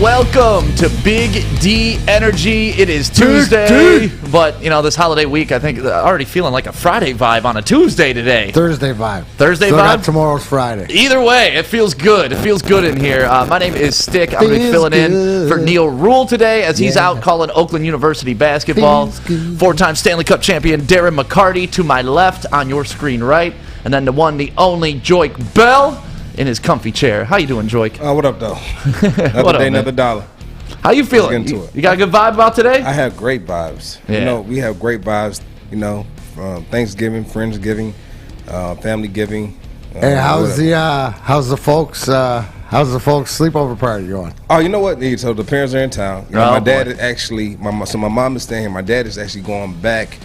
Welcome to Big D Energy. It is Tuesday, but this holiday week, I think already feeling like a Friday vibe on a Tuesday today. Thursday vibe. Thursday Still vibe? got tomorrow's Friday. Either way, it feels good. It feels good in here. My name is Stick. I'm going to be filling in for Neil Rule today as he's out calling Oakland University basketball. Four-time Stanley Cup champion Darren McCarty to my left, on your screen right. And then the one, the only, Joique Bell in his comfy chair. How you doing, Joique? What up, though? Another day, another dollar. How you feeling? You got a good vibe about today? I have great vibes. Yeah. We have great vibes, Thanksgiving, Friendsgiving, family giving. Hey, how's the folks sleepover party going? Oh, you know what? So the parents are in town. My dad is actually my mom is staying here. My dad is actually going back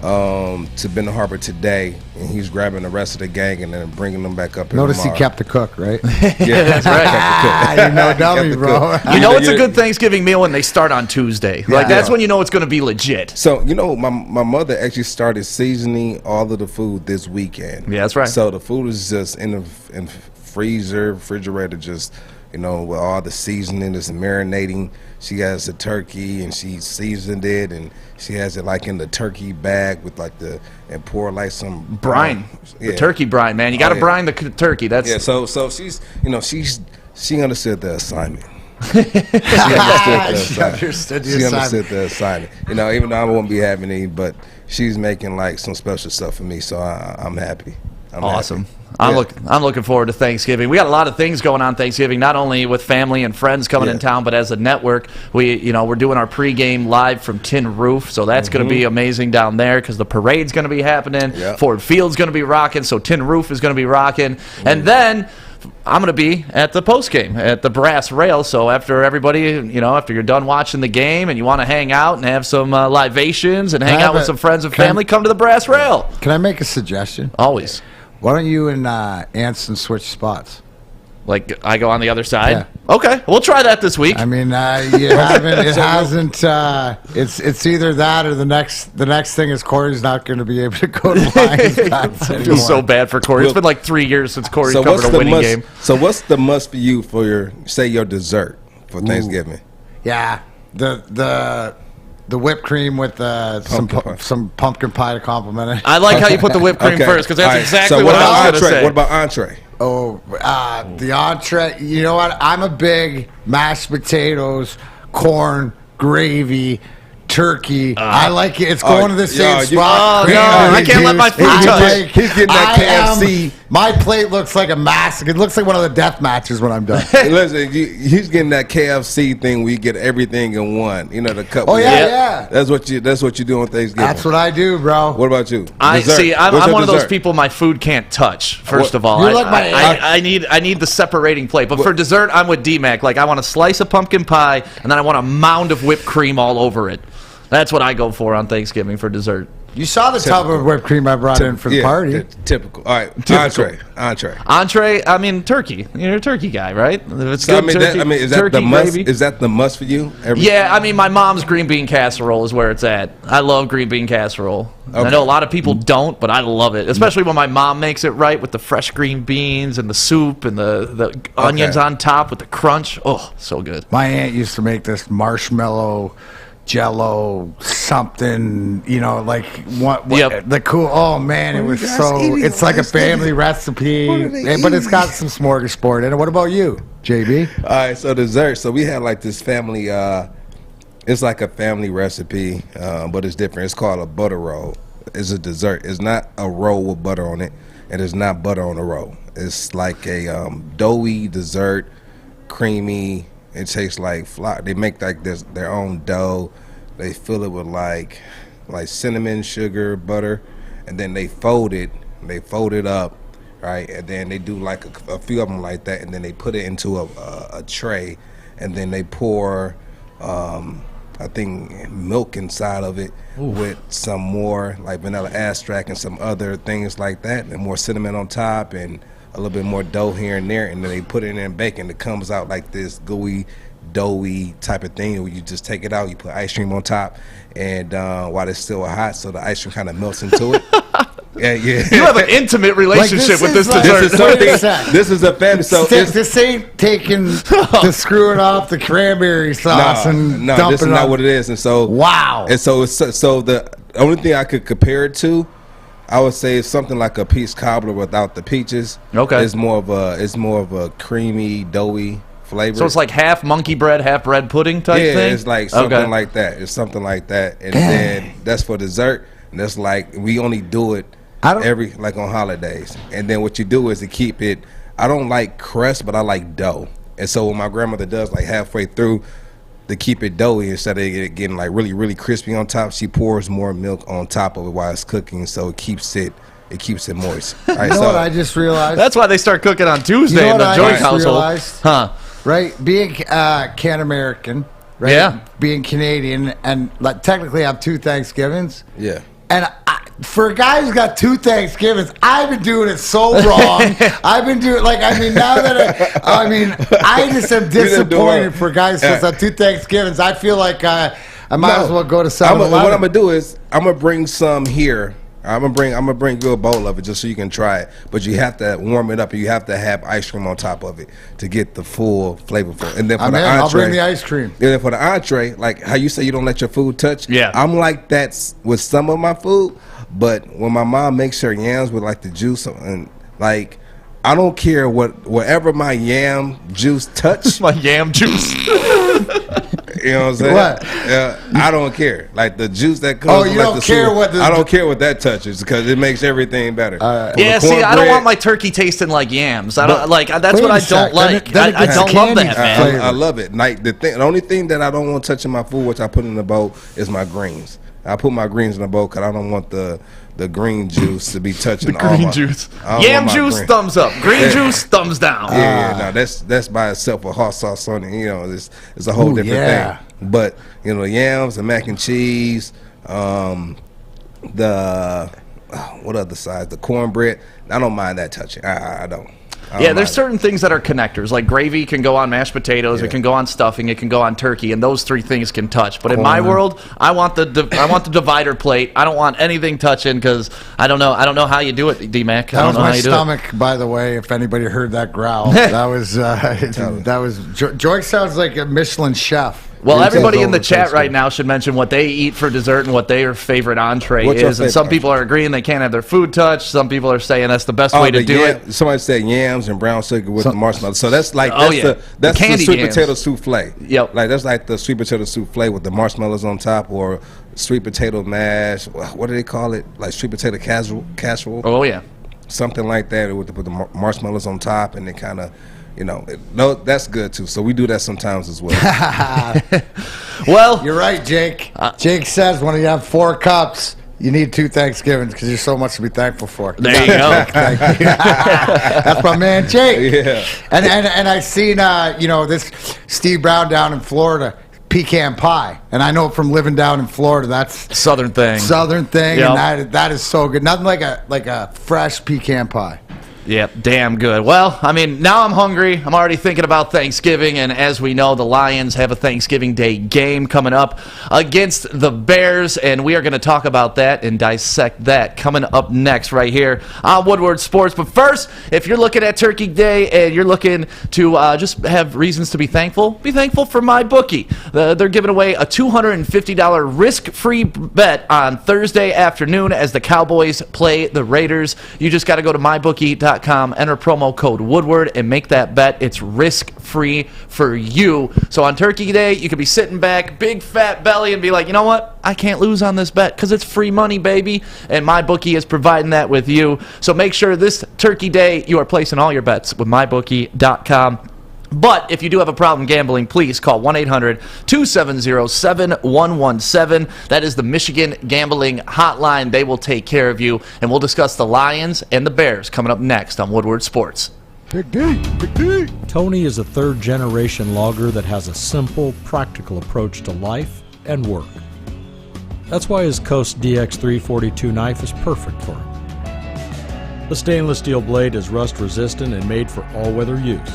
to Benton Harbor today, and he's grabbing the rest of the gang and then bringing them back up here. Notice tomorrow. he kept the cook, right? Yeah, that's right. You're no dummy, bro. It's a good Thanksgiving meal when they start on Tuesday. That's when you know it's going to be legit. So, my mother actually started seasoning all of the food this weekend. Yeah, that's right. So the food is just in the freezer, refrigerator, just, with all the seasoning, it's marinating. She has the turkey and she seasoned it, and she has it like in the turkey bag with and pour like some brine. The turkey brine, man. You got to brine the turkey. That's So she's she understood the assignment. She understood the assignment. Even though I won't be having any, but she's making like some special stuff for me, so I'm happy. Awesome. I'm looking forward to Thanksgiving. We got a lot of things going on Thanksgiving, not only with family and friends coming in town, but as a network. We're doing our pregame live from Tin Roof, so that's going to be amazing down there because the parade's going to be happening. Ford Field's going to be rocking, so Tin Roof is going to be rocking. And then I'm going to be at the postgame at the Brass Rail. So after everybody, after you're done watching the game and you want to hang out and have some libations and hang out with some friends and family, come to the Brass Rail. Can I make a suggestion? Always. Why don't you and Anson switch spots? Like I go on the other side? Yeah. Okay, we'll try that this week. I mean, you haven't. It hasn't. It's either that or the next thing is Corey's not going to be able to go to Lions games I feel so bad for Corey. It's been like 3 years since Corey covered a winning game. So what's the must for you for your dessert for Thanksgiving? Yeah, the whipped cream with some pumpkin pie to compliment it. I like how you put the whipped cream first because that's exactly what I was going to say. What about entree? Oh, the entree. You know what? I'm a big mashed potatoes, corn, gravy, turkey. I like it. It's going to the same spot. I can't let my food touch. He's getting that KFC. My plate looks like a mask. It looks like one of the death matches when I'm done. Listen, he's getting that KFC thing where you get everything in one. The cup. Oh yeah. That's what you do on Thanksgiving. That's what I do, bro. What about you? I'm one of those people my food can't touch. First of all, I need the separating plate. But for dessert, I'm with DMac. Like I want a slice of pumpkin pie, and then I want a mound of whipped cream all over it. That's what I go for on Thanksgiving for dessert. You saw the tub of whipped cream I brought in for the party. Typical. All right, entree. I mean, turkey. You're a turkey guy, right? If it's good turkey, is that the must? Is that the must for you? My mom's green bean casserole is where it's at. I love green bean casserole. Okay. I know a lot of people don't, but I love it, especially when my mom makes it right with the fresh green beans and the soup and the onions on top with the crunch. Oh, so good. My aunt used to make this marshmallow Jello something, the cool. Oh man, it was so. It's like a family recipe, but it's got some smorgasbord in it. What about you, JB? All right, so dessert. So we had like this family. It's like a family recipe, but it's different. It's called a butter roll. It's a dessert. It's not a roll with butter on it, and it's not butter on the roll. It's like a doughy dessert, creamy. It tastes like flour. They make like this their own dough. They fill it with like cinnamon, sugar, butter, and then they fold it. They fold it up, right? And then they do like a few of them like that, and then they put it into a tray, and then they pour, I think, milk inside of it. Ooh. With some more like vanilla extract and some other things like that, and more cinnamon on top, and a little bit more dough here and there, and then they put it in bacon. It comes out like this gooey, doughy type of thing where you just take it out, you put ice cream on top, and while it's still hot, so the ice cream kind of melts into it. Yeah. You have an intimate relationship with this dessert. This is a family. So this ain't taking the screwing off the cranberry sauce and no, dumping this is not what it is. And so wow. And so the only thing I could compare it to, I would say, is something like a peach cobbler without the peaches. Okay, it's more of a creamy, doughy flavor. So it's like half monkey bread, half bread pudding type thing. Yeah, it's like something like that. It's something like that, and then that's for dessert. And that's like we only do it like on holidays. And then what you do is to keep it. I don't like crust, but I like dough. And so what my grandmother does, like halfway through, to keep it doughy instead of it getting like really, really crispy on top, she pours more milk on top of it while it's cooking, so it keeps it moist. Right, you know what I just realized? That's why they start cooking on Tuesday in the Joique household. Huh? Right, being can American, right? Yeah, being Canadian, and like technically I have 2 Thanksgivings. Yeah. And for a guy who's got 2 Thanksgivings, I've been doing it so wrong. I've been doing now that I just am disappointed for guys who have 2 Thanksgivings. I feel like I might as well go to 7-Eleven. What I'm gonna do is I'm gonna bring some here. I'm gonna bring you a bowl of it just so you can try it. But you have to warm it up, and you have to have ice cream on top of it to get the full flavorful. And then for the entree, I'll bring the ice cream. And then for the entree, like how you say you don't let your food touch. Yeah, I'm like that with some of my food. But when my mom makes her yams with like the juice and like, I don't care whatever my yam juice touch. My yam juice. You know what I'm saying? What? I don't care. Like the juice that comes. Oh, you don't care what? I don't care what that touches because it makes everything better. Yeah, see, I don't want my turkey tasting like yams. I don't like. That's what I don't like. I don't love that, man. I love it. Like the only thing that I don't want touching my food, which I put in the bowl, is my greens. I put my greens in the bowl because I don't want the green juice to be touching the green juice. Yam juice, thumbs up. Green juice, thumbs down. Yeah, that's by itself with hot sauce on it. You know, it's a whole different thing. But you know, yams, the mac and cheese, what other sides? The cornbread. I don't mind that touching. I don't. Yeah, there's certain things that are connectors. Like gravy can go on mashed potatoes, it can go on stuffing, it can go on turkey, and those 3 things can touch. But in my world, I want the divider plate. I don't want anything touching because I don't know how you do it, DMac. That was my stomach, by the way. If anybody heard that growl, that was Joique sounds like a Michelin chef. Well, everybody in the chat right now should mention what they eat for dessert and what their favorite entree is. And some people are agreeing they can't have their food touched. Some people are saying that's the best way to do it. Somebody said yams and brown sugar with the marshmallows. So that's like that's the sweet potato souffle. Yep. Like that's like the sweet potato souffle with the marshmallows on top, or sweet potato mash. What do they call it? Like sweet potato casserole. Oh yeah. Something like that with the marshmallows on top, and it kind of. You know, no, that's good too. So we do that sometimes as well. Well, you're right, Jake. Jake says when you have 4 cups, you need 2 Thanksgivings because you're so much to be thankful for. There you go. That's my man, Jake. Yeah. And I seen this Steve Brown down in Florida. Pecan pie, and I know from living down in Florida, that's Southern thing, yep. And that is so good. Nothing like a fresh pecan pie. Yep, damn good. Well, I mean, now I'm hungry. I'm already thinking about Thanksgiving, and as we know, the Lions have a Thanksgiving Day game coming up against the Bears, and we are going to talk about that and dissect that coming up next right here on Woodward Sports. But first, if you're looking at Turkey Day and you're looking to just have reasons to be thankful for MyBookie. They're giving away a $250 risk-free bet on Thursday afternoon as the Cowboys play the Raiders. You just got to go to MyBookie.com. Enter promo code Woodward and make that bet. It's risk-free for you. So on Turkey Day, you could be sitting back, big fat belly, and be like, you know what? I can't lose on this bet because it's free money, baby. And MyBookie is providing that with you. So make sure this Turkey Day you are placing all your bets with MyBookie.com. But if you do have a problem gambling, please call 1-800-270-7117. That is the Michigan Gambling Hotline. They will take care of you. And we'll discuss the Lions and the Bears coming up next on Woodward Sports. Big D. Tony is a third-generation logger that has a simple, practical approach to life and work. That's why his Coast DX342 knife is perfect for him. The stainless steel blade is rust-resistant and made for all-weather use.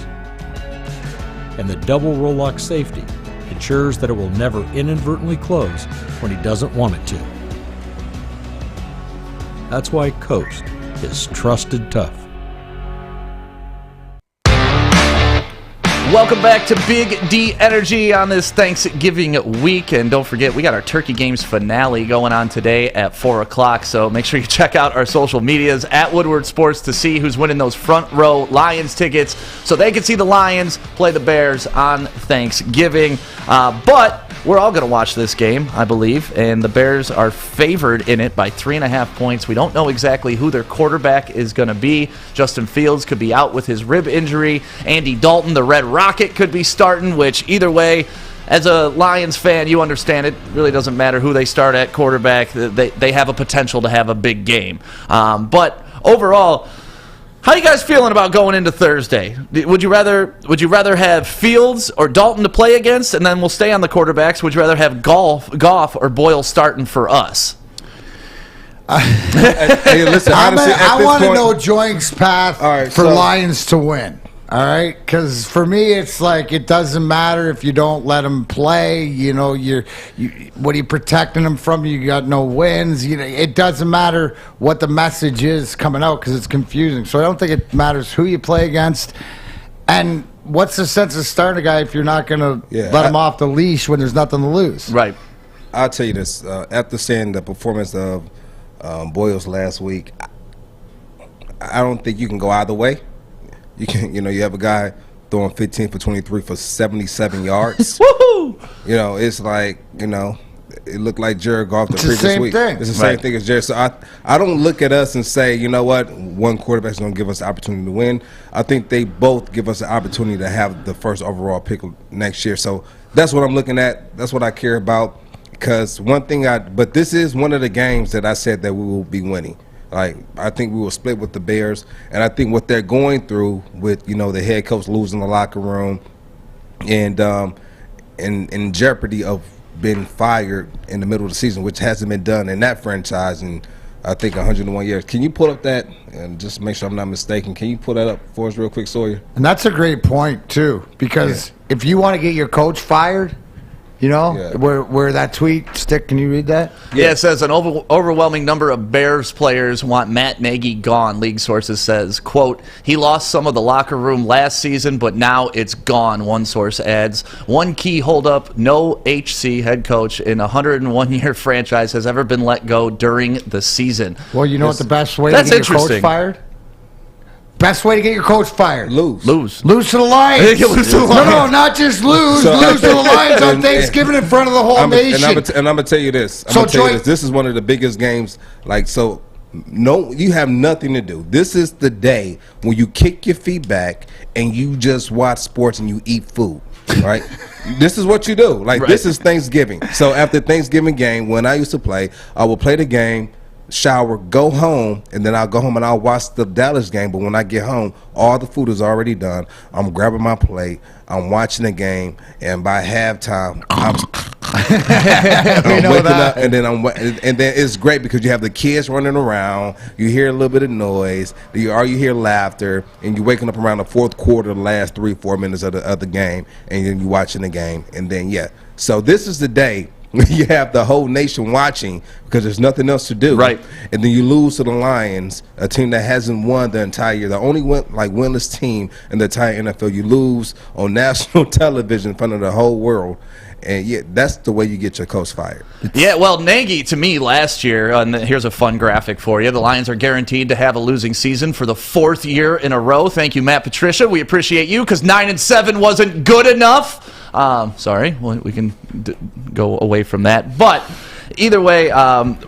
And the double roll-lock safety ensures that it will never inadvertently close when he doesn't want it to. That's why Coast is trusted tough. Welcome back to Big D Energy on this Thanksgiving week. And don't forget, we got our Turkey Games finale going on today at 4 o'clock. So make sure you check out our social medias at Woodward Sports to see who's winning those front row Lions tickets so they can see the Lions play the Bears on Thanksgiving. But we're all going to watch this game, I believe. And the Bears are favored in it by 3.5 points. We don't know exactly who their quarterback is going to be. Justin Fields could be out with his rib injury. Andy Dalton, the Red Rocket, could be starting, which either way, as a Lions fan, you understand it really doesn't matter who they start at quarterback. They have a potential to have a big game. But overall, how are you guys feeling about going into Thursday? Would you rather have Fields or Dalton to play against, and then we'll stay on the quarterbacks? Would you rather have Goff or Boyle starting for us? Hey, listen, honestly, I want to know Joique's path for Lions to win. All right, because for me, it's like it doesn't matter if you don't let them play. You know, what are you protecting them from? You got no wins. You know, it doesn't matter what the message is coming out because it's confusing. So I don't think it matters who you play against. And what's the sense of starting a guy if you're not going to let him off the leash when there's nothing to lose? Right. I'll tell you this: after seeing the performance of Boyles last week, I don't think you can go either way. You can, you have a guy throwing 15 for 23 for 77 yards. Woohoo! It's like, it looked like Jared Goff the previous week. Thing. It's the same thing as Jared. So I don't look at us and say, you know what, one quarterback's going to give us the opportunity to win. I think they both give us the opportunity to have the first overall pick next year. So that's what I'm looking at. That's what I care about. Because but this is one of the games that I said that we will be winning. Like, I think we will split with the Bears, and I think what they're going through with, the head coach losing the locker room and in jeopardy of being fired in the middle of the season, which hasn't been done in that franchise in, I think, 101 years. Can you pull up that, and just make sure I'm not mistaken, can you pull that up for us real quick, Sawyer? And that's a great point, too, because if you want to get your coach fired, where that tweet stick, can you read that? Yeah, it says an overwhelming number of Bears players want Matt Nagy gone. League sources says, quote, he lost some of the locker room last season, but now it's gone, one source adds. One key holdup, no HC head coach in a 101-year franchise has ever been let go during the season. Well, you know what the best way to get your coach fired? Best way to get your coach fired? Lose to the Lions. No, not just lose. Lose to the Lions on Thanksgiving in front of the whole nation. And I'm going to tell you this. This is one of the biggest games. You have nothing to do. This is the day when you kick your feet back and you just watch sports and you eat food, right? This is what you do. This is Thanksgiving. So after Thanksgiving game, when I used to play, I would play the game, shower, go home, and then I'll go home and I'll watch the Dallas game. But when I get home, all the food is already done. I'm grabbing my plate, I'm watching the game, and by halftime, I'm waking up, and then it's great because you have the kids running around, you hear a little bit of noise, you hear laughter, and you're waking up around the fourth quarter, the last 3-4 minutes of the game, and then you're watching the game, and then so this is the day you have the whole nation watching because there's nothing else to do. Right. And then you lose to the Lions, a team that hasn't won the entire year. The only winless team in the entire NFL. You lose on national television in front of the whole world. And that's the way you get your coach fired. Yeah, well, Nagy, to me, last year, and here's a fun graphic for you. The Lions are guaranteed to have a losing season for the 4th year in a row. Thank you, Matt Patricia. We appreciate you because 9-7 wasn't good enough. Sorry, we can go away from that. But either way,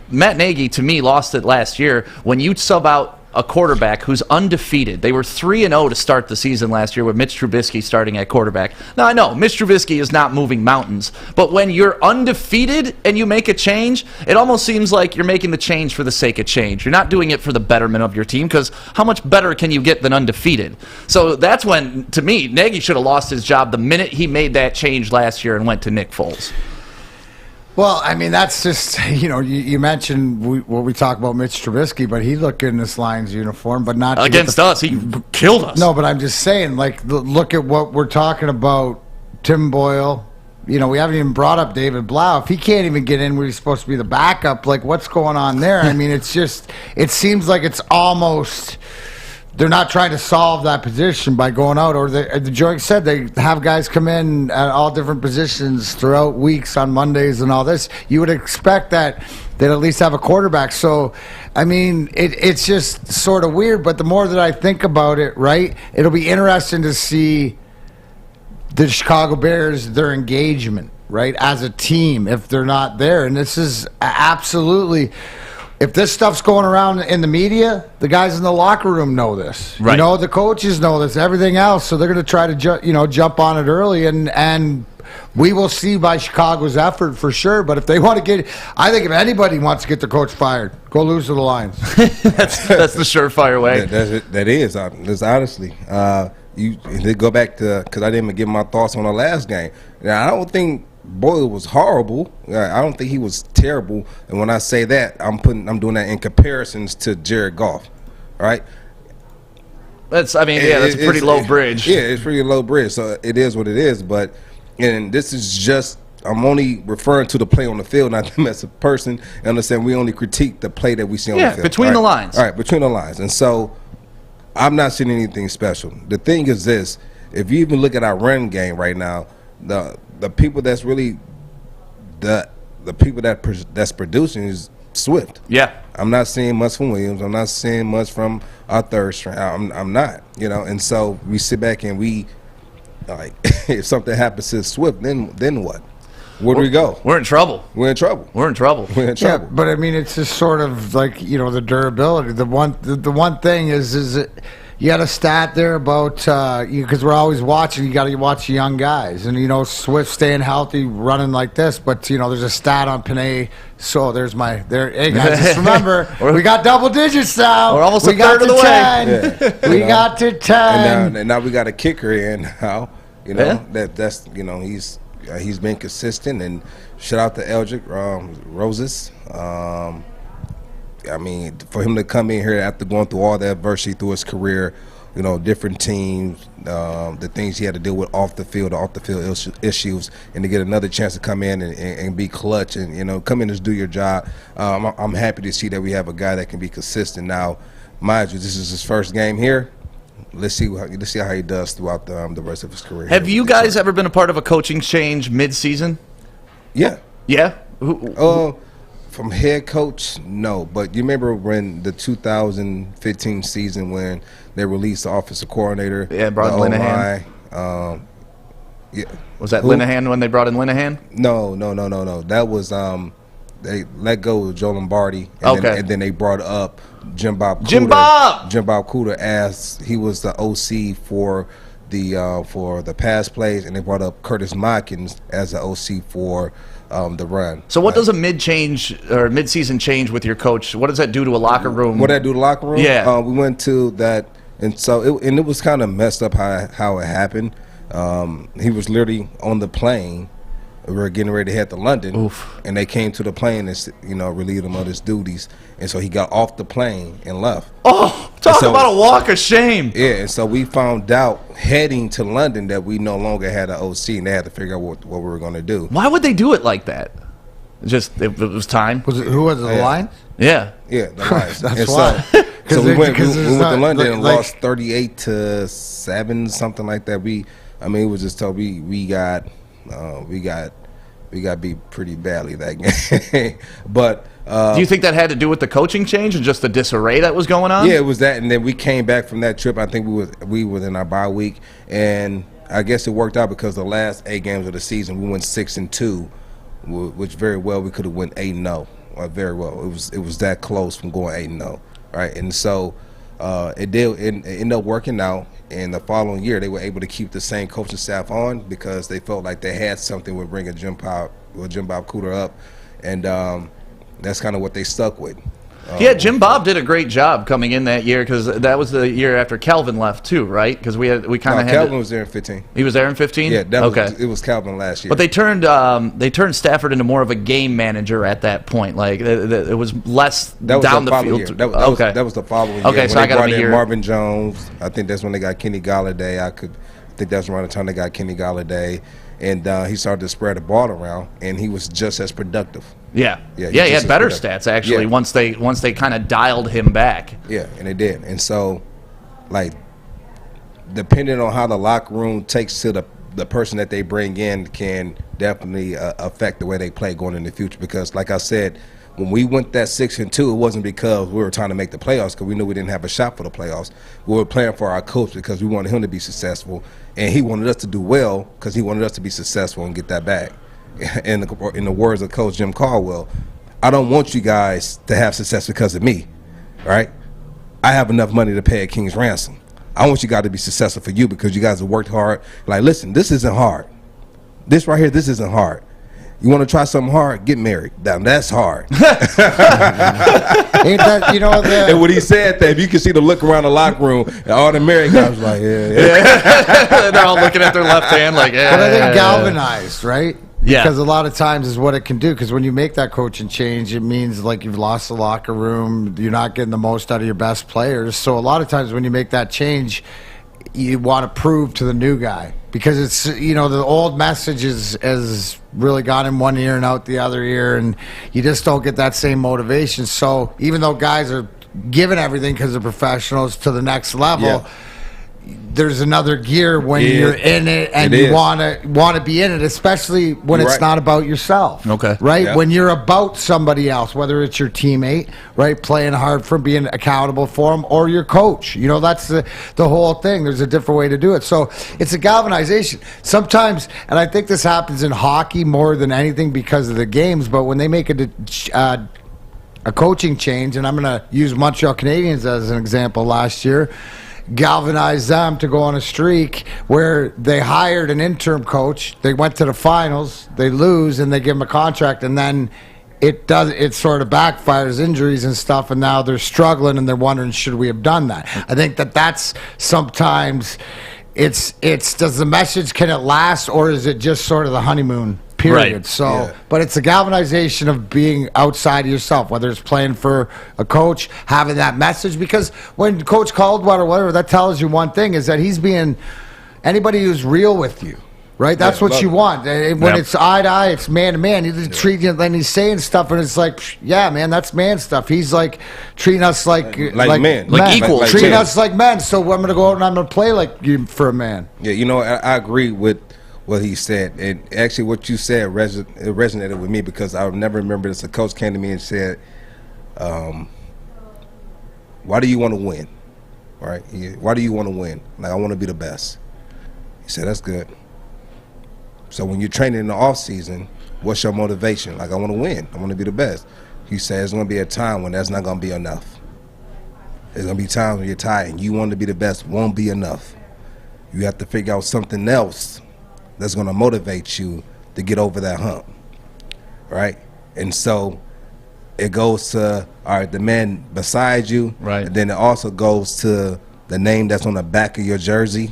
Matt Nagy, to me, lost it last year. When you sub out a quarterback who's undefeated. They were 3-0 to start the season last year with Mitch Trubisky starting at quarterback. Now, I know Mitch Trubisky is not moving mountains, but when you're undefeated and you make a change, it almost seems like you're making the change for the sake of change. You're not doing it for the betterment of your team because how much better can you get than undefeated? So that's when, to me, Nagy should have lost his job the minute he made that change last year and went to Nick Foles. Well, I mean, that's just, you mentioned what we talk about Mitch Trubisky, but he looked good in this Lions uniform, but not against us. He killed us. No, but I'm just saying, look at what we're talking about. Tim Boyle, we haven't even brought up David Blau. If he can't even get in where he's supposed to be the backup, like what's going on there? I mean, it seems like it's almost they're not trying to solve that position by going out. Or the Joique said they have guys come in at all different positions throughout weeks on Mondays and all this. You would expect that they'd at least have a quarterback. So, I mean, it's just sort of weird. But the more that I think about it, right, it'll be interesting to see the Chicago Bears, their engagement, right, as a team, if they're not there. And this is absolutely, if this stuff's going around in the media, the guys in the locker room know this. Right. The coaches know this, everything else. So they're going to try to jump on it early, and we will see by Chicago's effort for sure. But if they want to I think if anybody wants to get the coach fired, go lose to the Lions. that's the surefire way. That is honestly. They go back to, because I didn't even give my thoughts on the last game. Now, I don't think Boyle was horrible. I don't think he was terrible. And when I say that, I'm doing that in comparisons to Jared Goff. All right. That's a pretty low bridge. Yeah, it's pretty low bridge. So it is what it is. And this is just, I'm only referring to the play on the field, not them as a person. And understand we only critique the play that we see on the field. Between the lines. All right, between the lines. And so I'm not seeing anything special. The thing is this: if you even look at our run game right now, the people that's really the people that's producing is Swift. Yeah, I'm not seeing much from Williams. I'm not seeing much from our third string. I'm not, And so we sit back and we like, if something happens to Swift, then what? Where do we go? We're in trouble. We're in trouble. Yeah, but I mean, it's just sort of like the durability. The one thing is that you had a stat there about because we're always watching. You got to watch the young guys, and Swift staying healthy, running like this. But there's a stat on Panay. So hey guys, just remember we got double digits now. We're almost a third of the way. Yeah. We got to 10. And now we got a kicker in now. That's he's been consistent, and shout out to Eldrick Roses. I mean, for him to come in here after going through all the adversity through his career, different teams, the things he had to deal with off the field issues, and to get another chance to come in and be clutch and come in and do your job. I'm happy to see that we have a guy that can be consistent. Now, mind you, this is his first game here. Let's see how he does throughout the rest of his career. Have you guys ever been a part of a coaching change mid-season? Yeah. Yeah? From head coach, no. But you remember when the 2015 season when they released the offensive coordinator? Yeah, brought in Linehan. Yeah. Was that Linehan when they brought in Linehan? No. That was they let go of Joe Lombardi, and then they brought up Jim Bob Cooter as he was the OC for the pass plays, and they brought up Curtis Modkins as the OC for the run. So what does a mid-season change with your coach? What does that do to a locker room? What that do to the locker room? Yeah. We went to that, and so it was kind of messed up how it happened. He was literally on the plane. We were getting ready to head to London. Oof. And they came to the plane and relieved him of his duties. And so he got off the plane and left. Oh, talk about a walk of shame. Yeah, and so we found out heading to London that we no longer had an OC, and they had to figure out what we were going to do. Why would they do it like that? It was time. Who was it, the Lions? Yeah. Yeah, the Lions. That's why. So we went to London and lost 38-7, something like that. It was just told we got beat pretty badly that game. But do you think that had to do with the coaching change and just the disarray that was going on? Yeah, it was that, and then we came back from that trip. I think we were in our bye week, and I guess it worked out because the last 8 games of the season we went 6-2, which very well we could have went 8-0. Very well, it was that close from going 8-0, right? And so it ended up working out. And the following year, they were able to keep the same coaching staff on because they felt like they had something with bringing Jim Bob Cooter up, and that's kind of what they stuck with. Yeah, Jim Bob did a great job coming in that year because that was the year after Calvin left too, right? Because Calvin was there in 15. He was there in 15. Yeah, it was Calvin last year. But they turned Stafford into more of a game manager at that point. Like it was less down the field. That was the following year. Okay, so I got Marvin Jones. I think that's when they got Kenny Galladay. I think that's around the time they got Kenny Galladay, and he started to spread the ball around, and he was just as productive. He had better stats actually once they kind of dialed him back. Yeah, and they did. And so, like, depending on how the locker room takes to the person that they bring in can definitely affect the way they play going in the future. Because, like I said, when we went that 6-2, it wasn't because we were trying to make the playoffs, because we knew we didn't have a shot for the playoffs. We were playing for our coach because we wanted him to be successful, and he wanted us to do well because he wanted us to be successful and get that bag. In the words of Coach Jim Caldwell, I don't want you guys to have success because of me, right? I have enough money to pay a king's ransom. I want you guys to be successful for you because you guys have worked hard. Like, listen, this isn't hard. This right here, this isn't hard. You want to try something hard? Get married. That's hard. Ain't that, you know, and when he said that, if you can see the look around the locker room, and all the married guys was like, yeah. They're all looking at their left hand like, yeah. But I think galvanized, right? Yeah. Because a lot of times is what it can do. Because when you make that coaching change, it means like you've lost the locker room. You're not getting the most out of your best players. So a lot of times when you make that change, you want to prove to the new guy. Because it's, you know, the old message has really gone in one ear and out the other ear. And you just don't get that same motivation. So even though guys are giving everything because they're professionals to the next level, there's another gear when you're in it and you want to be in it, especially when it's not about yourself. Okay. Right? Yeah. When you're about somebody else, whether it's your teammate, right, playing hard for being accountable for them, or your coach. You know, that's the whole thing. There's a different way to do it. So it's a galvanization. Sometimes, and I think this happens in hockey more than anything because of the games, but when they make a coaching change, and I'm going to use Montreal Canadiens as an example last year, galvanized them to go on a streak where they hired an interim coach. They went to the finals, they lose, and they give them a contract, and then it sort of backfires, injuries and stuff, and now they're struggling and they're wondering, should we have done that? I think that's sometimes it's does the message, can it last, or is it just sort of the honeymoon period? Right. So, but it's a galvanization of being outside of yourself, whether it's playing for a coach, having that message. Because when Coach Caldwell or whatever, that tells you one thing, is that he's being anybody who's real with you, right? That's what you want. When it's eye to eye, it's man to man. He's treating you, then he's saying stuff, and it's like, yeah, man, that's man stuff. He's like treating us like men, like equals, treating us like men. So I'm gonna go out and I'm gonna play like you for a man. Yeah, you know, I agree with what he said, and actually what you said resonated with me, because I never remember this. A coach came to me and said, why do you want to win? Right? Why do you want to win? Like, I want to be the best. He said, that's good. So when you're training in the off season, what's your motivation? Like, I want to win. I want to be the best. He said, there's going to be a time when that's not going to be enough. There's going to be times when you're tired and you want to be the best, won't be enough. You have to figure out something else that's going to motivate you to get over that hump, right? And so it goes to, all right, the man beside you, right? And then it also goes to the name that's on the back of your jersey,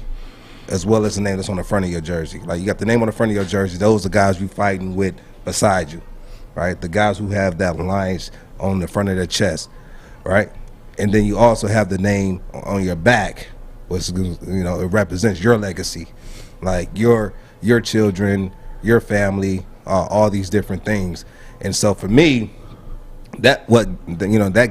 as well as the name that's on the front of your jersey. Like, you got the name on the front of your jersey, those are the guys you're fighting with beside you, right? The guys who have that lines on the front of their chest, right? And then you also have the name on your back, which, you know, it represents your legacy, like your children, your family, all these different things. And so for me, that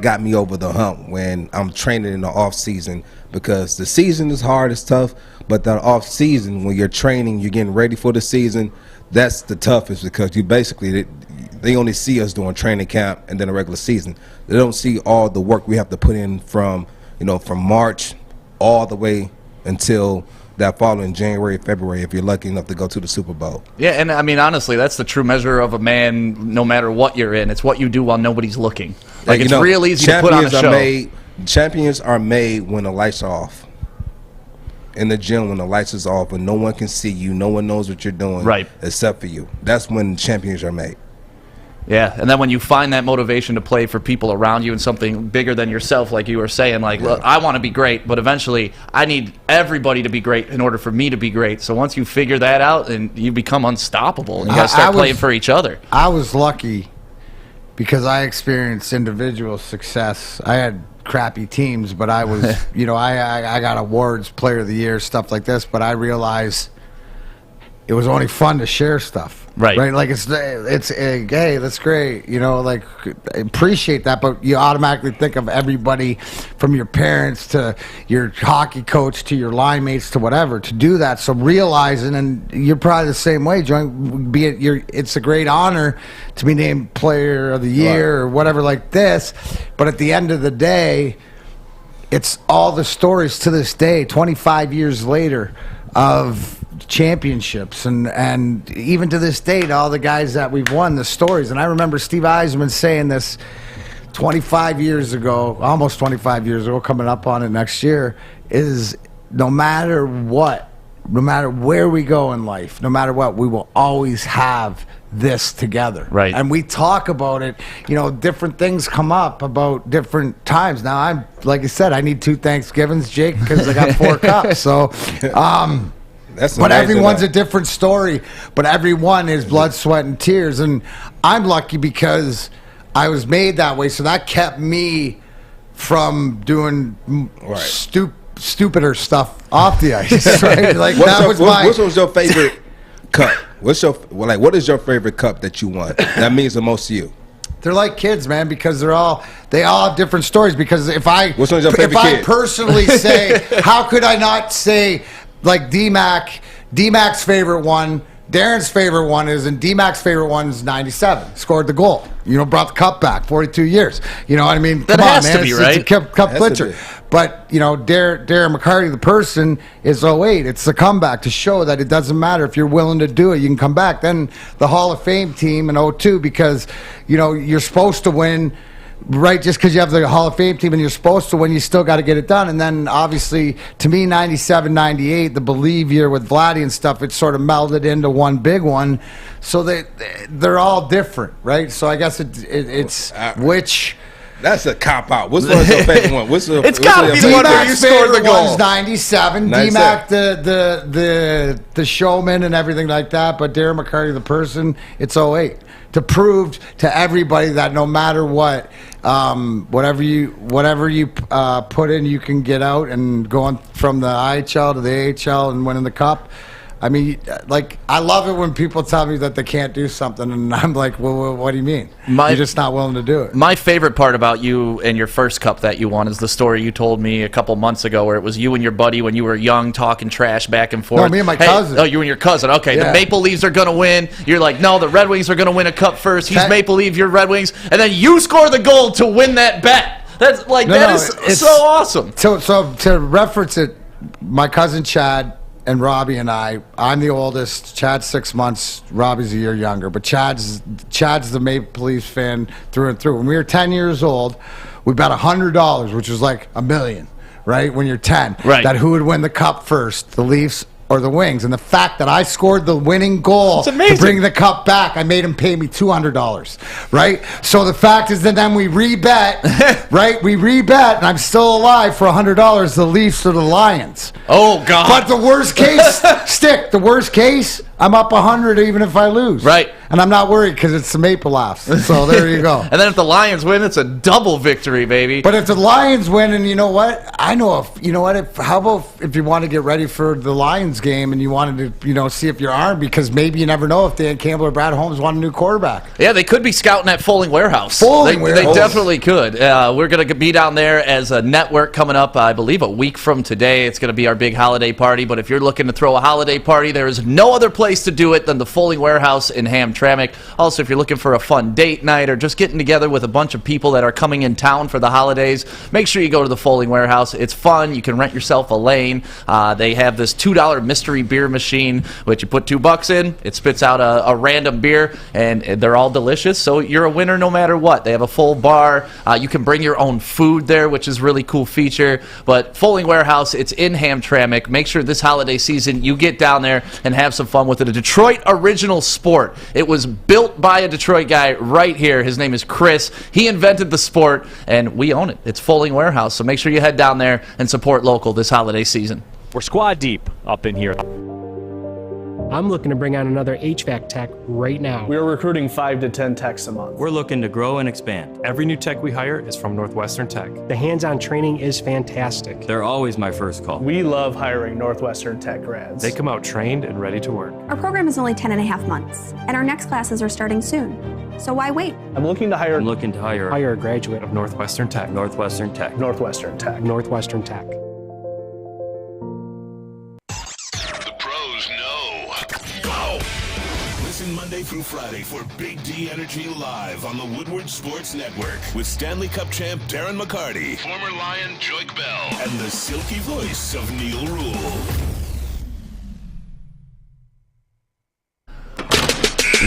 got me over the hump when I'm training in the off season, because the season is hard, it's tough, but the off season, when you're training, you're getting ready for the season, that's the toughest, because you basically, they only see us doing training camp and then a regular season. They don't see all the work we have to put in from March all the way until that following January, February, if you're lucky enough to go to the Super Bowl. Yeah, and I mean, honestly, that's the true measure of a man, no matter what you're in. It's what you do while nobody's looking. Like, it's real easy to put on a show. Champions are made when the lights are off. In the gym, when the lights is off and no one can see you, no one knows what you're doing, right, except for you. That's when champions are made. Yeah, and then when you find that motivation to play for people around you and something bigger than yourself, like you were saying, like, look, I want to be great, but eventually I need everybody to be great in order for me to be great. So once you figure that out, and you become unstoppable, and you guys start playing for each other. I was lucky because I experienced individual success. I had crappy teams, but I was, you know, I got awards, player of the year, stuff like this, but I realized it was only fun to share stuff. Right. Like it's hey, that's great. You know, like appreciate that, but you automatically think of everybody from your parents to your hockey coach to your line mates to whatever to do that. So realizing, and you're probably the same way, it's a great honor to be named player of the year or whatever like this. But at the end of the day, it's all the stories to this day, 25 years later, of championships and even to this date, all the guys that we've won, the stories. And I remember Steve Eisman saying this 25 years ago, almost 25 years ago, coming up on it next year, is no matter what, no matter where we go in life, no matter what, we will always have this together. Right. And we talk about it, you know, different things come up about different times. Now, I'm, like I said, I need 2 Thanksgivings, Jake, because I got 4 cups. So, but everyone's a different story. But everyone is blood, sweat, and tears. And I'm lucky because I was made that way. So that kept me from doing stupider stuff off the ice. Right? Like what was your favorite cup? What is your favorite cup that you won? That means the most to you. They're like kids, man, because they all have different stories. Because if I personally say, how could I not say, like DMac, DMac's favorite one, Darren's favorite one is, and DMac's favorite one is 97. Scored the goal. You know, brought the cup back, 42 years. You know what I mean? That has to be, right? It's a cup clincher. But, you know, Darren McCarty, the person, is 08. It's the comeback to show that it doesn't matter. If you're willing to do it, you can come back. Then the Hall of Fame team in 02, because, you know, you're supposed to win. Right, just because you have the Hall of Fame team and you're supposed to win, you still got to get it done. And then, obviously, to me, 97, 98, the Believe year with Vladdy and stuff, it sort of melded into one big one. So they're all different, right? So I guess it's which... That's a cop-out. What's your favorite one? It's got to be the one where you scored the goal. 97. DMac, the showman and everything like that. But Darren McCarty, the person, it's 08. To prove to everybody that no matter what, whatever you put in, you can get out. And going from the IHL to the AHL and winning the cup. I mean, like, I love it when people tell me that they can't do something, and I'm like, well, what do you mean? You're just not willing to do it. My favorite part about you and your first cup that you won is the story you told me a couple months ago, where it was you and your buddy when you were young talking trash back and forth. No, me and my cousin. Oh, you and your cousin. Okay, yeah. The Maple Leafs are going to win. You're like, no, the Red Wings are going to win a cup first. He's Maple Leaf, you're Red Wings. And then you score the goal to win that bet. That's like, that is so awesome. So to reference it, my cousin Chad and Robbie and I'm the oldest. Chad's 6 months. Robbie's a year younger. But Chad's the Maple Leafs fan through and through. When we were 10 years old, we bet $100, which was like $1 million, right? When you're 10, right? That who would win the cup first, the Leafs or the Wings. And the fact that I scored the winning goal to bring the cup back, I made him pay me $200, right? So the fact is that then we rebet, right? We rebet, and I'm still alive for $100, the Leafs or the Lions. Oh, God. But the worst case, the worst case, I'm up 100 even if I lose. Right. And I'm not worried because it's the Maple Leafs. So there you go. And then if the Lions win, it's a double victory, baby. But if the Lions win, and you know what? How about if you want to get ready for the Lions game and you wanted to, see if you're armed, because maybe you never know if Dan Campbell or Brad Holmes want a new quarterback. Yeah, they could be scouting at Folling Warehouse. They definitely could. We're going to be down there as a network coming up, I believe, a week from today. It's going to be our big holiday party. But if you're looking to throw a holiday party, there is no other place to do it than the Folling Warehouse in Hamtramck. Also, if you're looking for a fun date night or just getting together with a bunch of people that are coming in town for the holidays, make sure you go to the Folling Warehouse. It's fun. You can rent yourself a lane. They have this $2 mystery beer machine, which you put $2 in, it spits out a random beer, and they're all delicious. So you're a winner no matter what. They have a full bar. You can bring your own food there, which is a really cool feature. But Folling Warehouse, it's in Hamtramck. Make sure this holiday season you get down there and have some fun with it. A Detroit original sport. It was built by a Detroit guy right here. His name is Chris. He invented the sport, and we own it. It's Folling Warehouse. So make sure you head down there and support local this holiday season. We're squad deep up in here. I'm looking to bring on another HVAC tech right now. We are recruiting 5 to 10 techs a month. We're looking to grow and expand. Every new tech we hire is from Northwestern Tech. The hands-on training is fantastic. They're always my first call. We love hiring Northwestern Tech grads. They come out trained and ready to work. Our program is only 10 and a half months, and our next classes are starting soon. So why wait? I'm looking to hire Hire a graduate Of Northwestern Tech. Northwestern Tech. Northwestern Tech. Northwestern Tech. The pros know. Go! Listen Monday through Friday for Big D Energy Live on the Woodward Sports Network with Stanley Cup champ Darren McCarty, former Lion Joique Bell, and the silky voice of Neil Rule.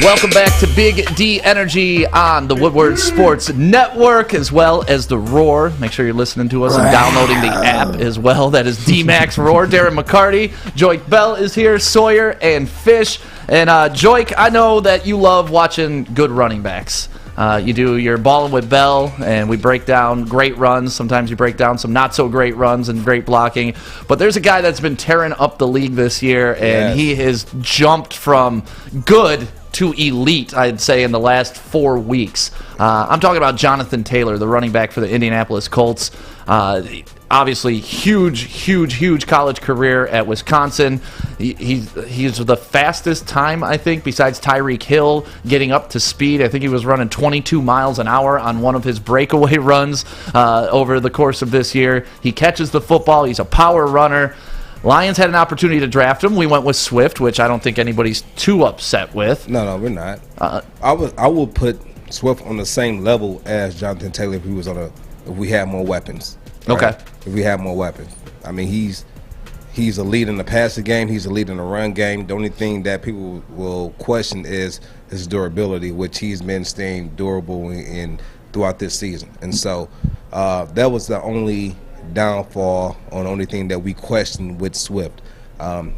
Welcome back to Big D Energy on the Woodward Sports Network, as well as the Roar. Make sure you're listening to us and downloading the app as well. That is DMac's Roar. Darren McCarty, Joique Bell is here, Sawyer, and Fish. And Joique, I know that you love watching good running backs. You do your Ballin' with Bell, and we break down great runs. Sometimes you break down some not-so-great runs and great blocking. But there's a guy that's been tearing up the league this year, and he has jumped from good to elite, I'd say, in the last 4 weeks. I'm talking about Jonathan Taylor, the running back for the Indianapolis Colts. Obviously, huge college career at Wisconsin. He's the fastest time, I think, besides Tyreek Hill, getting up to speed. I think he was running 22 miles an hour on one of his breakaway runs over the course of this year. He catches the football. He's a power runner. Lions had an opportunity to draft him. We went with Swift, which I don't think anybody's too upset with. No, we're not. I will put Swift on the same level as Jonathan Taylor if we had more weapons. Right? Okay. If we had more weapons. I mean, he's a lead in the passing game. He's a lead in the run game. The only thing that people will question is his durability, which he's been staying durable in throughout this season. And so that was the only downfall on the only thing that we questioned with Swift.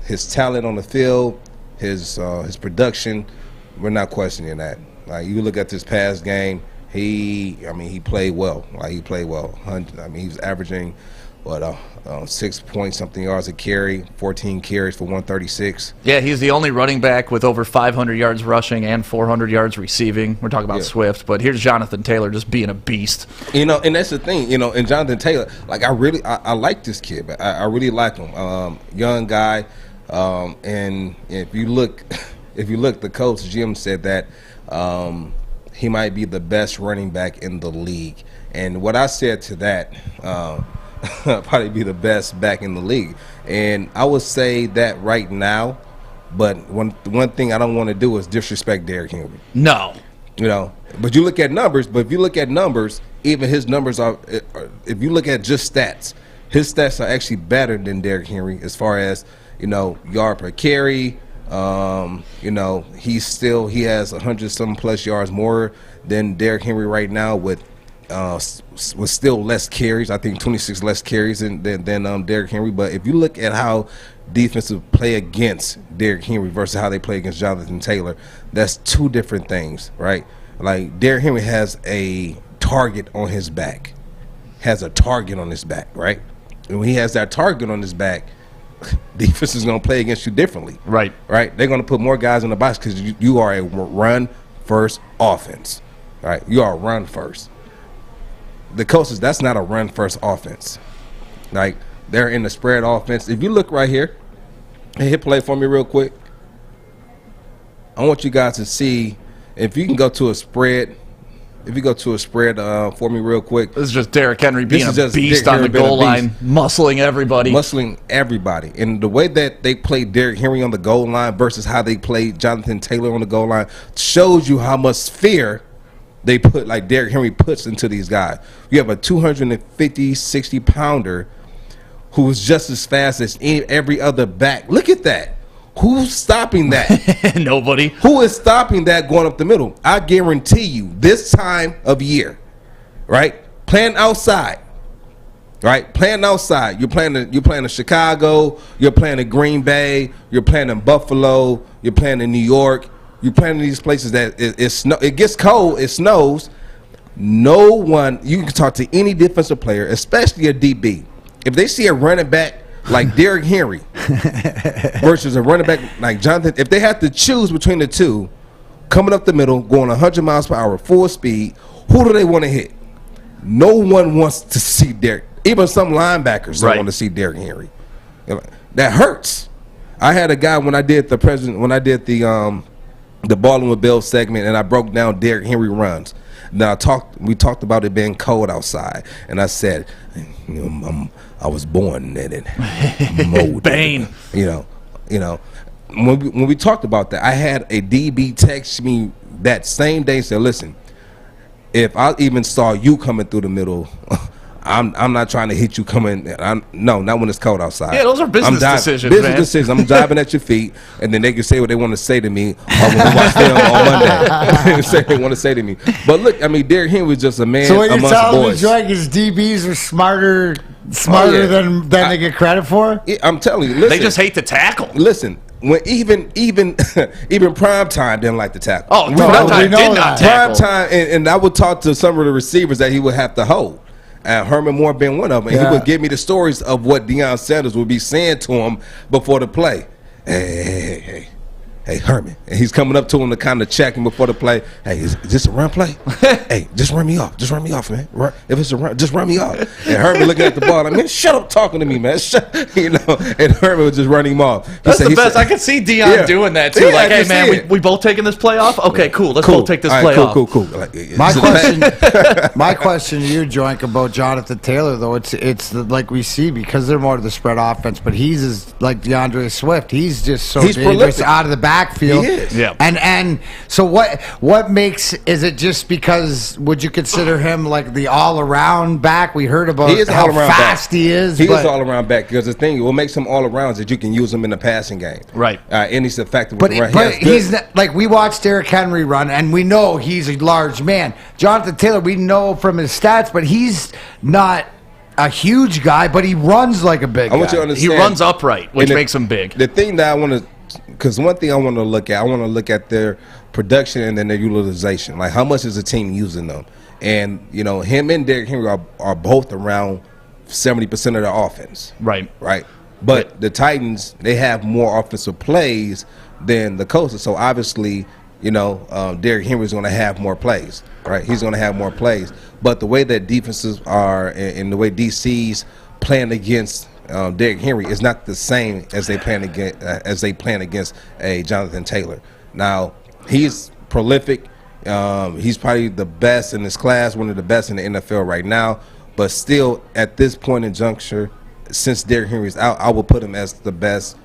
His talent on the field, his production, we're not questioning that. Like, you look at this past game, he played well. He played well. He was averaging 6 point something yards a carry, 14 carries for 136. Yeah, he's the only running back with over 500 yards rushing and 400 yards receiving. We're talking about Swift, but here's Jonathan Taylor just being a beast. And that's the thing, and Jonathan Taylor, I like this kid, but I really like him. Young guy, and if you look, the coach Jim said that he might be the best running back in the league. And what I said to that, probably be the best back in the league. And I would say that right now, but one thing I don't want to do is disrespect Derrick Henry. No. But you look at numbers, even his numbers are, if you look at just stats, his stats are actually better than Derrick Henry as far as, yard per carry. He has 100-some plus yards more than Derrick Henry right now with still less carries. I think 26 less carries than Derrick Henry. But if you look at how defensive play against Derrick Henry versus how they play against Jonathan Taylor, that's two different things, right? Like, Derrick Henry has a target on his back, right? And when he has that target on his back, defense is going to play against you differently. Right. They're going to put more guys in the box because you are a run-first offense. Right? You are run-first. The coaches, that's not a run-first offense. Like, they're in the spread offense. If you look right here, and hit play for me real quick, I want you guys to see if you can go to a spread. If you go to a spread for me real quick. This is just Derrick Henry being a beast on the goal line, muscling everybody. And the way that they play Derrick Henry on the goal line versus how they play Jonathan Taylor on the goal line shows you how much fear they put, like Derrick Henry puts into these guys. You have a 250, 60-pounder who is just as fast as every other back. Look at that. Who's stopping that? Nobody. Who is stopping that going up the middle? I guarantee you, this time of year, right? Playing outside, right? Playing outside. You're playing in Chicago. You're playing in Green Bay. You're playing in Buffalo. You're playing in New York. You're playing in these places that it gets cold. It snows. No one. You can talk to any defensive player, especially a DB. If they see a running back like Derrick Henry versus a running back like Jonathan, if they had to choose between the two, coming up the middle, going 100 miles per hour, full speed, who do they want to hit? No one wants to see Derrick. Even some linebackers don't want to see Derrick Henry. That hurts. I had a guy when I did the Balling with Bill segment, and I broke down Derrick Henry runs. Now we talked about it being cold outside, and I said, I was born in it. Bane. When we talked about that, I had a DB text me that same day and said, listen, if I even saw you coming through the middle, I'm not trying to hit you coming. No, not when it's cold outside. Yeah, those are business decisions, Business decisions. I'm diving at your feet, and then they can say what they want to say to me when we watch film on Monday. Say what they want to say to me. But look, I mean, Derrick Henry was just a man amongst boys. So what you're telling me, Joique, is DBs are smarter than they get credit for? I'm telling you, listen, they just hate to tackle. Listen. When even prime time didn't like to tackle. Oh, prime time did not tackle. Prime time, and I would talk to some of the receivers that he would have to hold. Herman Moore being one of them. And he would give me the stories of what Deion Sanders would be saying to him before the play. Hey, Herman. And he's coming up to him to kind of check him before the play. Hey, is this a run play? Hey, just run me off. Just run me off, man. If it's a run, just run me off. And Herman looking at the ball, like, man, shut up talking to me, man. And Herman would just run him off. That's the best. I could see Deion doing that, too. Like, hey, man, we both taking this play off? Okay, cool. Let's both take this play off. Cool. Like, my question to you, Joique, about Jonathan Taylor, though, it's like we see, because they're more of the spread offense, but he's like DeAndre Swift. He's just so dangerous prolific. Out of the backfield. He is. Yeah. And so what makes, is it just because, would you consider him like the all-aroround back? We heard about how fast he is. He is all-around back, because the thing, what makes him all-around is that you can use him in the passing game. Right. And he's effective but with the run. But he's not, like, we watched Derrick Henry run, and we know he's a large man. Jonathan Taylor, we know from his stats, but he's not a huge guy, but he runs like a big guy. I want you to understand. He runs upright, which makes him big. The thing that I want to, because one thing I want to look at their production and then their utilization. Like, how much is the team using them? And, him and Derrick Henry are both around 70% of their offense. Right. But the Titans, they have more offensive plays than the Colts. So, obviously, Derrick Henry is going to have more plays, right? He's going to have more plays. But the way that defenses are and the way DC's playing against Derrick Henry is not the same as they plan against a Jonathan Taylor. Now, he's prolific. He's probably the best in his class, one of the best in the NFL right now. But still, at this point in juncture, since Derrick Henry's out, I will put him as the best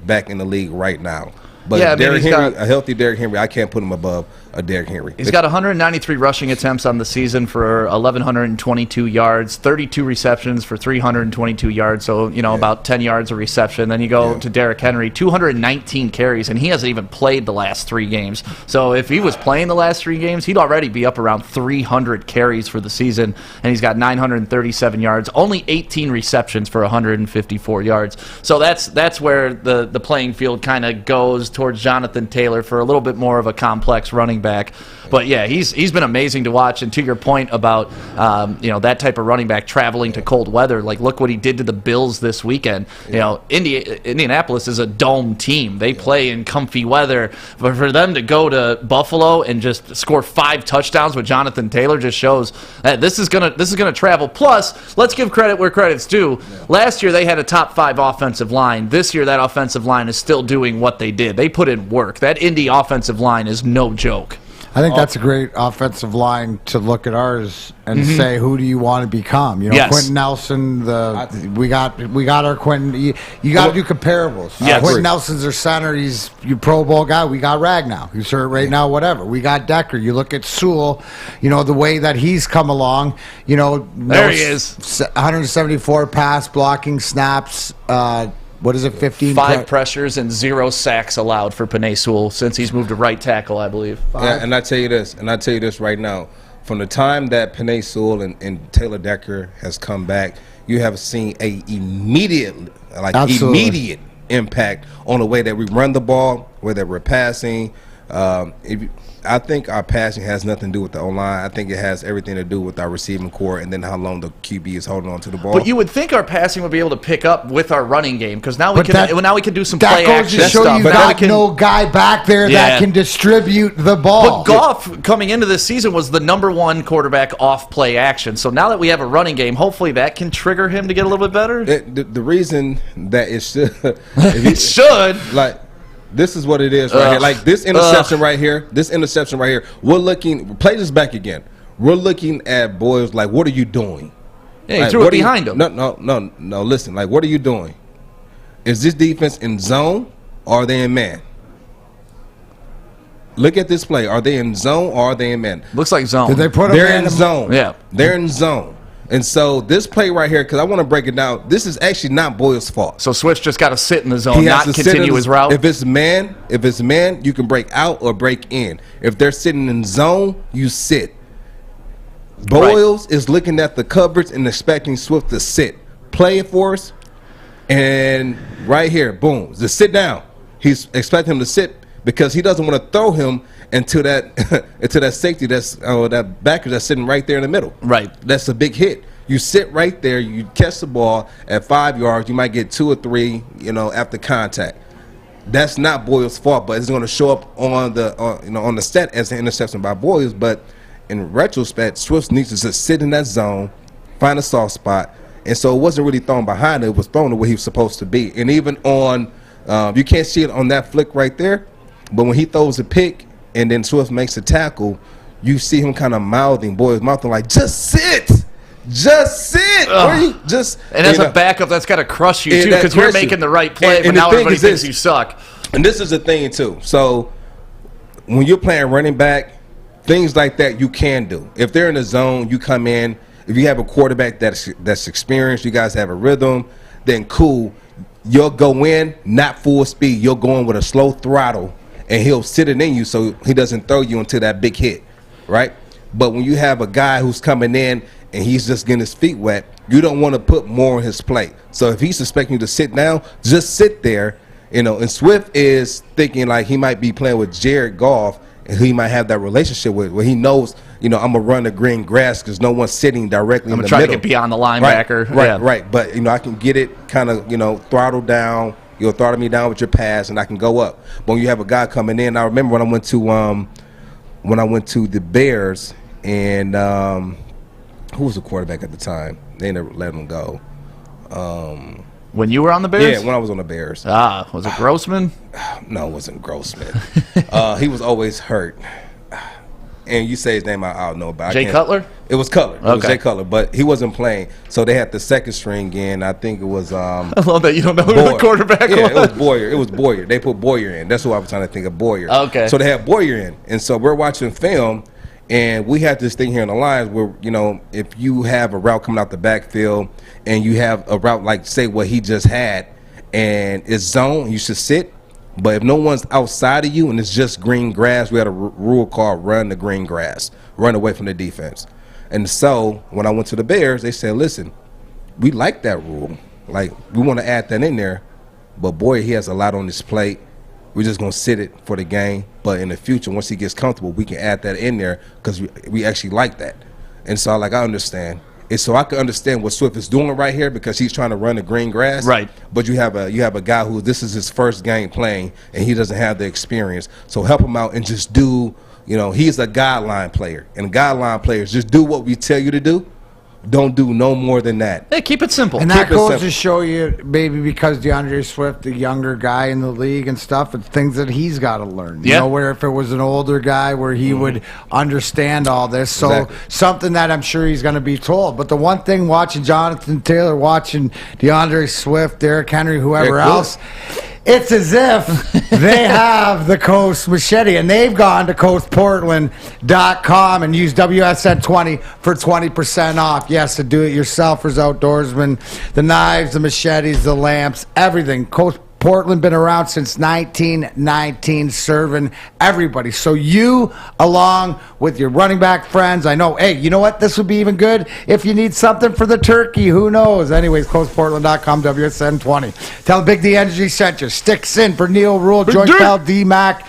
back in the league right now. But a healthy Derrick Henry, I can't put him above a Derrick Henry. He's got 193 rushing attempts on the season for 1,122 yards, 32 receptions for 322 yards, so, about 10 yards a reception. Then you go to Derrick Henry, 219 carries, and he hasn't even played the last 3 games. So if he was playing the last 3 games, he'd already be up around 300 carries for the season, and he's got 937 yards, only 18 receptions for 154 yards. So that's where the playing field kind of goes towards Jonathan Taylor for a little bit more of a complex running back. But yeah, he's been amazing to watch. And to your point about that type of running back traveling to cold weather, like look what he did to the Bills this weekend. Indianapolis is a dome team. They play in comfy weather, but for them to go to Buffalo and just score 5 touchdowns with Jonathan Taylor just shows that this is gonna travel. Plus, let's give credit where credit's due. Last year they had a top 5 offensive line. This year that offensive line is still doing what they did. They put in work. That Indy offensive line is no joke. I think that's a great offensive line to look at ours and say, who do you want to become? Yes. Quentin Nelson. We got our Quentin. You got to do comparables. Yes. Quentin Nelson's our center. He's your Pro Bowl guy. We got Ragnow. He's hurt right now. Whatever. We got Decker. You look at Sewell. The way that he's come along. There he is. 174 pass blocking snaps. What is it, 15? 5 pressures and 0 sacks allowed for Penei Sewell since he's moved to right tackle, I believe. Yeah, and I tell you this right now. From the time that Penei Sewell and Taylor Decker has come back, you have seen a immediate impact on the way that we run the ball, whether we're passing, I think our passing has nothing to do with the O-line. I think it has everything to do with our receiving core and then how long the QB is holding on to the ball. But you would think our passing would be able to pick up with our running game because now we can do some play action that goes to show stuff. you got no guy back there that can distribute the ball. But Goff coming into this season was the #1 quarterback off play action. So now that we have a running game, hopefully that can trigger him to get a little bit better. The reason that it should, it should like. This is what it is right here. Like this interception right here. This interception right here. We're looking. Play this back again. We're looking at Boyles like, what are you doing? Yeah, he like, threw it behind him. No. Listen, like, what are you doing? Is this defense in zone or are they in man? Look at this play. Are they in zone or are they in man? Looks like zone. Did they put They're in zone. Yeah, they're in zone. And so this play right here, because I want to break it down, this is actually not Boyle's fault. So Swift just got to sit in the zone, not continue his route. If it's man, you can break out or break in. If they're sitting in zone, you sit. Boyles is looking at the coverage and expecting Swift to sit. Play it for us. And right here, boom, just sit down. He's expecting him to sit because he doesn't want to throw him into that safety that backer that's sitting right there in the middle. Right. That's a big hit. You sit right there, you catch the ball at 5 yards, you might get 2 or 3, after contact. That's not Boyle's fault, but it's going to show up on the stat as an interception by Boyles. But in retrospect, Swift needs to just sit in that zone, find a soft spot, and so it wasn't really thrown behind it. It was thrown to where he was supposed to be. And even on, you can't see it on that flick right there, but when he throws a pick and then Swift makes a tackle, you see him kind of mouthing like, just sit. Just sit. Or you just, and as a backup, that's got to crush you, too, because you're making the right play, but now everybody thinks you suck. And this is the thing, too. So when you're playing running back, things like that you can do. If they're in the zone, you come in. If you have a quarterback that's experienced, you guys have a rhythm, then cool. You'll go in, not full speed. You'll go in with a slow throttle, and he'll sit it in you so he doesn't throw you into that big hit, right? But when you have a guy who's coming in and he's just getting his feet wet, you don't want to put more on his plate. So if he's expecting you to sit down, just sit there, And Swift is thinking like he might be playing with Jared Goff, and he might have that relationship with where he knows, I'm going to run the green grass because no one's sitting directly in the middle. I'm going to try to get beyond the linebacker. Right. But, I can get it kind of, throttle down. You'll throttle me down with your pass, and I can go up. But when you have a guy coming in, I remember when I went to the Bears, and who was the quarterback at the time? They never let him go. When you were on the Bears? Yeah, when I was on the Bears. Was it Grossman? No, it wasn't Grossman. He was always hurt. And you say his name, I'll know about it. Jay Cutler? It was Cutler. It was Jay Cutler, but he wasn't playing. So they had the second string in. I think it was I love that you don't know who the quarterback was. Yeah, it was Boyer. It was Boyer. They put Boyer in. That's who I was trying to think of, Boyer. Okay. So they had Boyer in. And so we're watching film, and we have this thing here on the lines where, if you have a route coming out the backfield and you have a route like, say, what he just had, and it's zone, you should sit. But if no one's outside of you and it's just green grass, we had a rule called run the green grass, run away from the defense. And so when I went to the Bears, they said, listen, we like that rule. Like, we want to add that in there. But, boy, he has a lot on his plate. We're just going to sit it for the game. But in the future, once he gets comfortable, we can add that in there because we actually like that. And so, I understand. And so I can understand what Swift is doing right here because he's trying to run the green grass. Right. But you have a guy who this is his first game playing and he doesn't have the experience. So help him out and just do, he's a guideline player. And guideline players just do what we tell you to do. Don't do no more than that. Hey, keep it simple. And that goes to show you, maybe because DeAndre Swift, the younger guy in the league and stuff, it's things that he's got to learn. Yeah. Where if it was an older guy where he would understand all this. So something that I'm sure he's going to be told. But the one thing watching Jonathan Taylor, watching DeAndre Swift, Derrick Henry, whoever else, it's as if they have the Coast Machete, and they've gone to coastportland.com and used WSN20 for 20% off. Yes, the do-it-yourselfers, outdoorsmen, the knives, the machetes, the lamps, everything. Coast Portland been around since 1919, serving everybody. So you, along with your running back friends, I know, hey, you know what? This would be even good if you need something for the turkey. Who knows? Anyways, coastportland.com, WSN20. Tell Big D Energy sent you. Sticks in for Neil Rule, Joique, DMac.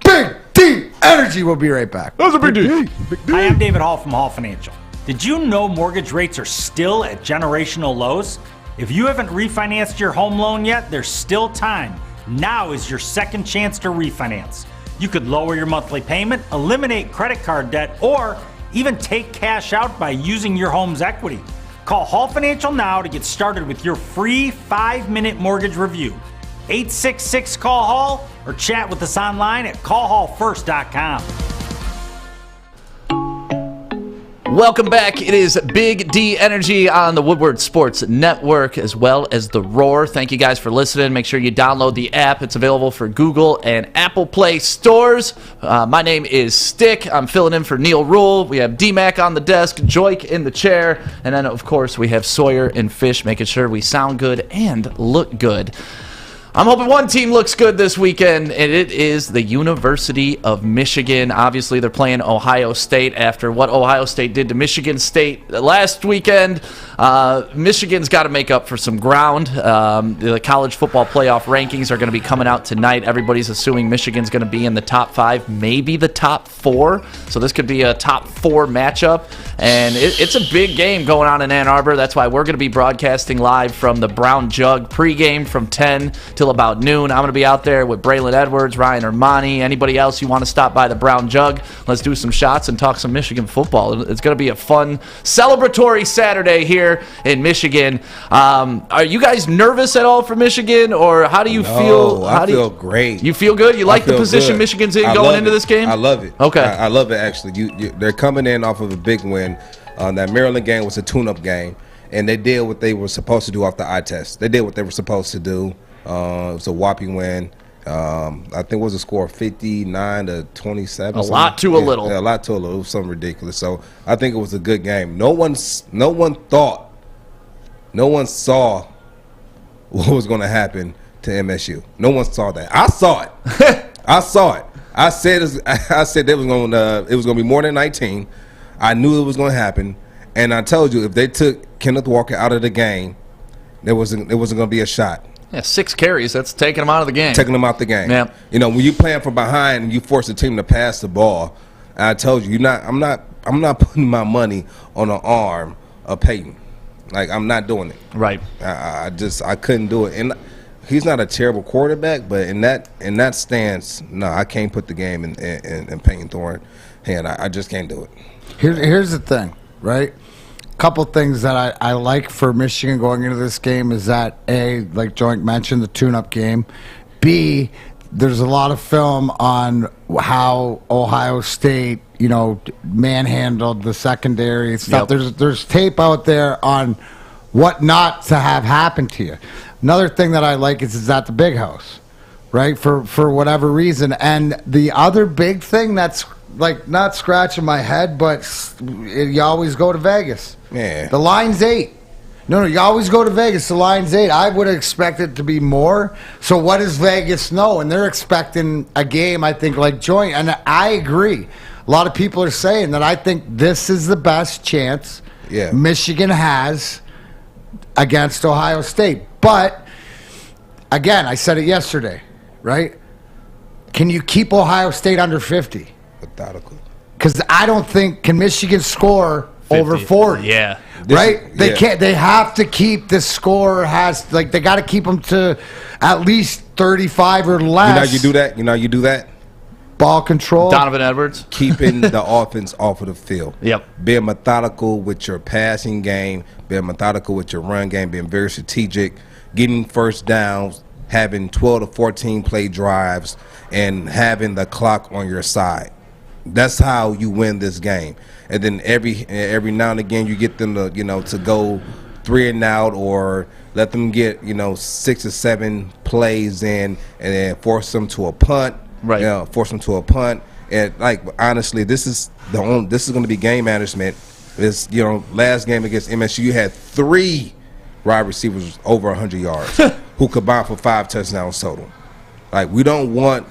Big D Energy. We'll be right back. That was a big deal. Hi, I'm David Hall from Hall Financial. Did you know mortgage rates are still at generational lows? If you haven't refinanced your home loan yet, there's still time. Now is your second chance to refinance. You could lower your monthly payment, eliminate credit card debt, or even take cash out by using your home's equity. Call Hall Financial now to get started with your free 5-minute mortgage review. 866-CALL-HALL or chat with us online at callhallfirst.com. Welcome back. It is Big D Energy on the Woodward Sports Network as well as The Roar. Thank you guys for listening. Make sure you download the app. It's available for Google and Apple Play stores. My name is Stick. I'm filling in for Neil Rule. We have DMac on the desk, Joique in the chair, and then, of course, we have Sawyer and Fish making sure we sound good and look good. I'm hoping one team looks good this weekend, and it is the University of Michigan. Obviously, they're playing Ohio State after what Ohio State did to Michigan State last weekend. Michigan's got to make up for some ground. The college football playoff rankings are going to be coming out tonight. Everybody's assuming Michigan's going to be in the top 5, maybe the top 4. So this could be a top 4 matchup, and it's a big game going on in Ann Arbor. That's why we're going to be broadcasting live from the Brown Jug pregame from 10 till about noon. I'm going to be out there with Braylon Edwards, Ryan Ermani, anybody else you want to stop by the Brown Jug. Let's do some shots and talk some Michigan football. It's going to be a fun, celebratory Saturday here in Michigan. Are you guys nervous at all for Michigan, or how do you feel? I feel great. You feel good? You like the position good. Michigan's in going into this game? I love it. Okay. I love it, actually. They're coming in off of a big win. That Maryland game was a tune-up game, and they did what they were supposed to do off the eye test. They did what they were supposed to do. It was a whopping win. I think it was a score of 59-27. A lot to a little. Yeah, a lot to a little. It was something ridiculous. So I think it was a good game. No one saw what was going to happen to MSU. No one saw that. I saw it. I saw it. I said it was going to be more than 19. I knew it was going to happen, and I told you if they took Kenneth Walker out of the game, there wasn't going to be a shot. Yeah, 6 carries. That's taking them out of the game. Taking them out the game. Yeah. You know, when you playing from behind and you force the team to pass the ball, I told you, I'm not putting my money on the arm of Peyton. Like, I'm not doing it. Right. I couldn't do it. And he's not a terrible quarterback, but in that stance, no, I can't put the game in Peyton Thorne hand. I just can't do it. Here's the thing, right? Couple things that I like for Michigan going into this game is that, A, like Joique mentioned, the tune-up game. B, there's a lot of film on how Ohio State, manhandled the secondary and stuff. Yep. There's tape out there on what not to have happen to you. Another thing that I like is at the Big House, right, for whatever reason. And the other big thing that's like not scratching my head, but you always go to Vegas. Yeah. The line's 8. No, you always go to Vegas. The line's 8. I would have expected to be more. So what does Vegas know? And they're expecting a game, I think, like Joique. And I agree. A lot of people are saying that I think this is the best chance Michigan has against Ohio State. But, again, I said it yesterday, right? Can you keep Ohio State under 50? Methodical. Because I don't think, can Michigan score 50. Over 40? Yeah. Right? They can't. They have to keep the score they got to keep them to at least 35 or less. You do that? Ball control. Donovan Edwards. Keeping the offense off of the field. Yep. Being methodical with your passing game, being methodical with your run game, being very strategic, getting first downs, having 12 to 14 play drives, and having the clock on your side. That's how you win this game. And then every now and again you get them to go 3 and out, or let them get 6 or 7 plays in, and then force them to a punt. Right. Force them to a punt. And honestly, this is going to be game management. This last game against MSU, you had 3 wide receivers over 100 yards who combined for 5 touchdowns total. Like we don't want,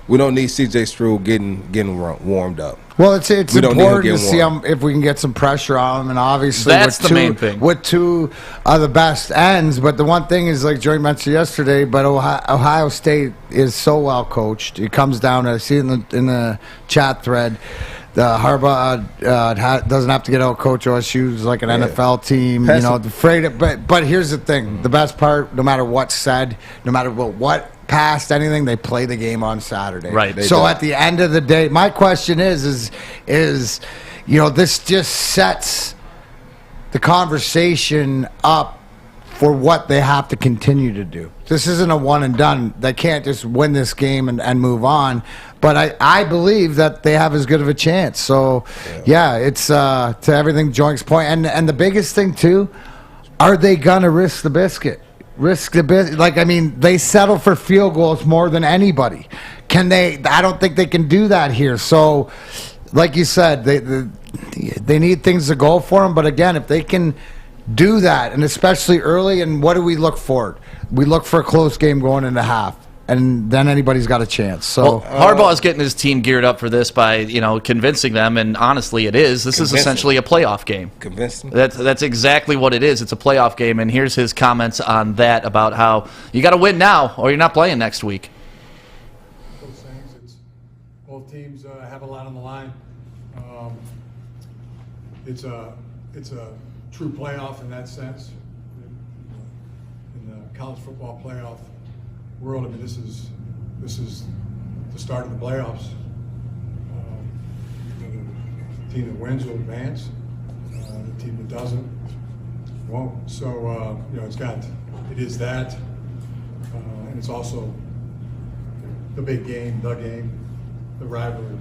we don't need CJ Stroud getting warmed up. Well, it's important to see if we can get some pressure on him, and obviously that's the main thing. With two of the best ends, but the one thing is, like Joique mentioned yesterday, but Ohio State is so well coached. It comes down to, I see in the chat thread, the Harbaugh doesn't have to get out coach OSU's like an NFL team, but here's the thing: the best part, no matter what's said, no matter what past anything, they play the game on Saturday. Right. So at the end of the day, my question is this just sets the conversation up for what they have to continue to do. This isn't a one and done. They can't just win this game and move on. But I believe that they have as good of a chance. So, it's to everything Joique's point. And the biggest thing, too, are they going to risk the biscuit? They settle for field goals more than anybody. Can they? I don't think they can do that here. So, like you said, they need things to go for them. But again, if they can do that, and especially early, and what do we look for? We look for a close game going into half. And then anybody's got a chance. So Harbaugh is getting his team geared up for this by convincing them, and honestly, it is. This is essentially a playoff game. Convincing. That's exactly what it is. It's a playoff game, and here's his comments on that about how you got to win now, or you're not playing next week. Both things. Both teams have a lot on the line. It's a true playoff in that sense. In the college football playoff world, I mean, this is the start of the playoffs. The team that wins will advance. The team that doesn't won't. So it is that, and it's also the big game, the rivalry.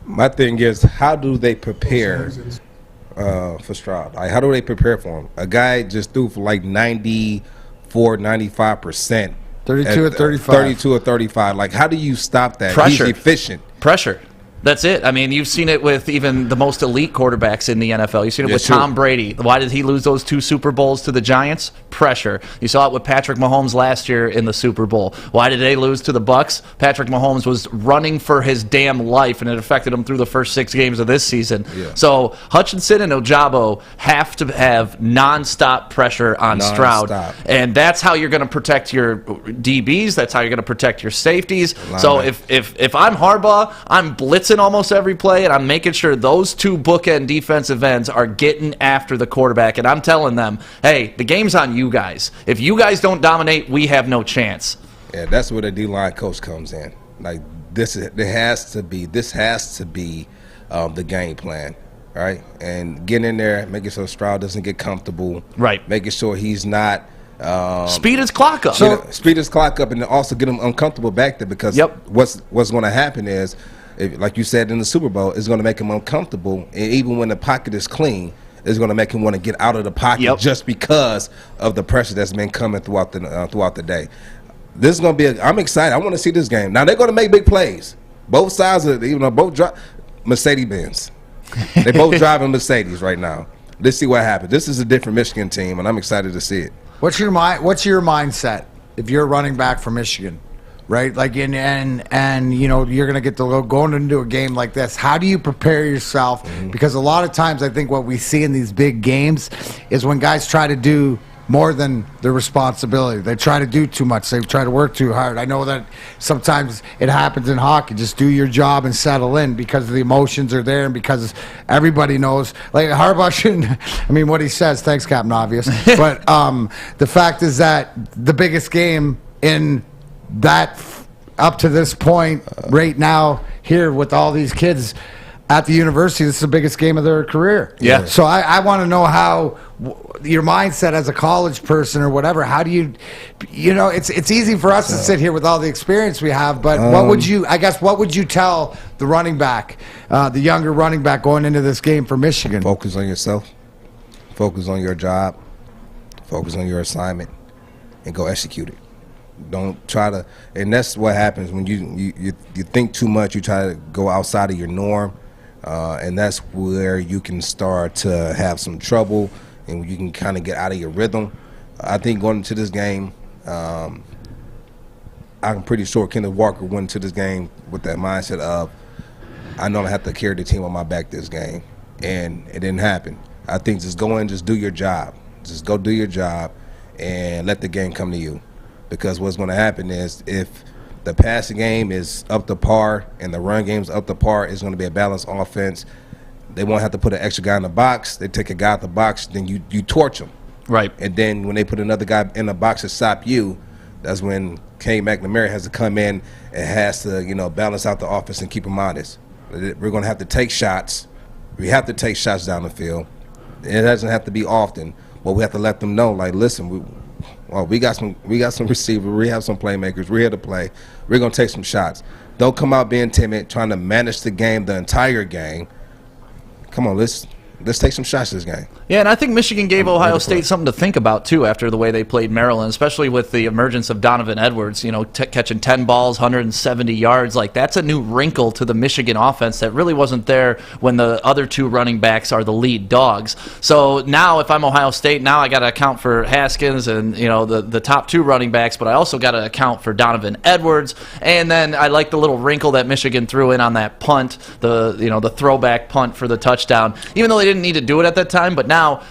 My thing is, how do they prepare for Stroud? Like, how do they prepare for him? A guy just threw for like 95%. 32 or 35. 32 or 35. Like, how do you stop that? Pressure. He's efficient. Pressure. That's it. I mean, you've seen it with even the most elite quarterbacks in the NFL. You've seen it with Tom Brady. Why did he lose those 2 Super Bowls to the Giants? Pressure. You saw it with Patrick Mahomes last year in the Super Bowl. Why did they lose to the Bucs? Patrick Mahomes was running for his damn life, and it affected him through the first 6 games of this season. Yeah. So Hutchinson and Ojabo have to have nonstop pressure on Stroud, and that's how you're going to protect your DBs. That's how you're going to protect your safeties. So if I'm Harbaugh, I'm blitzing almost every play, and I'm making sure those 2 bookend defensive ends are getting after the quarterback, and I'm telling them, hey, the game's on you guys. If you guys don't dominate, we have no chance. Yeah, that's where the D-line coach comes in. Like, this has to be the game plan, right? And getting in there, making sure Stroud doesn't get comfortable, right? Making sure he's not speed his clock up. Speed his clock up, and also get him uncomfortable back there, because what's going to happen is, like you said in the Super Bowl, it's going to make him uncomfortable, and even when the pocket is clean, it's going to make him want to get out of the pocket just because of the pressure that's been coming throughout the day. This is going to be I'm excited. I want to see this game. Now, they're going to make big plays. Both sides of both drive Mercedes-Benz. They both driving Mercedes right now. Let's see what happens. This is a different Michigan team, and I'm excited to see it. What's your mindset if you're running back for Michigan? Right, like you're gonna get to going into a game like this. How do you prepare yourself? Mm-hmm. Because a lot of times, I think what we see in these big games is when guys try to do more than their responsibility. They try to do too much. They try to work too hard. I know that sometimes it happens in hockey. Just do your job and settle in, because the emotions are there, and because everybody knows. Like Harbaugh shouldn't. I mean, what he says. Thanks, Captain Obvious. But the fact is that the biggest game in that up to this point right now here with all these kids at the university, this is the biggest game of their career. Yeah. So I want to know how your mindset as a college person or whatever, how do you it's easy for us to sit here with all the experience we have, but what would you tell the running back, the younger running back going into this game for Michigan? Focus on yourself, focus on your job, focus on your assignment, and go execute it. Don't try to, and that's what happens when you think too much. You try to go outside of your norm, and that's where you can start to have some trouble, and you can kind of get out of your rhythm. I think going into this game, I'm pretty sure Kenneth Walker went into this game with that mindset of, I know I have to carry the team on my back this game, and it didn't happen. I think just go in, just do your job. Just go do your job and let the game come to you. Because what's going to happen is if the passing game is up to par and the run game is up to par, it's going to be a balanced offense. They won't have to put an extra guy in the box. They take a guy out the box, then you torch them. Right. And then when they put another guy in the box to stop you, that's when Kane McNamara has to come in and has to, balance out the offense and keep them honest. We're going to have to take shots. We have to take shots down the field. It doesn't have to be often, but we have to let them know, like, listen, we got some receivers, we have some playmakers, we're here to play. We're going to take some shots. Don't come out being timid, trying to manage the game, the entire game. Come on, let's take some shots this game. Yeah, and I think Michigan gave Ohio State something to think about, too, after the way they played Maryland, especially with the emergence of Donovan Edwards, catching 10 balls, 170 yards. Like, that's a new wrinkle to the Michigan offense that really wasn't there when the other two running backs are the lead dogs. So now, if I'm Ohio State, now I got to account for Haskins and, the top two running backs, but I also got to account for Donovan Edwards. And then I like the little wrinkle that Michigan threw in on that punt, the throwback punt for the touchdown, even though they didn't need to do it at that time. But now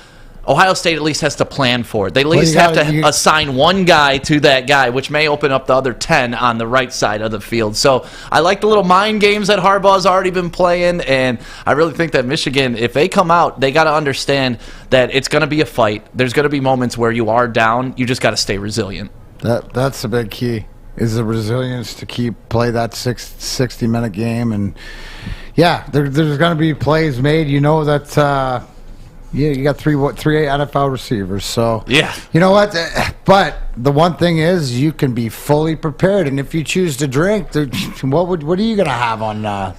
Ohio State at least has to plan for it. They at least have to assign one guy to that guy, which may open up the other 10 on the right side of the field. So I like the little mind games that Harbaugh's already been playing, and I really think that Michigan, if they come out, they got to understand that it's going to be a fight. There's going to be moments where you are down. You just got to stay resilient. That's the big key, is the resilience to play that 60-minute game. And, yeah, there's going to be plays made. That you got three NFL receivers. So, yeah. You know what? But the one thing is you can be fully prepared. And if you choose to drink, what are you going to have on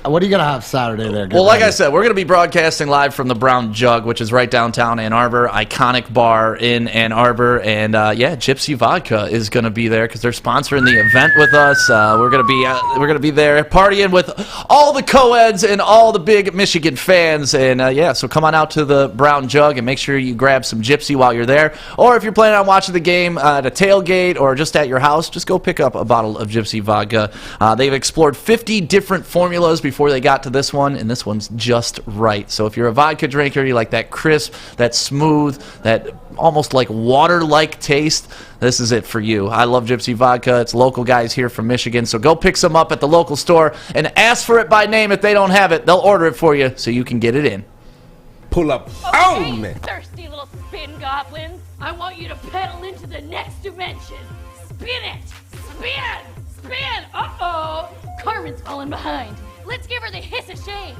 what are you going to have Saturday there? Well, like I said, we're going to be broadcasting live from the Brown Jug, which is right downtown Ann Arbor, iconic bar in Ann Arbor. And, Gypsy Vodka is going to be there because they're sponsoring the event with us. We're going to be there partying with all the co-eds and all the big Michigan fans. And, so come on out to the Brown Jug and make sure you grab some Gypsy while you're there. Or if you're planning on watching the game at a tailgate or just at your house, just go pick up a bottle of Gypsy Vodka. They've explored 50 different formulas before they got to this one, and this one's just right. So if you're a vodka drinker, you like that crisp, that smooth, that almost like water-like taste, this is it for you. I love Gypsy Vodka. It's local guys here from Michigan, so go pick some up at the local store and ask for it by name. If they don't have it, they'll order it for you so you can get it in. Pull up. Okay, thirsty little spin goblins. I want you to pedal into the next dimension. Spin it! Spin! Spin! Uh-oh! Carmen's falling behind. Let's give her the hiss of shame.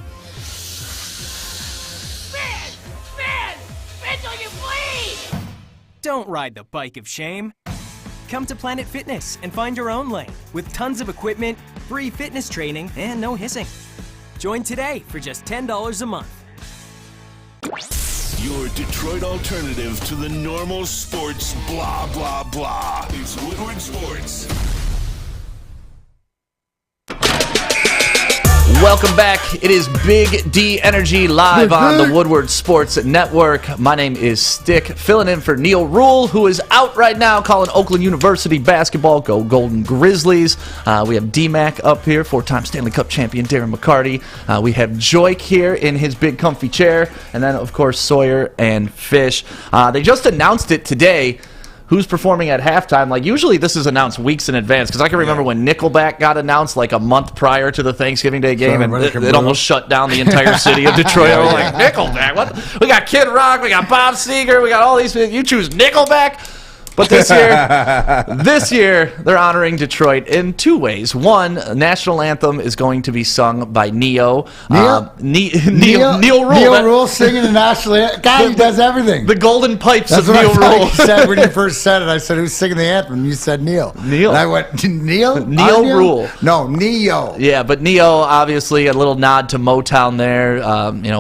Spin! Spin! Spin till you bleed! Don't ride the bike of shame. Come to Planet Fitness and find your own lane with tons of equipment, free fitness training, and no hissing. Join today for just $10 a month. Your Detroit alternative to the normal sports blah, blah, blah. It's Woodward Sports. Welcome back. It is Big D Energy live on the Woodward Sports Network. My name is Stick, filling in for Neil Rule, who is out right now calling Oakland University basketball. Go Golden Grizzlies. We have DMac up here, four-time Stanley Cup champion Darren McCarty. We have Joique here in his big comfy chair. And then, of course, Sawyer and Fish. They just announced it today. Who's performing at halftime? Like, usually this is announced weeks in advance, because I can remember when Nickelback got announced like a month prior to the Thanksgiving Day game, and it almost shut down the entire city of Detroit. We're like, Nickelback? What? We got Kid Rock, we got Bob Seger, we got all these. You choose Nickelback? But this year, they're honoring Detroit in two ways. One, a national anthem is going to be sung by Neil Rule. Neil Rule singing the national anthem. Guy who does everything. The golden pipes That's of Neil Rule. You said when you first said it. I said, who's singing the anthem? You said Neil. Neil. And I went, Neil? Neil Rule. No, Neo. Yeah, but Neo, obviously, a little nod to Motown there.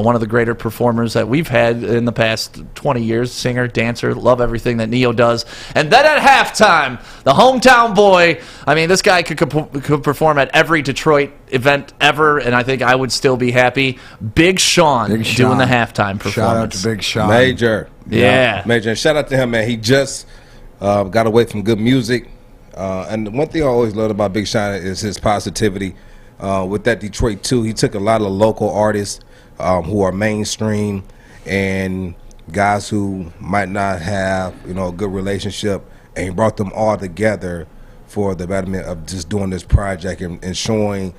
One of the greater performers that we've had in the past 20 years. Singer, dancer, love everything that Neo does. And then at halftime, the hometown boy, this guy could perform at every Detroit event ever, and I think I would still be happy. Big Sean doing the halftime performance. Shout out to Big Sean. Major. Yeah. Major. And shout out to him, man. He just got away from good music. And one thing I always loved about Big Sean is his positivity. With that Detroit 2, he took a lot of local artists who are mainstream and guys who might not have, a good relationship, and he brought them all together for the betterment of just doing this project and showing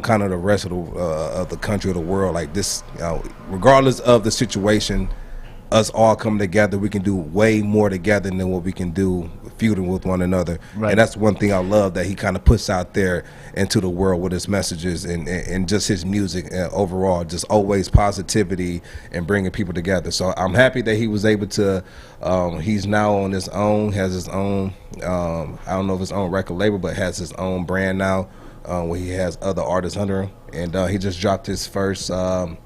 kind of the rest of the country or the world like this, regardless of the situation, us all come together, we can do way more together than what we can do feuding with one another. Right. And that's one thing I love that he kind of puts out there into the world with his messages and just his music overall, just always positivity and bringing people together. So I'm happy that he was able to, he's now on his own, has his own, I don't know if his own record label, but has his own brand now where he has other artists under him. And he just dropped his first one.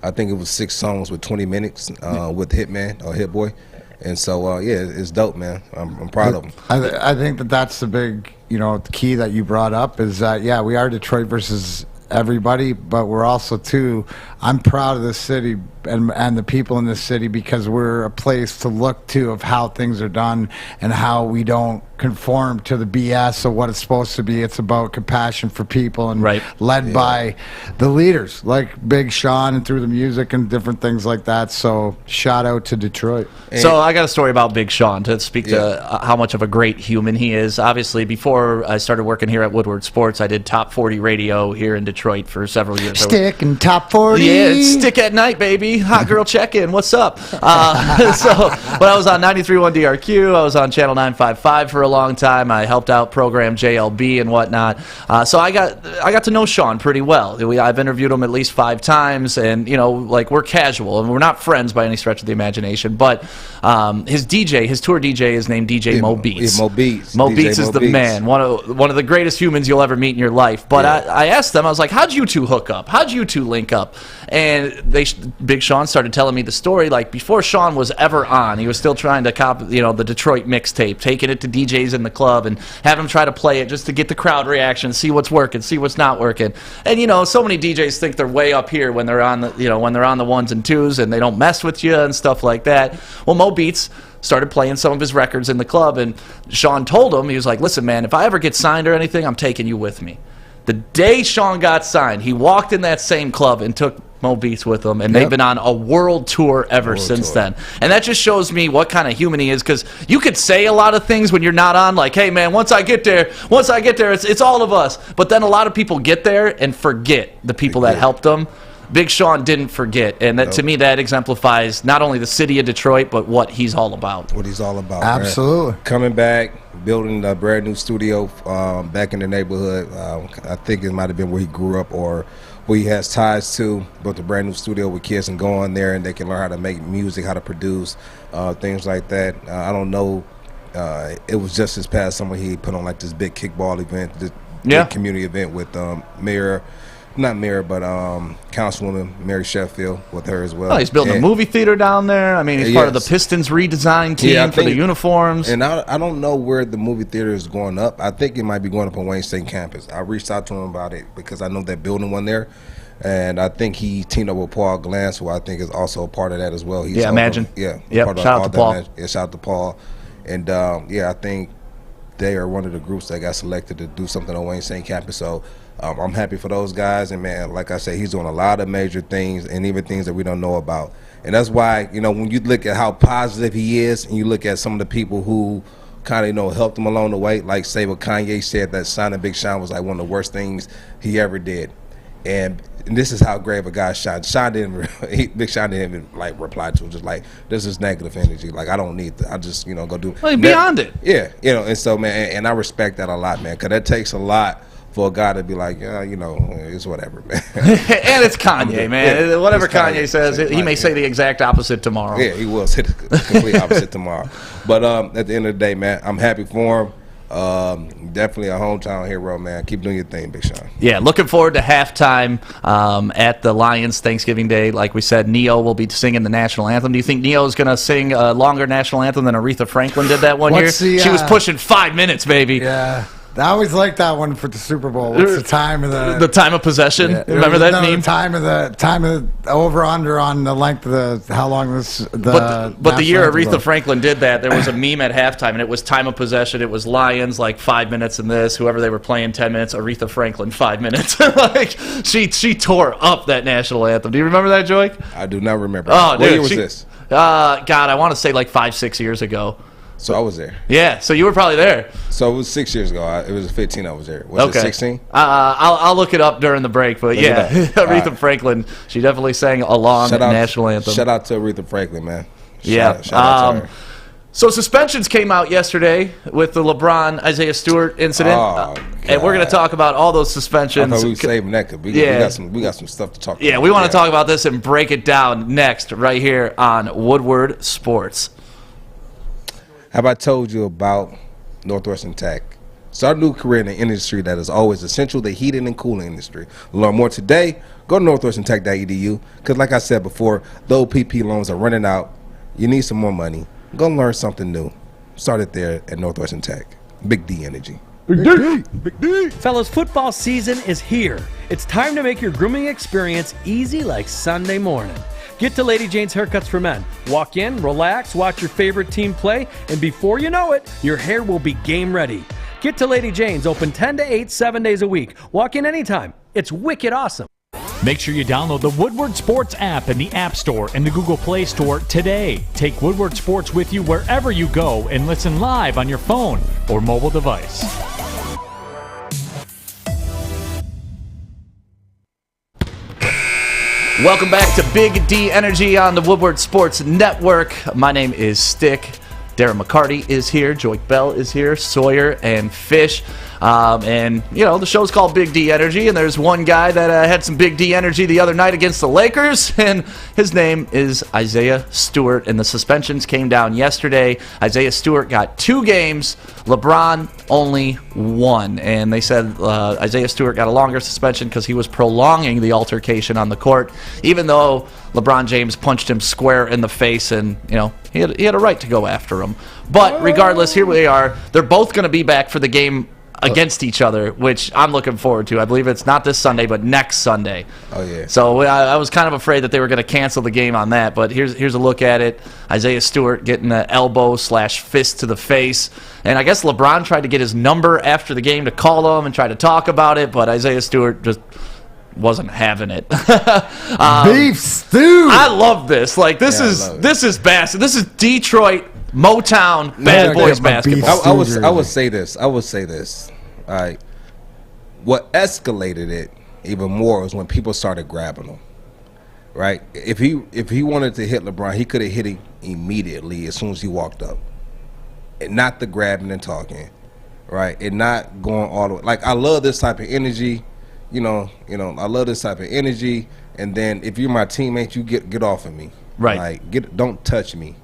I think it was 6 songs with 20 minutes with Hitman or Hit Boy. And so, it's dope, man. I'm proud of him. I think that's the big, key that you brought up is that, we are Detroit versus everybody, but we're also, too, I'm proud of this city and the people in this city because we're a place to look to of how things are done and how we don't conform to the BS of what it's supposed to be. It's about compassion for people and led by the leaders like Big Sean and through the music and different things like that. So shout out to Detroit. So I got a story about Big Sean to speak to how much of a great human he is. Obviously, before I started working here at Woodward Sports, I did Top 40 radio here in Detroit for several years. Stick and Top 40. Yeah, it's Stick at Night, baby. Hot girl check-in. What's up? But I was on 93.1 DRQ. I was on Channel 955 for a long time. I helped out program JLB and whatnot. So I got to know Sean pretty well. I've interviewed him at least 5 times, and we're casual and we're not friends by any stretch of the imagination. But his tour DJ is named DJ Mo Beats. Mo Beats. Mo Beats is the man. One of the greatest humans you'll ever meet in your life. But I asked them, I was like, how'd you two hook up? How'd you two link up? And Big Sean started telling me the story. Like before Sean was ever on, he was still trying to copy, the Detroit mixtape, taking it to DJs in the club and have them try to play it just to get the crowd reaction, see what's working, see what's not working. And so many DJs think they're way up here when they're on the when they're on the 1s and 2s and they don't mess with you and stuff like that. Well, Mo Beats started playing some of his records in the club, and Sean told him, he was like, listen, man, if I ever get signed or anything, I'm taking you with me. The day Sean got signed, he walked in that same club and took Mo Beats with him, and they've been on a world tour ever since then. And that just shows me what kind of human he is, because you could say a lot of things when you're not on, like, hey, man, once I get there, it's all of us. But then a lot of people get there and forget the people that helped them. Big Sean didn't forget, and that to me that exemplifies not only the city of Detroit, but what he's all about. What he's all about. Absolutely. Man. Coming back, building a brand new studio back in the neighborhood. I think it might have been where he grew up or where he has ties to. Built a brand new studio where kids can go in there and they can learn how to make music, how to produce, things like that. I don't know. It was just this past summer he put on like this big kickball event, this big community event with Councilwoman Mary Sheffield with her as well. Oh, he's building a movie theater down there. I mean, he's part of the Pistons redesign team for the uniforms. And I don't know where the movie theater is going up. I think it might be going up on Wayne State campus. I reached out to him about it because I know they're building one there. And I think he teamed up with Paul Glantz, who I think is also a part of that as well. He's Imagine. Shout out to Paul. Shout out to Paul. And I think they are one of the groups that got selected to do something on Wayne State campus. So I'm happy for those guys, and man, like I said, he's doing a lot of major things and even things that we don't know about. And that's why, when you look at how positive he is, and you look at some of the people who kind of, helped him along the way, like say what Kanye said, that signing Big Sean was like one of the worst things he ever did. And this is how grave a guy Big Sean didn't even like reply to him, just like, this is negative energy. Like, I don't need that. I just, go do it. Well, beyond it. Yeah, and so, man, and I respect that a lot, man, because that takes a lot for a guy to be like, it's whatever, man. And it's Kanye, man. Yeah, whatever Kanye says, he may say the exact opposite tomorrow. Yeah, he will say the complete opposite tomorrow. But at the end of the day, man, I'm happy for him. Definitely a hometown hero, man. Keep doing your thing, Big Sean. Yeah, looking forward to halftime at the Lions Thanksgiving Day. Like we said, Neo will be singing the national anthem. Do you think Neo is going to sing a longer national anthem than Aretha Franklin did that one year? She was pushing 5 minutes, baby. Yeah. I always like that one for the Super Bowl. What's the time of the time of possession? Yeah. Remember that meme? The time of the over under on the length of how long this. But the year Aretha Franklin did that, there was a meme at halftime, and it was time of possession. It was Lions like 5 minutes in this, whoever they were playing 10 minutes. Aretha Franklin 5 minutes. Like she tore up that national anthem. Do you remember that, Joique? I do not remember. Oh, dude, what year was this? God, I want to say like 5-6 years ago. So I was there. Yeah, so you were probably there. So it was 6 years ago. It was 15 I was there. Was it 16? I'll look it up during the break, but yeah, Aretha Franklin, she definitely sang along the national anthem. Shout out to Aretha Franklin, man. Shout out to her. So suspensions came out yesterday with the LeBron Isaiah Stewart incident, and we're going to talk about all those suspensions. I thought we were saving that because we got some stuff to talk about. Yeah, we want to talk about this and break it down next right here on Woodward Sports. Have I told you about Northwestern Tech? Start a new career in an industry that is always essential, the heating and cooling industry. Learn more today. Go to northwesterntech.edu because, like I said before, the OPP loans are running out. You need some more money. Go learn something new. Start it there at Northwestern Tech. Big D Energy. Big D! Big D! Fellas, football season is here. It's time to make your grooming experience easy like Sunday morning. Get to Lady Jane's Haircuts for Men. Walk in, relax, watch your favorite team play, and before you know it, your hair will be game ready. Get to Lady Jane's, open 10 to 8, 7 days a week. Walk in anytime. It's wicked awesome. Make sure you download the Woodward Sports app in the App Store and the Google Play Store today. Take Woodward Sports with you wherever you go and listen live on your phone or mobile device. Welcome back to Big D Energy on the Woodward Sports Network. My name is Stick. Darren McCarty is here. Joique Bell is here. Sawyer and Fish. And, you know, the show's called Big D Energy, and there's one guy that had some Big D energy the other night against the Lakers, and his name is Isaiah Stewart, and the suspensions came down yesterday. Isaiah Stewart got 2 games. LeBron only 1, and they said Isaiah Stewart got a longer suspension because he was prolonging the altercation on the court, even though LeBron James punched him square in the face, and, you know, he had a right to go after him. But regardless, here we are. They're both going to be back for the game against each other, which I'm looking forward to. I believe it's not this Sunday, but next Sunday. Oh, yeah. So I was kind of afraid that they were going to cancel the game on that, but here's a look at it. Isaiah Stewart getting an elbow/fist to the face, and I guess LeBron tried to get his number after the game to call him and try to talk about it, but Isaiah Stewart just wasn't having it. Beef stew. I love this. Like, this is basketball. This is Detroit Motown Bad Boys basketball. I would say this. All right. What escalated it even more was when people started grabbing him. Right? If he wanted to hit LeBron, he could have hit him immediately as soon as he walked up. And not the grabbing and talking. Right? And not going all the way. Like, I love this type of energy. You know, I love this type of energy. And then if you're my teammate, you get off of me. Right. Like, don't touch me.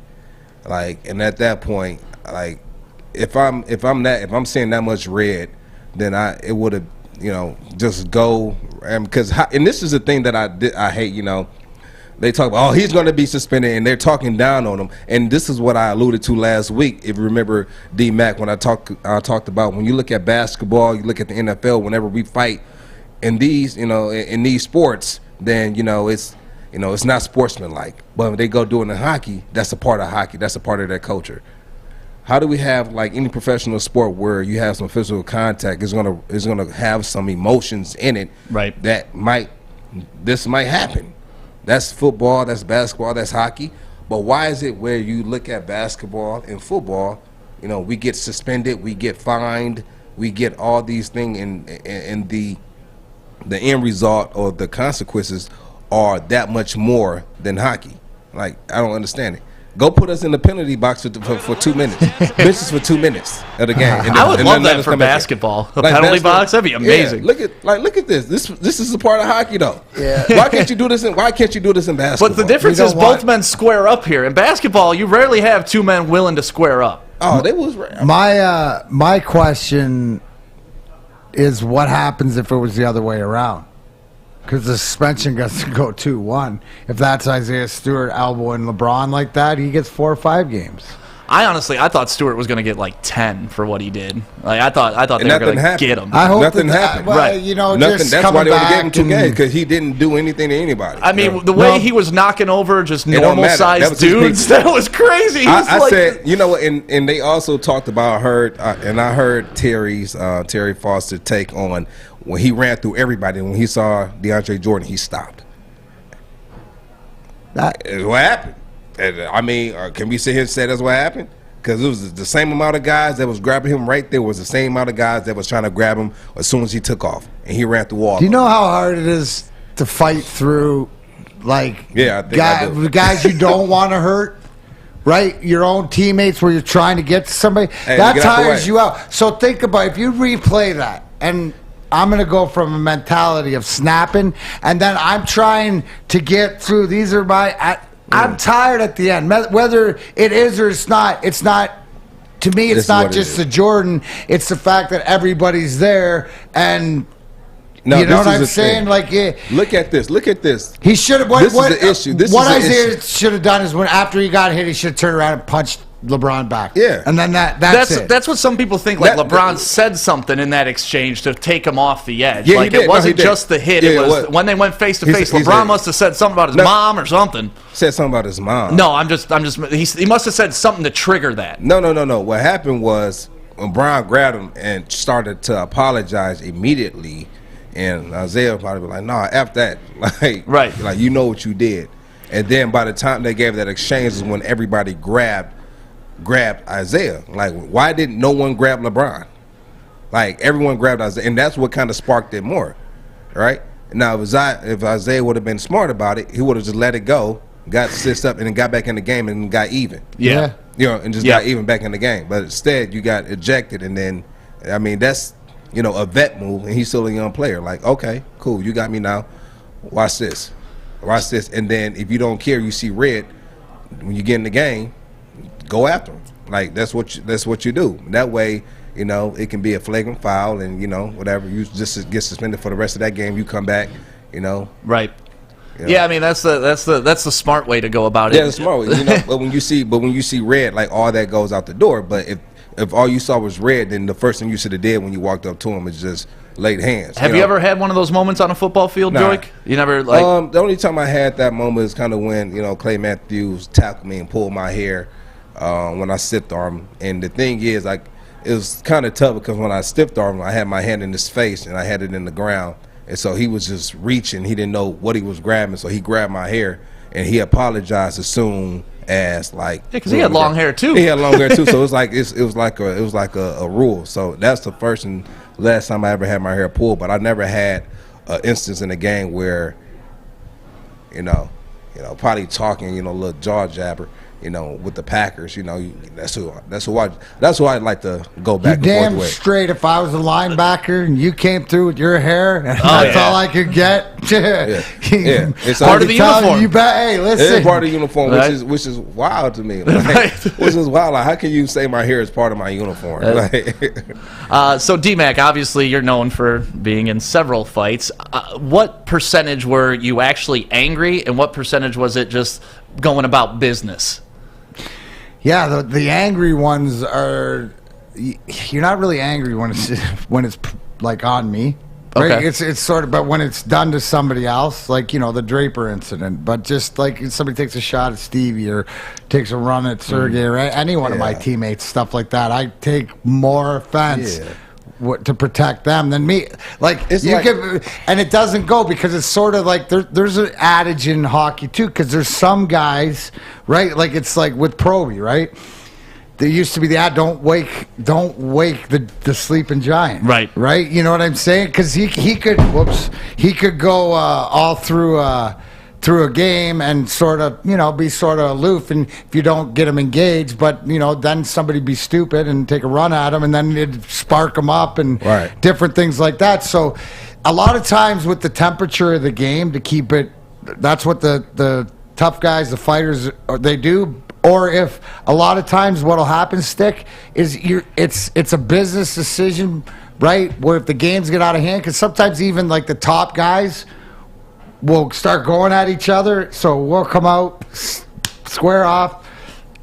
Like, and at that point, like, if I'm seeing that much red, then it would have, you know, just go, and this is the thing that I hate. You know, they talk about, oh, he's going to be suspended, and they're talking down on him. And this is what I alluded to last week. If you remember DMac, when I talked about, when you look at basketball, you look at the NFL. Whenever we fight in these, you know, in these sports, then it's not sportsmanlike. But when they go do it in hockey, that's a part of hockey. That's a part of their culture. How do we have, like, any professional sport where you have some physical contact is gonna have some emotions in it? Right. This might happen. That's football. That's basketball. That's hockey. But why is it where you look at basketball and football, you know, we get suspended, we get fined, we get all these things, and the end result or the consequences are that much more than hockey? Like, I don't understand it. Go put us in the penalty box for 2 minutes. Benches for 2 minutes of the game. I would love that for basketball. A penalty box, that'd be amazing. Yeah, look at this. This is a part of hockey, though. Yeah. Why can't you do this in basketball? But the difference is both men square up here. In basketball, you rarely have 2 men willing to square up. Oh, they was rare. My question is, what happens if it was the other way around? Because the suspension gets to go 2-1. If that's Isaiah Stewart elbowing LeBron like that, he gets 4 or 5 games. I thought Stewart was going to get like 10 for what he did. Like I thought they were going to get him. I hope nothing happened. Right. You know, nothing. just That's why they only gave him 2 and- games, because he didn't do anything to anybody. I mean, the way he was knocking over just don't normal matter. That sized was his dudes, people. that was crazy. He was I like, said, you know what, and they also talked about I heard Terry Foster take on when he ran through everybody. When he saw DeAndre Jordan, he stopped. That is what happened. And, I mean, can we sit here and say that's what happened? Because it was the same amount of guys that was grabbing him right there was the same amount of guys that was trying to grab him as soon as he took off, and he ran through all. Do you know how hard it is to fight through, like, I think I do. guys you don't want to hurt? Right? Your own teammates where you're trying to get to somebody. Hey, that get out the tires way. you out. So think about if you replay that, and I'm going to go from a mentality of snapping, and then I'm trying to get through. These are my... I'm tired at the end. Whether it is or it's not, to me, it's not just the Jordan. It's the fact that everybody's there, and No, you know this what is I'm the saying? thing. Like, yeah. Look at this. Look at this. He should have. This is the issue. This what is the Isaiah issue. should have done is when after he got hit, he should have turned around and punched LeBron back. Yeah. And then that's it. That's what some people think. Like That- LeBron said something in that exchange to take him off the edge. Yeah, he like did. it No, wasn't he did. just the hit. Yeah, it was what- when they went face to face. he LeBron said- must have said something about his No. mom or something. Said something about his mom. No, I'm just. He must have said something to trigger that. No. What happened was when Brown grabbed him and started to apologize immediately, and Isaiah probably was like, "Nah, F that." Like you know what you did. And then by the time they gave that exchange is when everybody grabbed Isaiah. Like, why didn't no one grab LeBron? Like, everyone grabbed Isaiah, and that's what kind of sparked it more, right? Now, if Isaiah would have been smart about it, he would have just let it go, got stitched up, and then got back in the game and got even. Yeah. You know, and just got even back in the game. But instead, you got ejected, and then, I mean, that's, a vet move, and he's still a young player. Like, okay, cool, you got me now. Watch this. And then if you don't care, you see red, when you get in the game, go after him. Like, that's what you do. That way, it can be a flagrant foul, and whatever. You just get suspended for the rest of that game. You come back, Right. Yeah, I mean that's the smart way to go about it. Yeah, the smart way. But when you see red, like, all that goes out the door. But if all you saw was red, then the first thing you should have did when you walked up to him is just laid hands. Have you ever had one of those moments on a football field, Nah. Joique? You never like. The only time I had that moment is kind of when Clay Matthews tackled me and pulled my hair when I stiffed arm. And the thing is, like, it was kind of tough because when I stiffed arm, I had my hand in his face and I had it in the ground, and so he was just reaching. He didn't know what he was grabbing, so he grabbed my hair and he apologized as soon as, like, Yeah, because he had long hair too. He had long hair too, so it was like a rule. So that's the first and last time I ever had my hair pulled. But I never had an instance in a game where, probably talking, little jaw jabber, with the Packers. That's who I'd like to go back and damn forth with. straight. If I was a linebacker and you came through with your hair, and that's all I could get. Yeah, it's part of the uniform. You bet. Hey, listen. It is part of the uniform, Right. which is wild to me. Like, which is wild. Like, how can you say my hair is part of my uniform? So DMac, obviously you're known for being in several fights. What percentage were you actually angry, and what percentage was it just going about business? Yeah, the angry ones are. You're not really angry when it's like on me. Right? Okay. It's sort of, but when it's done to somebody else, like the Draper incident, but just like if somebody takes a shot at Stevie or takes a run at Sergey or any one of my teammates, stuff like that, I take more offense to protect them than me. Like, and it doesn't go because it's sort of like there's an adage in hockey too, because there's some guys, right? Like it's like with Proby, right? There used to be the ad, don't wake the sleeping giant. Right? You know what I'm saying? Because he could go all through a game and sort of, be sort of aloof, and if you don't get him engaged, but, then somebody be stupid and take a run at him, and then it'd spark him up and different things like that. So a lot of times with the temperature of the game to keep it, that's what the tough guys, the fighters, they do. Or if a lot of times what'll happen, Stick, is it's a business decision, right? Where if the games get out of hand, because sometimes even like the top guys will start going at each other. So we'll come out, square off,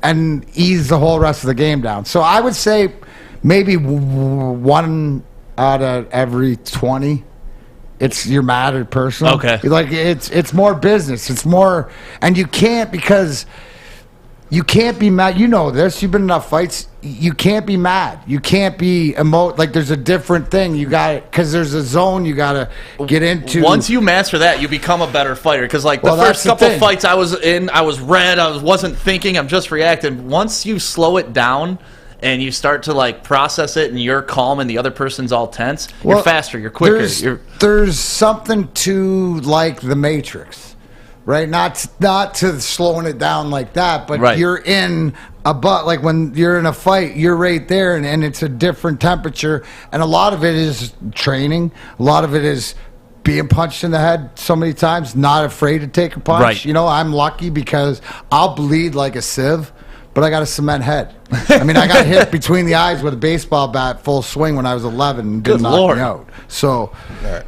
and ease the whole rest of the game down. So I would say maybe 1 out of every 20. You're mad or personal. Okay. Like it's more business. It's more, and you can't, because you can't be mad. You know this. You've been in enough fights. You can't be mad. You can't be like there's a different thing. You got it, because there's a zone you got to get into. Once you master that, you become a better fighter. Because like the first couple fights I was in, I was red. I wasn't thinking. I'm just reacting. Once you slow it down and you start to like process it, and you're calm, and the other person's all tense, you're faster. You're quicker. There's something to like the Matrix, right? Not to slowing it down like that, but you're in like when you're in a fight, you're right there, and it's a different temperature. And a lot of it is training. A lot of it is being punched in the head so many times, not afraid to take a punch. Right. You know, I'm lucky because I'll bleed like a sieve, but I got a cement head. I mean, I got hit between the eyes with a baseball bat full swing when I was 11 and didn't knock me out. So,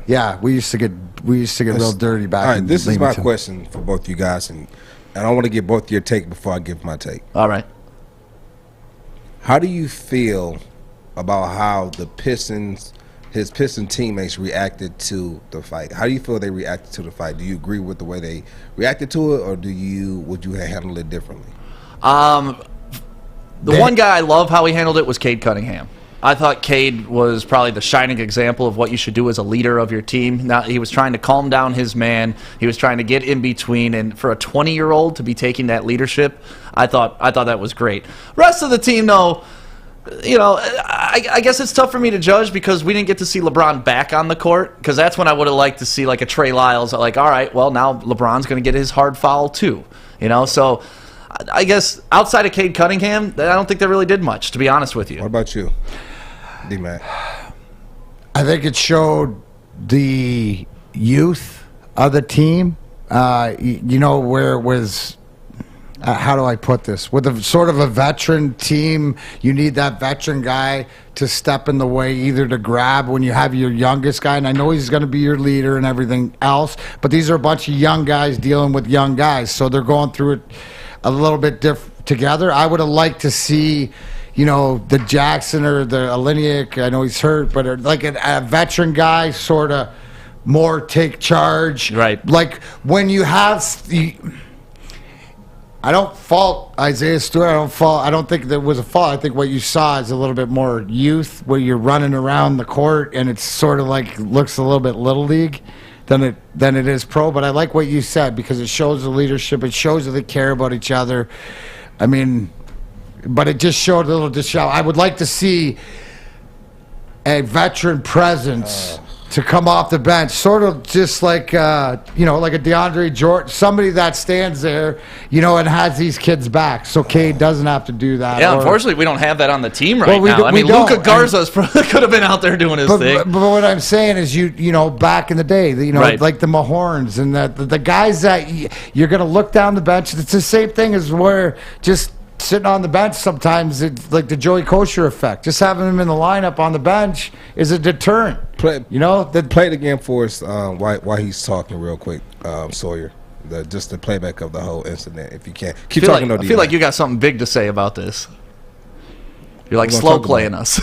yeah, we used to get real dirty back. All right, this is my question for both you guys, and I want to get both your take before I give my take. All right. How do you feel about how his Piston teammates reacted to the fight? How do you feel they reacted to the fight? Do you agree with the way they reacted to it, or would you handle it differently? The one guy I love how he handled it was Cade Cunningham. I thought Cade was probably the shining example of what you should do as a leader of your team. Now, he was trying to calm down his man. He was trying to get in between, and for a 20-year-old to be taking that leadership, I thought that was great. Rest of the team, though, you know, I guess it's tough for me to judge because we didn't get to see LeBron back on the court, because that's when I would have liked to see like a Trey Lyles, like, all right, well, now LeBron's going to get his hard foul too, you know, so I guess outside of Cade Cunningham, I don't think they really did much, to be honest with you. What about you, DMac? I think it showed the youth of the team. You know, where it was, how do I put this? With a sort of a veteran team, you need that veteran guy to step in the way, either to grab when you have your youngest guy, and I know he's going to be your leader and everything else, but these are a bunch of young guys dealing with young guys, so they're going through it a little bit together. I would have liked to see, you know, the Jackson or the Olenek, I know he's hurt, but like a veteran guy sort of more take charge. Right. Like when you have, I don't fault Isaiah Stewart. I don't think there was a fault. I think what you saw is a little bit more youth, where you're running around the court and it's sort of like looks a little bit little league than it is pro. But I like what you said, because it shows the leadership. It shows that they care about each other. I mean, but it just showed a little disheveled. I would like to see a veteran presence to come off the bench, sort of just like, you know, like a DeAndre Jordan, somebody that stands there, you know, and has these kids back, so Cade doesn't have to do that. Yeah, unfortunately, we don't have that on the team now. I mean, Luka Garza's could have been out there doing his thing. But what I'm saying is, you know, back in the day, you know, like the Mahorns and the guys that you're going to look down the bench, it's the same thing as where just sitting on the bench sometimes, it's like the Joey Kosher effect. Just having him in the lineup on the bench is a deterrent. Play it again for us while he's talking real quick, Sawyer. Just the playback of the whole incident, if you can. Keep talking. I feel like you got something big to say about this. You're like slow playing us.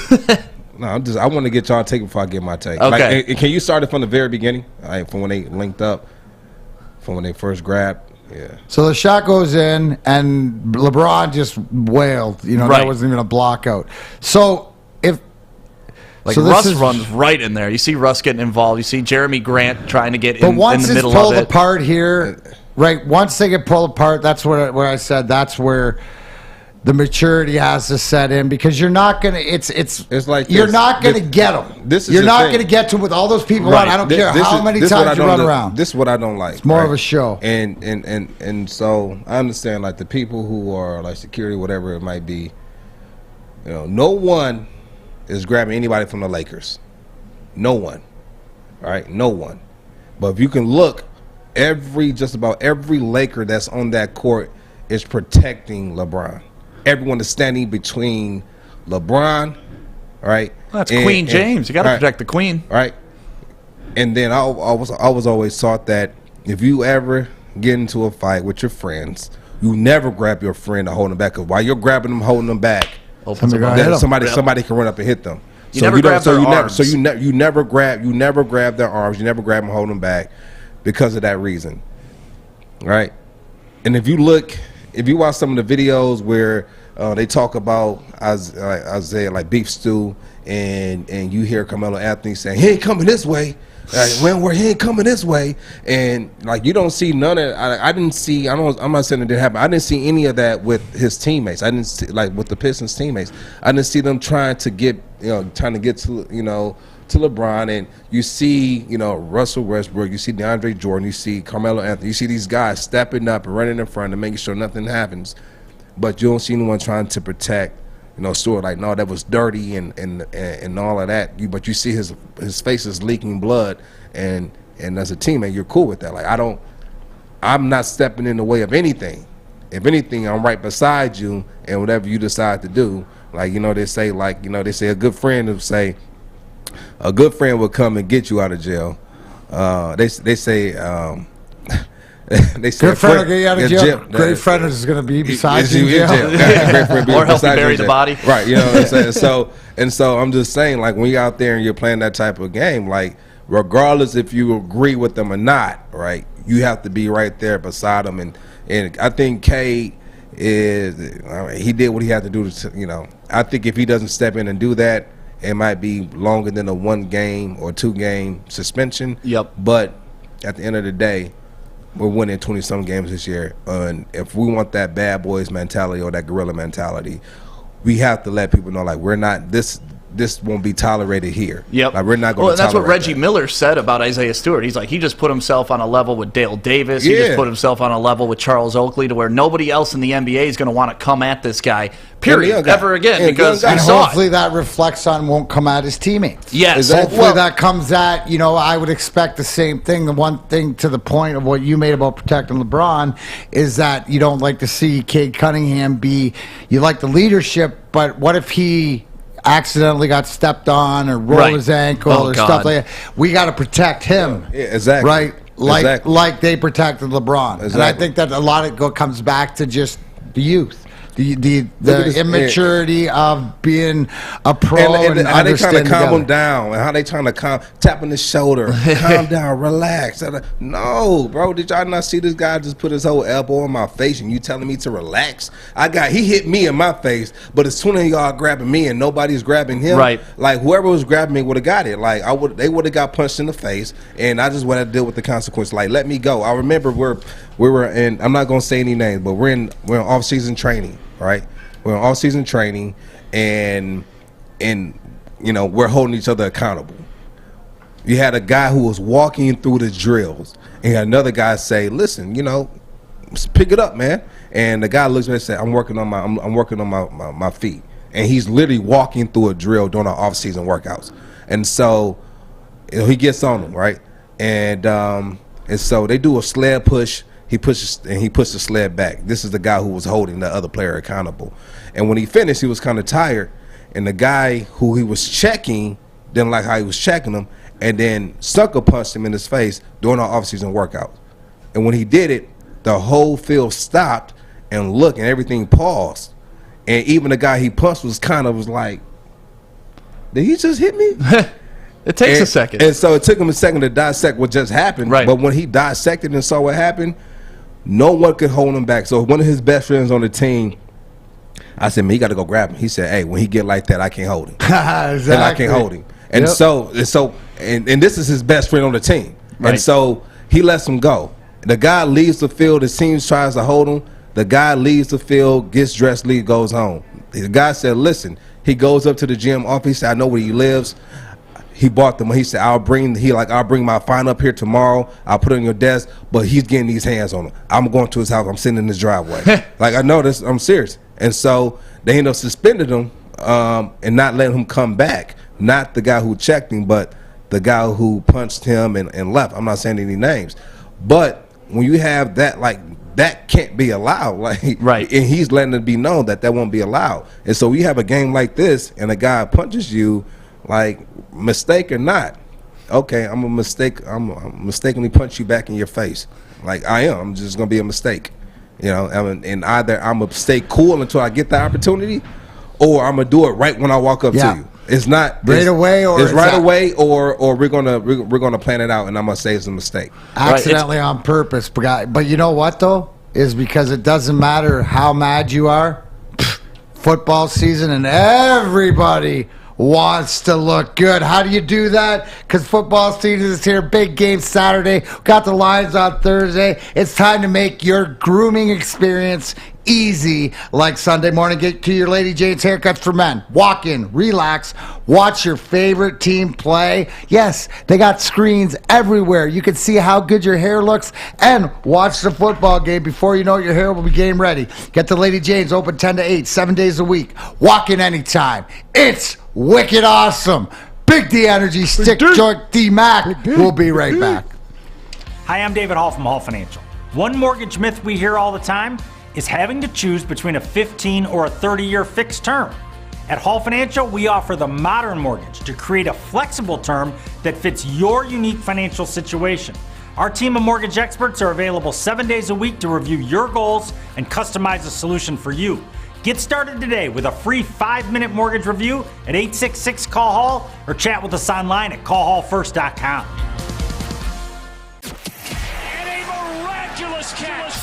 No, I want to get y'all take before I get my take. Okay. Like, can you start it from the very beginning, from when they linked up, from when they first grabbed? Yeah. So the shot goes in, and LeBron just wailed. You know, that wasn't even a block out. So Russ runs right in there. You see Russ getting involved. You see Jeremy Grant trying to get in the middle of it. But once it's pulled apart here, right? Once they get pulled apart, that's where I said that's where the maturity has to set in, because you're not gonna. It's like you're not gonna get them. You're not gonna get to with all those people on. I don't care how many times you run around. This is what I don't like. It's more of a show. And so I understand, like, the people who are like security, whatever it might be. You know, no one is grabbing anybody from the Lakers. No one. All right, no one. But if you can look, just about every Laker that's on that court is protecting LeBron. Everyone is standing between LeBron, right? Well, that's Queen James. You got to protect the Queen, right? And then I was always taught that if you ever get into a fight with your friends, You never grab your friend and hold them back. Because while you're grabbing them, holding them back, somebody can run up and hit them. You never grab their arms. So you never grab their arms. You never grab them, hold them back, because of that reason, right? And if you watch some of the videos where they talk about Isaiah, like beef stew, and you hear Carmelo Anthony saying he ain't coming this way. When he ain't coming this way, and like you don't see none of. I didn't see. I'm not saying it didn't happen. I didn't see any of that with his teammates. I didn't see, like with the Pistons teammates. I didn't see them trying to get to LeBron, and you see Russell Westbrook, you see DeAndre Jordan, you see Carmelo Anthony, you see these guys stepping up and running in front and making sure nothing happens, but you don't see anyone trying to protect. Stewart, like, no, that was dirty and all of that. But you see his face is leaking blood, and as a teammate, you're cool with that. Like, I'm not stepping in the way of anything. If anything, I'm right beside you, and whatever you decide to do, like, they say a good friend will come and get you out of jail. They say. They say good friend will get you out of jail. Great friend is going to be beside you in jail. Or help you bury the body. Right, you know what I'm saying? So I'm just saying, like, when you're out there and you're playing that type of game, like, regardless if you agree with them or not, right, you have to be right there beside them. And I think Cade he did what he had to do to, I think if he doesn't step in and do that, it might be longer than a 1 game or 2 game suspension. Yep. But at the end of the day, we're winning 20-some games this year, and if we want that bad boys mentality or that gorilla mentality, we have to let people know, like, we're not this won't be tolerated here. Yep. Like, we're not going to tolerate that's what Reggie Miller said about Isaiah Stewart. He's like, he just put himself on a level with Dale Davis. He just put himself on a level with Charles Oakley, to where nobody else in the NBA is going to want to come at this guy, period, ever again, because and hopefully that reflects on won't come at his teammates. Yes. Exactly. Hopefully that comes at, I would expect the same thing. The one thing to the point of what you made about protecting LeBron is that you don't like to see Cade Cunningham you like the leadership, but what if he accidentally got stepped on or rolled his ankle or stuff like that? We got to protect him. Yeah, exactly. Right? Like they protected LeBron. Exactly. And I think that a lot of it comes back to just the youth. The immaturity of being a pro and how they trying to calm them down, and how they trying to tap on the shoulder, calm down, relax. No, bro, did y'all not see this guy just put his whole elbow on my face and you telling me to relax? He hit me in my face, but as soon as y'all grabbing me and nobody's grabbing him, right? Like, whoever was grabbing me would have got it. Like, they would have got punched in the face, and I just would have to deal with the consequence. Like, let me go. I remember we were in, I'm not gonna say any names, but we're in off-season training. Right, we're in all-season training, and we're holding each other accountable. You had a guy who was walking through the drills, and had another guy say, "Listen, pick it up, man." And the guy looks at me and said, "I'm working on my feet," and he's literally walking through a drill during our off-season workouts. And so he gets on them, right, and so they do a sled push. He pushes the sled back. This is the guy who was holding the other player accountable. And when he finished, he was kind of tired. And the guy who he was checking didn't like how he was checking him, and then sucker punched him in his face during our off-season workout. And when he did it, the whole field stopped and looked, and everything paused. And even the guy he punched was like, did he just hit me? It takes a second. And so it took him a second to dissect what just happened. Right. But when he dissected and saw what happened, no one could hold him back. So one of his best friends on the team, I said, man, you got to go grab him. He said, hey, when he get like that, I can't hold him. Exactly. And I can't hold him. And so this is his best friend on the team. Right. And so he lets him go. The guy leaves the field. The team tries to hold him. The guy leaves the field, gets dressed, goes home. The guy said, listen, he goes up to the gym office. He said, I know where he lives. He bought them. He said, I'll bring my fine up here tomorrow. I'll put it on your desk, but he's getting these hands on him. I'm going to his house. I'm sitting in his driveway. Like, I know this. I'm serious. And so they end up suspending him and not letting him come back. Not the guy who checked him, but the guy who punched him and left. I'm not saying any names. But when you have that, like, that can't be allowed. Like, right. And he's letting it be known that won't be allowed. And so you have a game like this and a guy punches you, like, mistake or not, okay, I'm mistakenly punch you back in your face. Like, I am. I'm just gonna be a mistake. You know, and either I'm gonna stay cool until I get the opportunity, or I'm gonna do it right when I walk up to you. It's not right away, or it's right away, or we're gonna plan it out, and I'm gonna say it's a mistake. Accidentally on purpose, but you know what though? Is because it doesn't matter how mad you are. Football season, and everybody wants to look good. How do you do that? Because football season is here. Big game Saturday. Got the Lions on Thursday. It's time to make your grooming experience easy like Sunday morning. Get to your Lady Jane's Haircuts for Men. Walk in, relax, watch your favorite team play. Yes, they got screens everywhere. You can see how good your hair looks and watch the football game. Before you know it, your hair will be game ready. Get to Lady Jane's, open 10 to 8, 7 days a week. Walk in anytime. It's wicked awesome. Big D Energy, Stick Joique, DMac. We'll be right back. Hi, I'm David Hall from Hall Financial. One mortgage myth we hear all the time is having to choose between a 15 or a 30-year fixed term. At Hall Financial, we offer the modern mortgage to create a flexible term that fits your unique financial situation. Our team of mortgage experts are available 7 days a week to review your goals and customize a solution for you. Get started today with a free 5-minute mortgage review at 866-CALL-HALL or chat with us online at callhallfirst.com.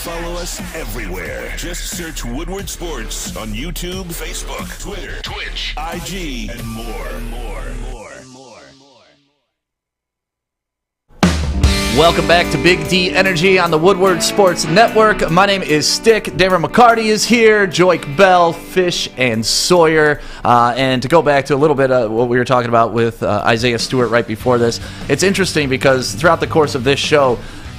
Follow us everywhere. Just search Woodward Sports on YouTube, Facebook, Twitter, Twitch, IG, and more. Welcome back to Big D Energy on the Woodward Sports Network. My name is Stick. Darren McCarty is here. Joique, Bell, Fish, and Sawyer. And to go back to a little bit of what we were talking about with Isaiah Stewart right before this, it's interesting because throughout the course of this show,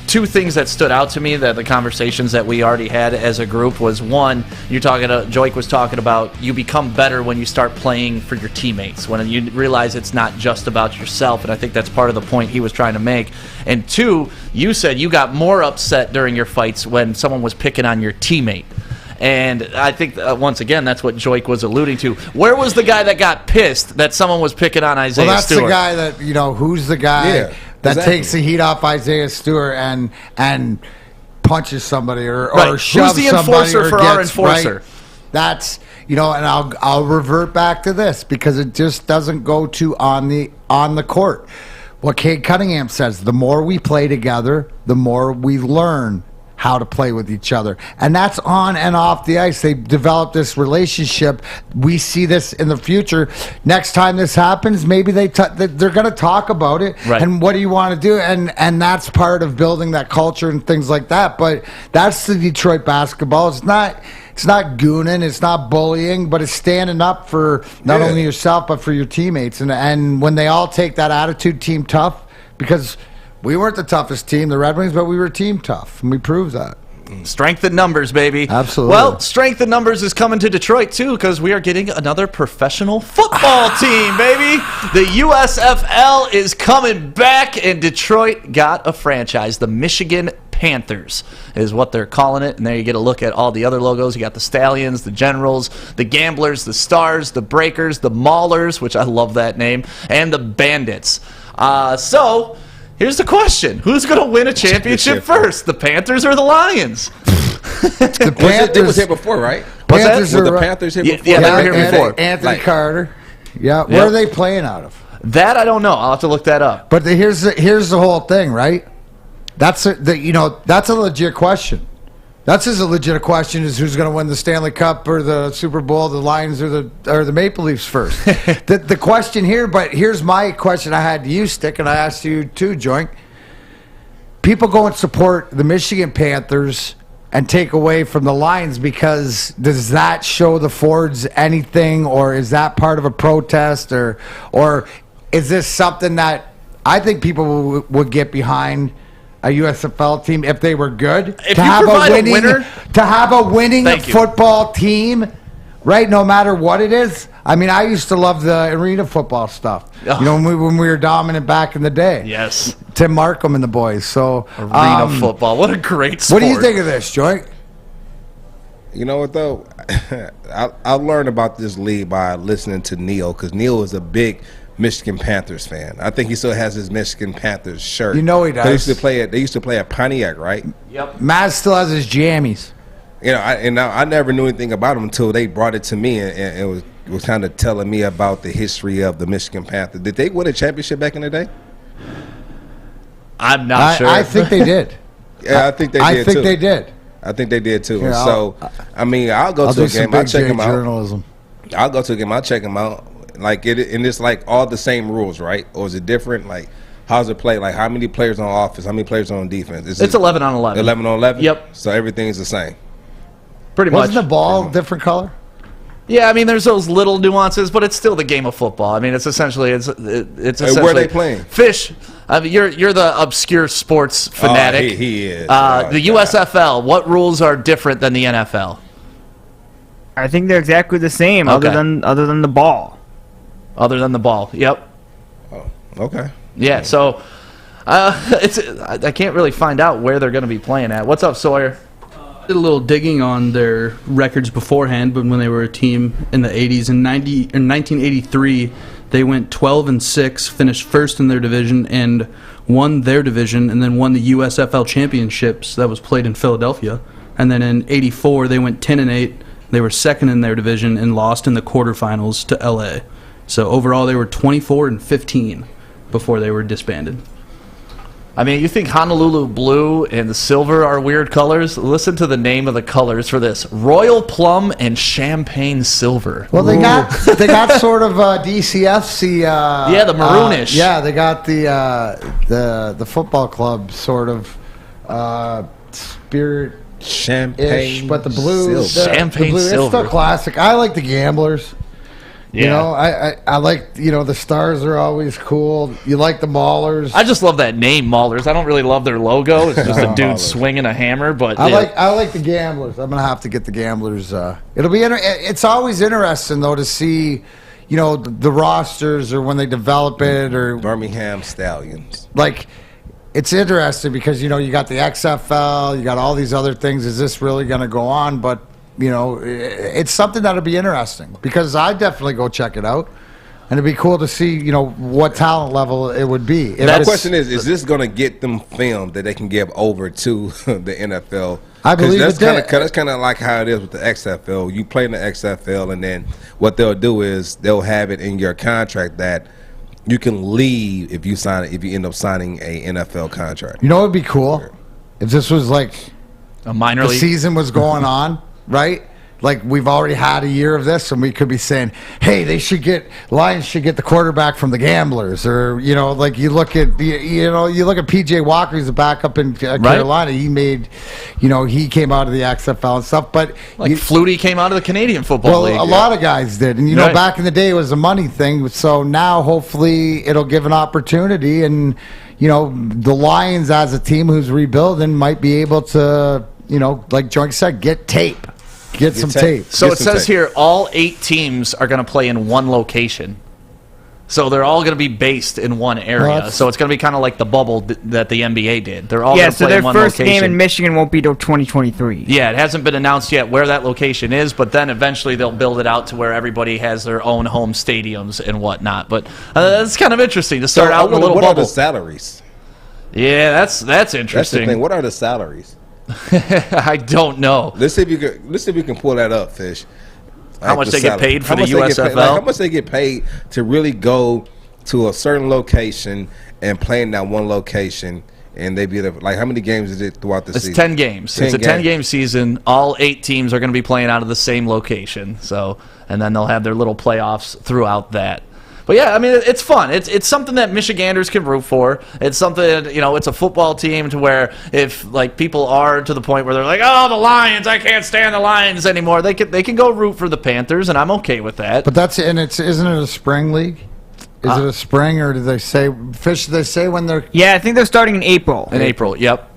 two things that stood out to me that the conversations that we already had as a group was, one, Joique was talking about you become better when you start playing for your teammates, when you realize it's not just about yourself, and I think that's part of the point he was trying to make. And two, you said you got more upset during your fights when someone was picking on your teammate. And I think, once again, that's what Joique was alluding to. Where was the guy that got pissed that someone was picking on Isaiah Stewart? Well, that's the guy that, who's the guy that takes the heat off Isaiah Stewart and punches somebody or shoves somebody. Who's the enforcer for our enforcer? Right? That's, and I'll revert back to this because it just doesn't go to on the court. What Cade Cunningham says, the more we play together, the more we learn how to play with each other. And that's on and off the ice. They develop this relationship. We see this in the future. Next time this happens, maybe they're going to talk about it. Right. And what do you want to do? And that's part of building that culture and things like that. But that's the Detroit basketball. It's not gooning, it's not bullying, but it's standing up for not only yourself, but for your teammates. And when they all take that attitude, team tough, because we weren't the toughest team, the Red Wings, but we were team tough, and we proved that. Strength in numbers, baby. Absolutely. Well, strength in numbers is coming to Detroit, too, because we are getting another professional football team, baby. The USFL is coming back, and Detroit got a franchise. The Michigan Panthers is what they're calling it, and there you get a look at all the other logos. You got the Stallions, the Generals, the Gamblers, the Stars, the Breakers, the Maulers, which I love that name, and the Bandits. So here's the question. Who's going to win a championship first, the Panthers or the Lions? The Panthers. They was here before, right? What's that? Were the Panthers here before? Yeah, they were here before. Anthony Carter. Yeah, where are they playing out of? That I don't know. I'll have to look that up. But here's the whole thing, right? That's a legit question. That's as legit question as who's going to win the Stanley Cup or the Super Bowl, the Lions or the Maple Leafs first. The question here, but here's my question I had to you, Stick, and I asked you too, Joique. People go and support the Michigan Panthers and take away from the Lions because does that show the Fords anything, or is that part of a protest, or is this something that I think people would get behind? A USFL team, if they were good, to have a winning football team, right? No matter what it is. I mean, I used to love the arena football stuff. When we were dominant back in the day. Yes, Tim Markham and the boys. So arena football, what a great sport. What do you think of this, Joique? You know what though? I learned about this league by listening to Neil, because Neil is a big Michigan Panthers fan. I think he still has his Michigan Panthers shirt. You know he does. They used to play at Pontiac, right? Yep. Matt still has his jammies. You know, I never knew anything about them until they brought it to me, and it was kind of telling me about the history of the Michigan Panthers. Did they win a championship back in the day? I'm not sure. I think they did. Yeah, I think they did too. I think they did. I think they did too. Here, so, I mean, I'll go to a game. I'll check them out. Journalism. I'll go to a game. I'll check them out. Like and it's like all the same rules, right? Or is it different? Like, how's it play? Like, how many players on offense? How many players on defense? It's 11 on 11. 11 on 11. Yep. So everything's the same. Pretty much. Wasn't the ball different color? Yeah, I mean, there's those little nuances, but it's still the game of football. I mean, it's essentially Where are they playing? Fish. I mean, you're the obscure sports fanatic. He is. The USFL. What rules are different than the NFL? I think they're exactly the same, Okay. other than the ball. Other than the ball. Yep. Oh, okay. Yeah. So, I can't really find out where they're going to be playing at. What's up, Sawyer? Did a little digging on their records beforehand, but when they were a team in the 80s, in 1983, they went 12-6, finished first in their division, and won their division, and then won the USFL championships that was played in Philadelphia. And then in '84, they went 10-8. They were second in their division and lost in the quarterfinals to LA. So overall, they were 24-15 before they were disbanded. I mean, you think Honolulu blue and silver are weird colors? Listen to the name of the colors for this: royal plum and champagne silver. Well, they got sort of DCFC. Yeah, the maroonish. Yeah, they got the football club sort of spirit champagne, but the blue, champagne blue, silver. It's still classic. I like the Gamblers. Yeah. You know, I like, the Stars are always cool. You like the Maulers. I just love that name, Maulers. I don't really love their logo. It's just a dude Maulers. swinging a hammer. But I like the Gamblers. I'm gonna have to get the Gamblers. It'll be. It's always interesting though to see, the rosters or when they develop it or Birmingham Stallions. Like, it's interesting because you got the XFL, you got all these other things. Is this really gonna go on? But it's something that'll be interesting because I'd definitely go check it out. And it'd be cool to see, what talent level it would be. The question is this going to get them filmed that they can give over to the NFL? I believe that's it did. That's kind of like how it is with the XFL. You play in the XFL, and then what they'll do is they'll have it in your contract that you can leave if you end up signing a NFL contract. You know what would be cool? If this was like a minor league. The season was going on, right? Like we've already had a year of this, and we could be saying, "Hey, Lions should get the quarterback from the Gamblers," or like you look at PJ Walker, he's a backup in Carolina. He made, he came out of the XFL and stuff, but Flutie came out of the Canadian Football League. A lot of guys did, and back in the day it was a money thing. So now hopefully it'll give an opportunity, and the Lions as a team who's rebuilding might be able to, like Joique said, get tape. Get some tape. So it says here all 8 teams are going to play in one location. So they're all going to be based in one area. So it's going to be kind of like the bubble that the NBA did. They're all going to play in one location. So their first game in Michigan won't be till 2023. Yeah, it hasn't been announced yet where that location is, but then eventually they'll build it out to where everybody has their own home stadiums and whatnot. But it's kind of interesting to start out in a little bubble. What are the salaries? Yeah, that's interesting. That's the thing. What are the salaries? I don't know. Let's see if we can pull that up, Fish. How much they get paid for the USFL? How much they get paid to really go to a certain location and play in that one location, and they be like, how many games is it throughout the season? It's 10 games. It's a 10-game season. All 8 teams are going to be playing out of the same location. And then they'll have their little playoffs throughout that. But yeah, I mean, it's fun. It's something that Michiganders can root for. It's something, it's a football team to where if like people are to the point where they're like, oh, the Lions, I can't stand the Lions anymore. They can go root for the Panthers, and I'm okay with that. But isn't it a spring league? Is it a spring, or do they say Fish? Do they say when they're? Yeah, I think they're starting in April. In April, yep.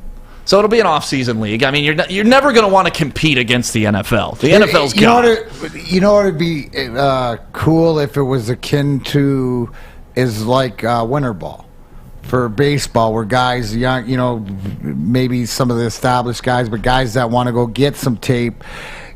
So it'll be an off-season league. I mean, you're never going to want to compete against the NFL. The NFL's gone. What would be cool if it was akin to is like winter ball for baseball, where guys, maybe some of the established guys, but guys that want to go get some tape,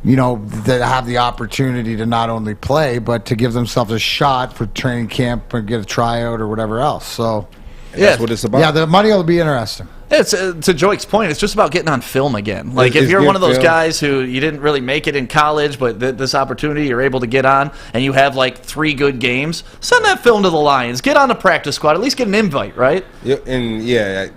that have the opportunity to not only play but to give themselves a shot for training camp or get a tryout or whatever else. So that's what it's about. Yeah, the money will be interesting. It's to Joique's point. It's just about getting on film again. Like if you're one of those guys who you didn't really make it in college, but this opportunity you're able to get on, and you have like 3 good games, send that film to the Lions. Get on the practice squad. At least get an invite, right? Yeah, and yeah,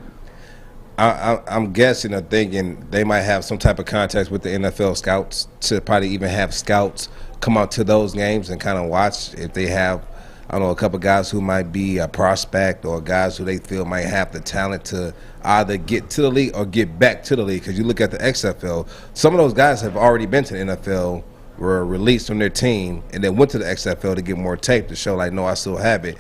I'm guessing or thinking they might have some type of contact with the NFL scouts to probably even have scouts come out to those games and kind of watch if they have. I don't know, a couple guys who might be a prospect or guys who they feel might have the talent to either get to the league or get back to the league. Because you look at the XFL, some of those guys have already been to the NFL, were released from their team, and then went to the XFL to get more tape to show, like, no, I still have it,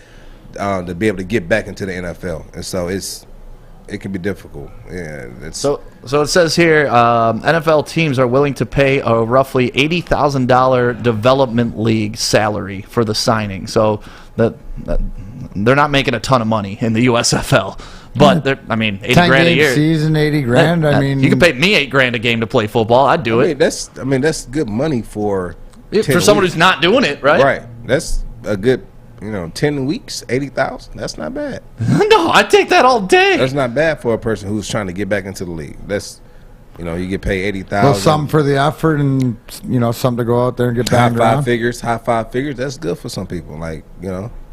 to be able to get back into the NFL. And so it can be difficult. Yeah, so it says here, NFL teams are willing to pay a roughly $80,000 development league salary for the signing. So that they're not making a ton of money in the USFL, but they're, I mean, $80,000 a year. Season, $80,000. I mean, you can pay me $8,000 a game to play football. I'd do it. That's good money for someone who's not doing it, right? Right. That's a good. 10 weeks, 80,000. That's not bad. No, I take that all day. That's not bad for a person who's trying to get back into the league. That's, you get paid 80,000. Well, something for the effort, and something to go out there and get back. High five figures. That's good for some people.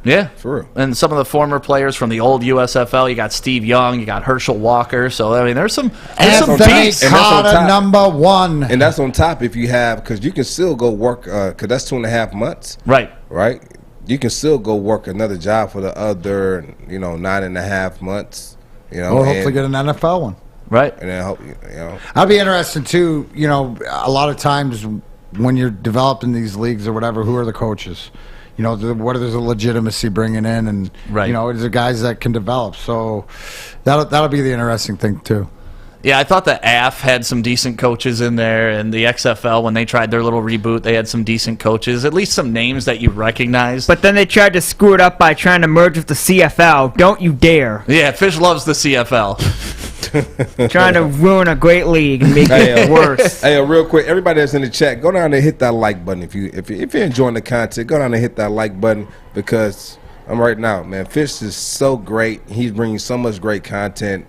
Yeah, for real. And some of the former players from the old USFL, you got Steve Young, you got Herschel Walker. So I mean, there's some beats. Number 1, and that's on top if you have, because you can still go work, because that's 2.5 months. Right. You can still go work another job for the other, 9.5 months. Or hopefully get an NFL one. Right. And then hope I'll be interested too. A lot of times when you're developing these leagues or whatever, who are the coaches? What is the legitimacy bringing in, and is there guys that can develop? So that'll be the interesting thing too. Yeah, I thought the AF had some decent coaches in there, and the XFL, when they tried their little reboot, they had some decent coaches, at least some names that you recognize. But then they tried to screw it up by trying to merge with the CFL. Don't you dare. Yeah, Fish loves the CFL. Trying to ruin a great league and make it worse. Hey, real quick, everybody that's in the chat, go down and hit that like button. If you're enjoying the content, go down and hit that like button, because I'm right now, man, Fish is so great. He's bringing so much great content.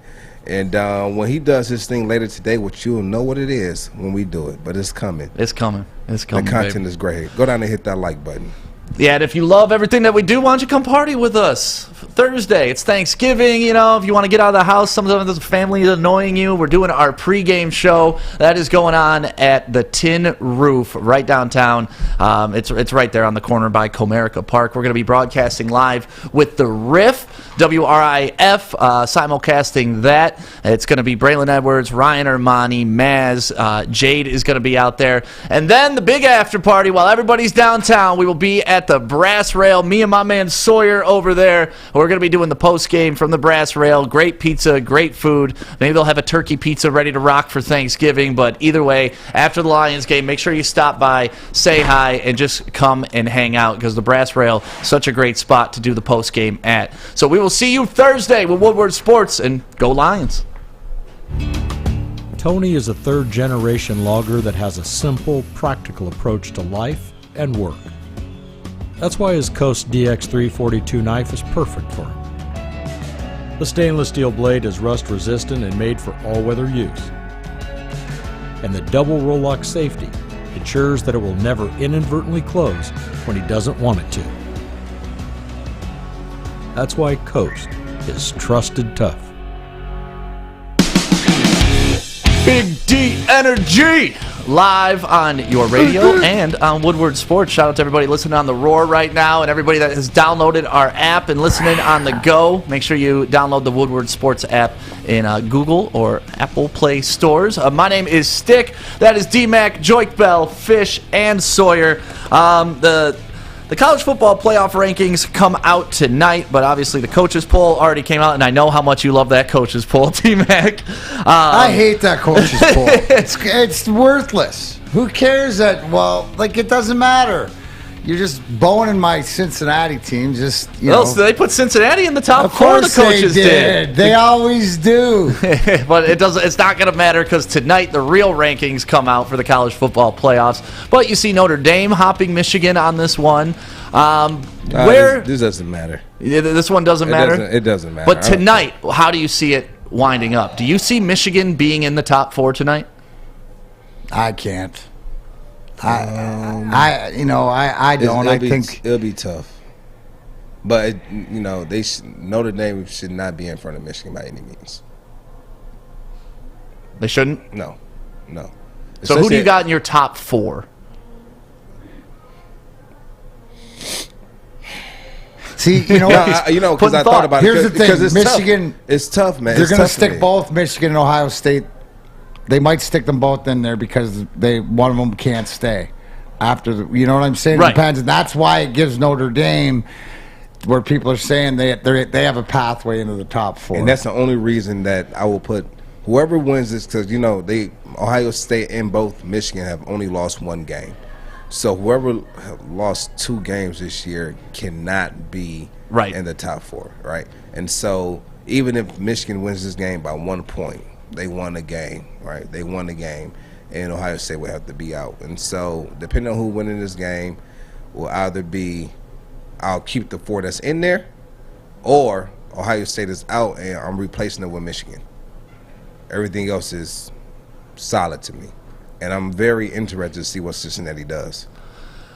And when he does his thing later today, which you'll know what it is when we do it, but it's coming. It's coming. The content is great. Go down and hit that like button. Yeah, and if you love everything that we do, why don't you come party with us? Thursday, it's Thanksgiving, if you want to get out of the house, sometimes there's a family annoying you, we're doing our pregame show. That is going on at the Tin Roof right downtown. It's right there on the corner by Comerica Park. We're going to be broadcasting live with the Riff, WRIF, simulcasting that. It's going to be Braylon Edwards, Ryan Armani, Maz, Jade is going to be out there. And then the big after party, while everybody's downtown, we will be at the Brass Rail. Me and my man Sawyer over there. We're going to be doing the post game from the Brass Rail. Great pizza, great food. Maybe they'll have a turkey pizza ready to rock for Thanksgiving. But either way, after the Lions game, make sure you stop by, say hi, and just come and hang out, because the Brass Rail is such a great spot to do the post game at. So we will see you Thursday with Woodward Sports, and go Lions. Tony is a third-generation logger that has a simple, practical approach to life and work. That's why his Coast DX342 knife is perfect for him. The stainless steel blade is rust-resistant and made for all-weather use. And the double roll-lock safety ensures that it will never inadvertently close when he doesn't want it to. That's why Coast is trusted tough. Big D Energy live on your radio and on Woodward Sports. Shout out to everybody listening on the Roar right now, and everybody that has downloaded our app and listening on the go. Make sure you download the Woodward Sports app in Google or Apple Play stores. My name is Stick. That is DMac, Joique Bell, Fish, and Sawyer. The college football playoff rankings come out tonight, but obviously the coaches poll already came out, and I know how much you love that coaches poll, T-Mac. I hate that coaches poll. It's worthless. Who cares that? It doesn't matter. You're just boning my Cincinnati team. So they put Cincinnati in the top four. The coaches did. They always do. But it doesn't. It's not going to matter, because tonight the real rankings come out for the college football playoffs. But you see Notre Dame hopping Michigan on this one. This doesn't matter. This one doesn't matter. It doesn't matter. But tonight, how do you see it winding up. Do you see Michigan being in the top 4 tonight? I can't. I don't. I think it'll be tough. But Notre Dame should not be in front of Michigan by any means. They shouldn't? No. So who do you got in your top 4? See, you know what? Because I thought about Here's it. the thing, It's Michigan. Tough. It's tough, man. They're going to stick both Michigan and Ohio State. They might stick them both in there because one of them can't stay after you know what I'm saying? Right. It depends, and that's why it gives Notre Dame where people are saying they have a pathway into the top 4. And that's the only reason that I will put whoever wins this, because Ohio State and both Michigan have only lost 1 game. So whoever lost 2 games this year cannot be in the top 4, right? And so even if Michigan wins this game by 1 point, they won the game, right? They won the game, and Ohio State will have to be out. And so depending on who winning this game will either be I'll keep the 4 that's in there, or Ohio State is out and I'm replacing it with Michigan. Everything else is solid to me. And I'm very interested to see what Cincinnati does.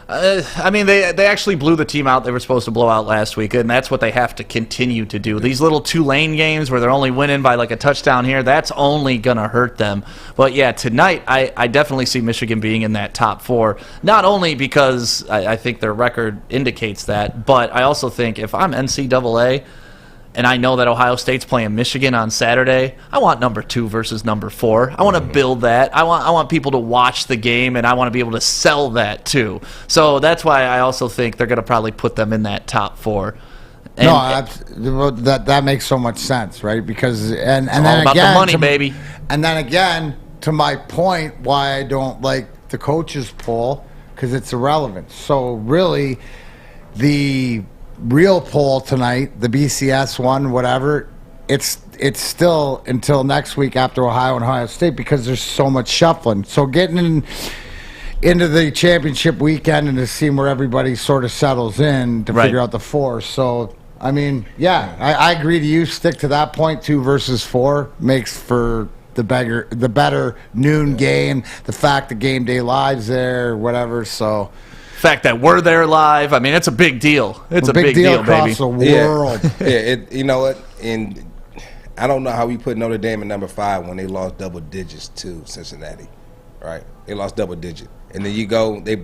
They actually blew the team out they were supposed to blow out last week, and that's what they have to continue to do. These little Tulane games where they're only winning by like a touchdown here, that's only going to hurt them. But, yeah, tonight I definitely see Michigan being in that top 4, not only because I think their record indicates that, but I also think if I'm NCAA and I know that Ohio State's playing Michigan on Saturday, I want number 2 versus number 4. I want to build that. I want people to watch the game, and I want to be able to sell that too. So that's why I also think they're going to probably put them in that top 4. That makes so much sense, right? Because and all then about again, the money, baby. And then again, to my point, why I don't like the coaches poll, because it's irrelevant. So really, the real poll tonight, the BCS one, whatever, it's still until next week after Ohio and Ohio State because there's so much shuffling. So getting into the championship weekend and to see where everybody sort of settles in to figure out the 4. So, I agree to you. Stick to that point, 2 versus 4 makes for the better noon game. The fact that Game Day Live's there, whatever, so... fact that we're there live, it's a big deal. It's a big deal, across baby. The world. You know what? And I don't know how we put Notre Dame at number 5 when they lost double digits to Cincinnati, right? They lost double digit, and then they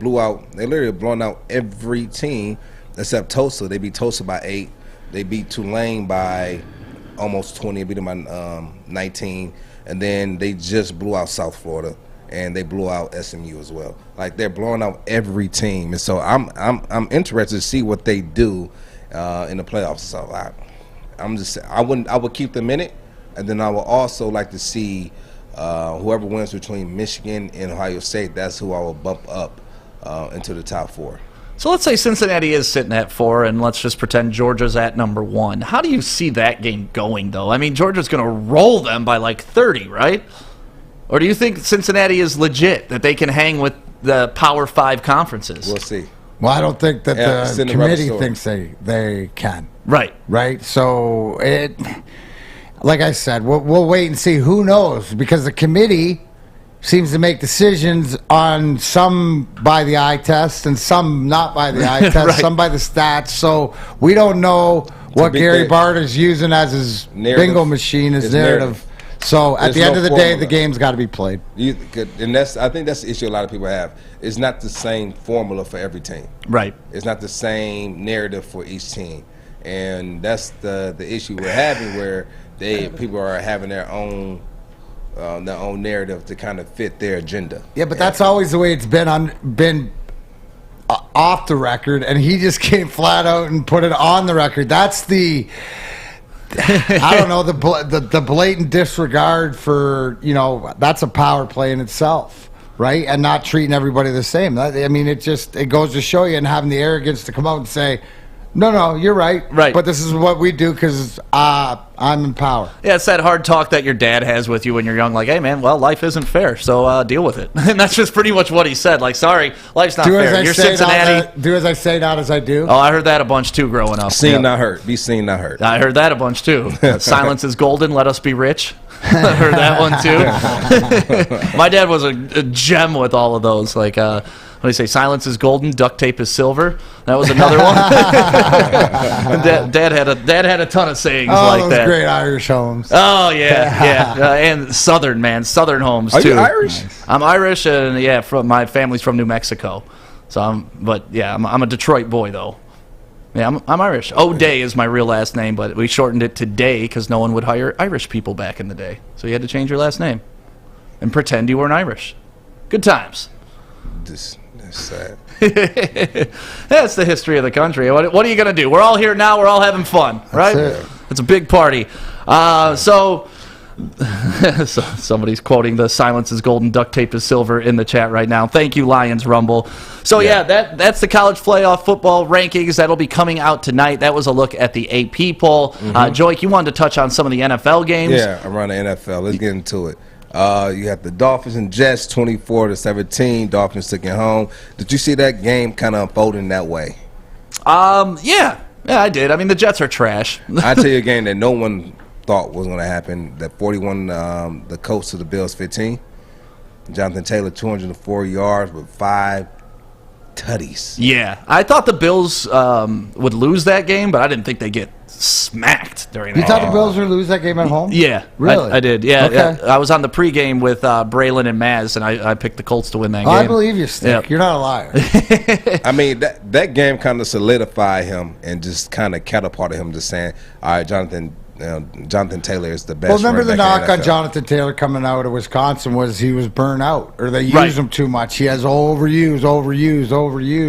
literally blown out every team except Tulsa. They beat Tulsa by 8. They beat Tulane by almost 20. They beat them by 19, and then they just blew out South Florida. And they blew out SMU as well. Like they're blowing out every team, and so I'm interested to see what they do in the playoffs. So I would keep them in it, and then I would also like to see whoever wins between Michigan and Ohio State. That's who I will bump up into the top 4. So let's say Cincinnati is sitting at 4, and let's just pretend Georgia's at number 1. How do you see that game going, though? Georgia's going to roll them by like 30, right? Or do you think Cincinnati is legit, that they can hang with the Power 5 conferences? We'll see. Well, I don't think that the committee thinks they can. Right. So, like I said, we'll wait and see. Who knows? Because the committee seems to make decisions on some by the eye test and some not by the eye test, some by the stats. So we don't know what Gary Bart is using as his bingo machine, his narrative. So at the end of the day, the game's got to be played. And I think that's the issue a lot of people have. It's not the same formula for every team. Right. It's not the same narrative for each team. And that's the issue we're having, where people are having their own narrative to kind of fit their agenda. Yeah, but that's always the way it's been off the record, and he just came flat out and put it on the record. That's the I don't know, the blatant disregard for, that's a power play in itself, right? And not treating everybody the same. It goes to show you, and having the arrogance to come out and say, No, you're right. Right. But this is what we do because I'm in power. Yeah, it's that hard talk that your dad has with you when you're young. Like, hey, man, well, life isn't fair, so deal with it. And that's just pretty much what he said. Like, sorry, life's not fair. You're Cincinnati. Do as I say, not as I do. Oh, I heard that a bunch, too, growing up. Seen, not heard. Be seen, not heard. I heard that a bunch, too. Silence is golden, let us be rich. I heard that one, too. My dad was a gem with all of those. Like, what do you say? Silence is golden, duct tape is silver. That was another one. Dad had a ton of sayings like those that. Great Irish homes. Oh yeah. And Southern homes too. Are you Irish? I'm Irish, and from my family's from New Mexico. So I'm a Detroit boy though. Yeah, I'm Irish. O'Day is my real last name, but we shortened it to Day because no one would hire Irish people back in the day. So you had to change your last name and pretend you weren't Irish. Good times. That's sad. That's the history of the country. What are you going to do? We're all here now. We're all having fun, right? It's a big party. So somebody's quoting the silence is golden, duct tape is silver in the chat right now. Thank you, Lions Rumble. So that's the college playoff football rankings. That'll be coming out tonight. That was a look at the AP poll. Joique, you wanted to touch on some of the NFL games. Yeah, around the NFL. Let's get into it. You have the Dolphins and Jets, 24-17. Dolphins took it home. Did you see that game kind of unfolding that way? Yeah, I did. I mean, the Jets are trash. I tell you a game that no one thought was going to happen. That 41, the coach to the Bills 15. Jonathan Taylor, 204 yards with 5 tutties. Yeah, I thought the Bills would lose that game, but I didn't think they'd get smacked during that. You thought the Bills would lose that game at home? Yeah. Really? I did. Yeah, Okay. I was on the pregame with Braylon and Maz, and I picked the Colts to win that game. I believe you, Stick. Yep. You're not a liar. I mean, that game kind of solidified him and just kind of catapulted him to saying, all right, Jonathan Taylor is the best. Well, remember the knock on NFL. Jonathan Taylor coming out of Wisconsin was he was burnt out, or they used him too much. He has overused,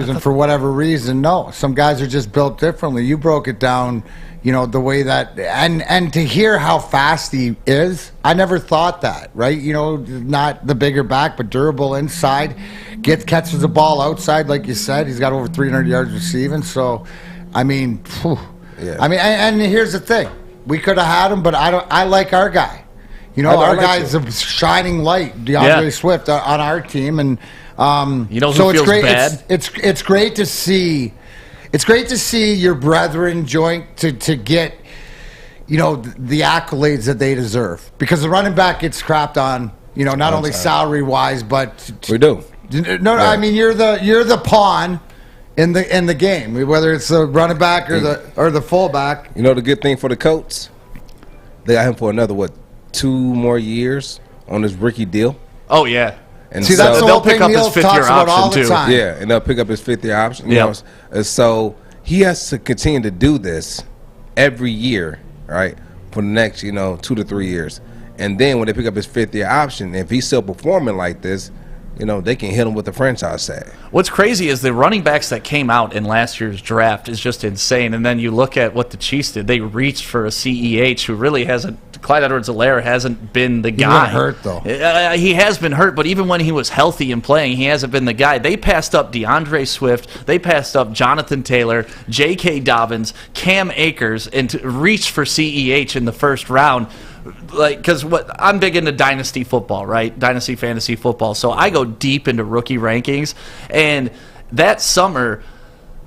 and for whatever reason, no. Some guys are just built differently. You broke it down, the way that, and to hear how fast he is, I never thought that, right? Not the bigger back, but durable inside, catches the ball outside, like you said. He's got over 300 yards receiving, so, I mean, and here's the thing. We could have had him, but I like our guy. Our guy's a shining light, DeAndre Swift, on our team, and who so it's feels great. bad? It's great to see. It's great to see your brethren Joique to get the accolades that they deserve, because the running back gets crapped on. Not only salary wise, but we do. No, I mean you're the pawn in the game, whether it's the running back or the fullback. The good thing for the Colts, they got him for another 2 more years on his rookie deal. Oh yeah. And see, that's the whole thing Neil talks about all the time. Yeah, and they'll pick up his 5th-year option. And so he has to continue to do this every year, right, for the next 2 to 3 years. And then when they pick up his 5th-year option, if he's still performing like this, they can hit him with the franchise tag. What's crazy is the running backs that came out in last year's draft is just insane. And then you look at what the Chiefs did. They reached for a CEH who really hasn't. Clyde Edwards-Helaire hasn't been the guy. He's been hurt, though. He has been hurt, but even when he was healthy and playing, he hasn't been the guy. They passed up DeAndre Swift. They passed up Jonathan Taylor, J.K. Dobbins, Cam Akers, and to reach for CEH in the first round. Because I'm big into dynasty football, right? Dynasty fantasy football. So I go deep into rookie rankings. And that summer,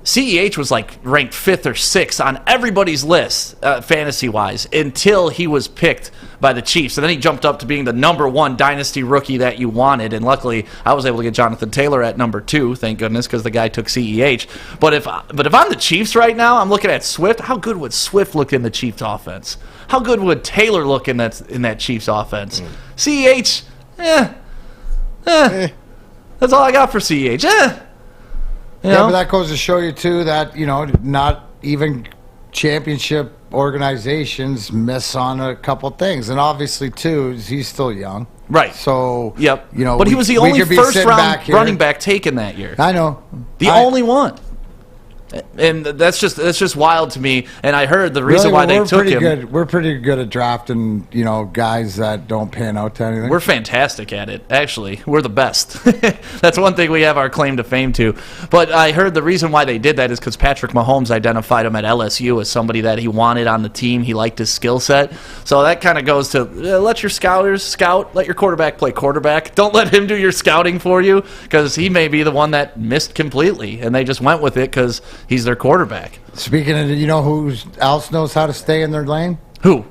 CEH was ranked 5th or 6th on everybody's list, fantasy-wise, until he was picked by the Chiefs. And then he jumped up to being the number 1 dynasty rookie that you wanted. And luckily, I was able to get Jonathan Taylor at number 2, thank goodness, because the guy took CEH. But if I'm the Chiefs right now, I'm looking at Swift. How good would Swift look in the Chiefs' offense? How good would Taylor look in that Chiefs' offense? CEH, that's all I got for CEH. But that goes to show you too that not even championship organizations miss on a couple things, and obviously too he's still young, right? So but he was the only first round running back taken that year. I know, the only one. And that's just wild to me. And I heard the reason why they took him. We're pretty good at drafting, guys that don't pan out to anything. We're fantastic at it, actually. We're the best. That's one thing we have our claim to fame to. But I heard the reason why they did that is because Patrick Mahomes identified him at LSU as somebody that he wanted on the team. He liked his skill set. So that kind of goes to let your scouters scout. Let your quarterback play quarterback. Don't let him do your scouting for you, because he may be the one that missed completely. And they just went with it because he's their quarterback. Speaking of, who else knows how to stay in their lane? Who?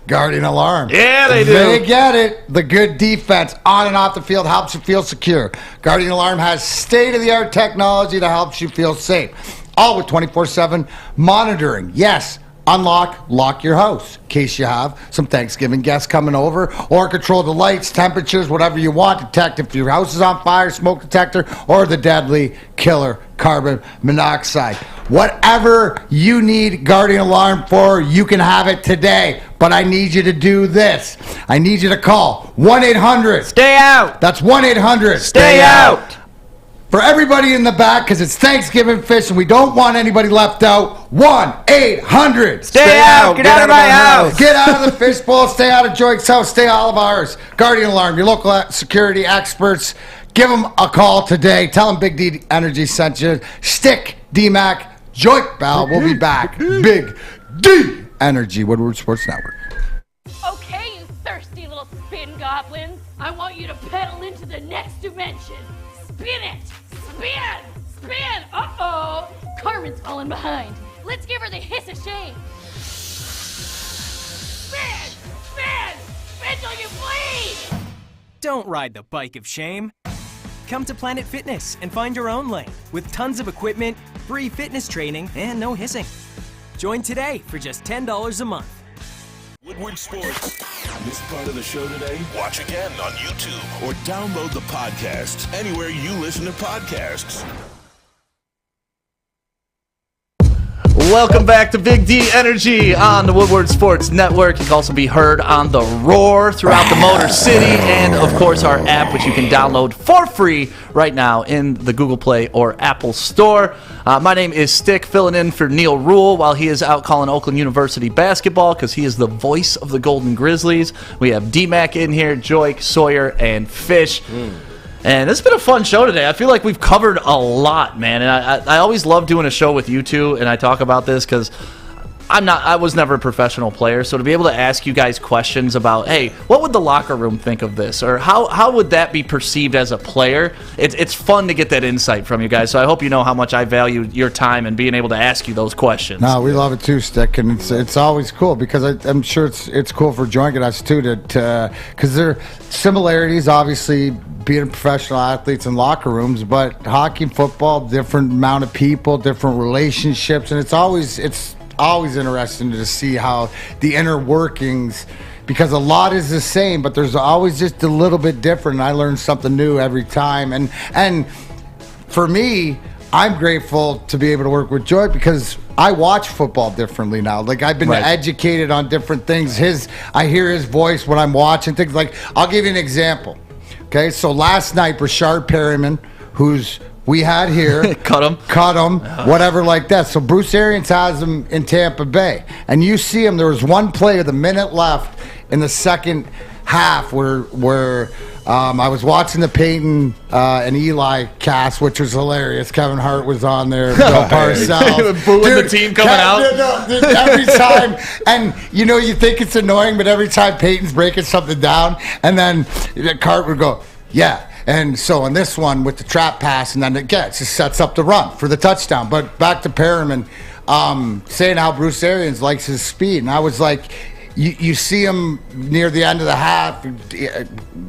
Guardian Alarm. Yeah, they do. They get it. The good defense on and off the field helps you feel secure. Guardian Alarm has state-of-the-art technology that helps you feel safe. All with 24/7 monitoring. Yes. Lock your house in case you have some Thanksgiving guests coming over, or control the lights, temperatures, whatever you want. Detect if your house is on fire, smoke detector, or the deadly killer carbon monoxide. Whatever you need Guardian Alarm for, you can have it today. But I need you to do this. I need you to call 1-800. Stay out. That's 1-800. Stay out. For everybody in the back, because it's Thanksgiving fish and we don't want anybody left out, 1-800. Stay out. Get out of my house. Get out of the fishbowl. Stay out of Joique's house. Stay all of ours. Guardian Alarm, your local security experts. Give them a call today. Tell them Big D Energy sent you. Stick, DMac, Joique Bell. We'll be back. Big D Energy, Woodward Sports Network. Okay, you thirsty little spin goblins. I want you to pedal into the next dimension. Spin it! Spin! Spin! Uh-oh! Carmen's falling behind. Let's give her the hiss of shame. Spin! Spin! Spin till you bleed! Don't ride the bike of shame. Come to Planet Fitness and find your own lane with tons of equipment, free fitness training, and no hissing. Join today for just $10 a month. Woodward Sports. Missed part of the show today? Watch again on YouTube or download the podcast anywhere you listen to podcasts. Welcome back to Big D Energy on the Woodward Sports Network. You can also be heard on the Roar throughout the Motor City, and of course our app, which you can download for free right now in the Google Play or Apple Store. My name is Stick, filling in for Neil Rule while he is out calling Oakland University basketball, because he is the voice of the Golden Grizzlies. We have DMac in here, Joique, Sawyer, and Fish. And it's been a fun show today. I feel like we've covered a lot, man. And I always love doing a show with you two, and I talk about this because I was never a professional player. So to be able to ask you guys questions about, hey, what would the locker room think of this? Or how would that be perceived as a player? It's fun to get that insight from you guys. So I hope you know how much I value your time and being able to ask you those questions. No, we love it too, Stick. And it's always cool because I'm sure it's cool for Joique and us too, because there are similarities, obviously, being professional athletes in locker rooms, but hockey and football, different amount of people, different relationships, and it's always interesting to see how the inner workings, because a lot is the same, but there's always just a little bit different. And I learn something new every time, and for me, I'm grateful to be able to work with Joique because I watch football differently now. Like, I've been educated on different things. I hear his voice when I'm watching things. Like, I'll give you an example. Okay, so last night, Brashard Perryman, we had here. Cut him, whatever like that. So Bruce Arians has him in Tampa Bay. And you see him, there was one play with a minute left in the second half where I was watching the Peyton and Eli cast, which was hilarious. Kevin Hart was on there, Bill Parcells. Booing the team coming out. Every time. And, you think it's annoying, but every time Peyton's breaking something down, and then Hart would go, yeah. And so on this one with the trap pass, and then it just sets up the run for the touchdown. But back to Perriman, saying how Bruce Arians likes his speed. And I was like, you see him near the end of the half,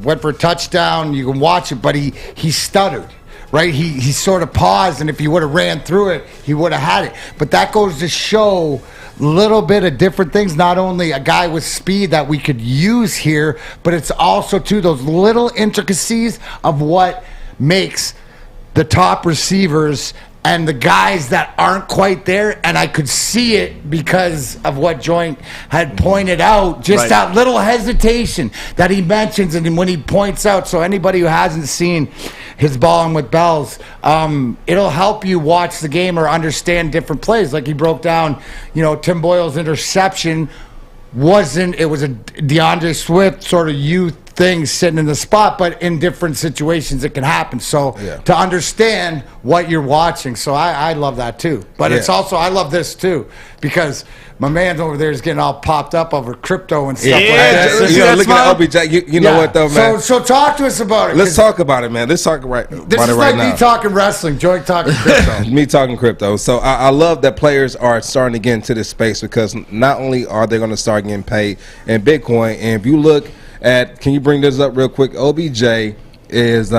went for a touchdown, you can watch it, but he stuttered. Right, he sort of paused, and if he would have ran through it, he would have had it. But that goes to show a little bit of different things. Not only a guy with speed that we could use here, but it's also too those little intricacies of what makes the top receivers and the guys that aren't quite there. And I could see it because of what Joique had pointed out, just that little hesitation that he mentions, and when he points out. So anybody who hasn't seen his balling with bells. It'll help you watch the game or understand different plays. Like he broke down, Tim Boyle's interception it was a DeAndre Swift sort of youth thing sitting in the spot, but in different situations it can happen. So to understand what you're watching, so I love that too. But it's also, I love this too, because my man over there is getting all popped up over crypto and stuff like that. Look at OBJ. You know what though, man? So talk to us about it. Let's talk about it, man. Let's talk about it right now. This is like me talking wrestling, Joique talking crypto. Me talking crypto. So I love that players are starting to get into this space, because not only are they going to start getting paid in Bitcoin, and if you look at, can you bring this up real quick? OBJ is he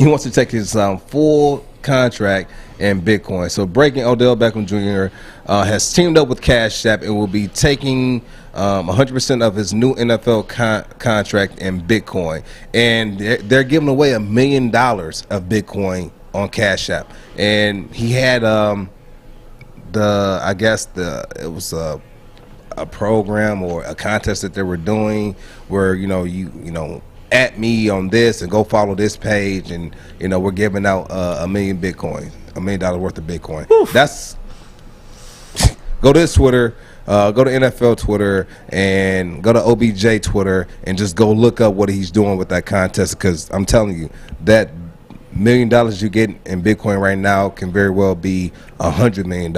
wants to take his full contract in Bitcoin. So breaking Odell Beckham Jr. Has teamed up with Cash App and will be taking 100% of his new NFL contract in Bitcoin, and they're giving away $1 million of Bitcoin on Cash App. And he had it was a program or a contest that they were doing where you at me on this and go follow this page, and we're giving out $1 million Bitcoin, $1 million worth of Bitcoin. Oof. That's go to his Twitter, go to NFL Twitter, and go to OBJ Twitter, and just go look up what he's doing with that contest, because I'm telling you that $1 million you get in Bitcoin right now can very well be $100 million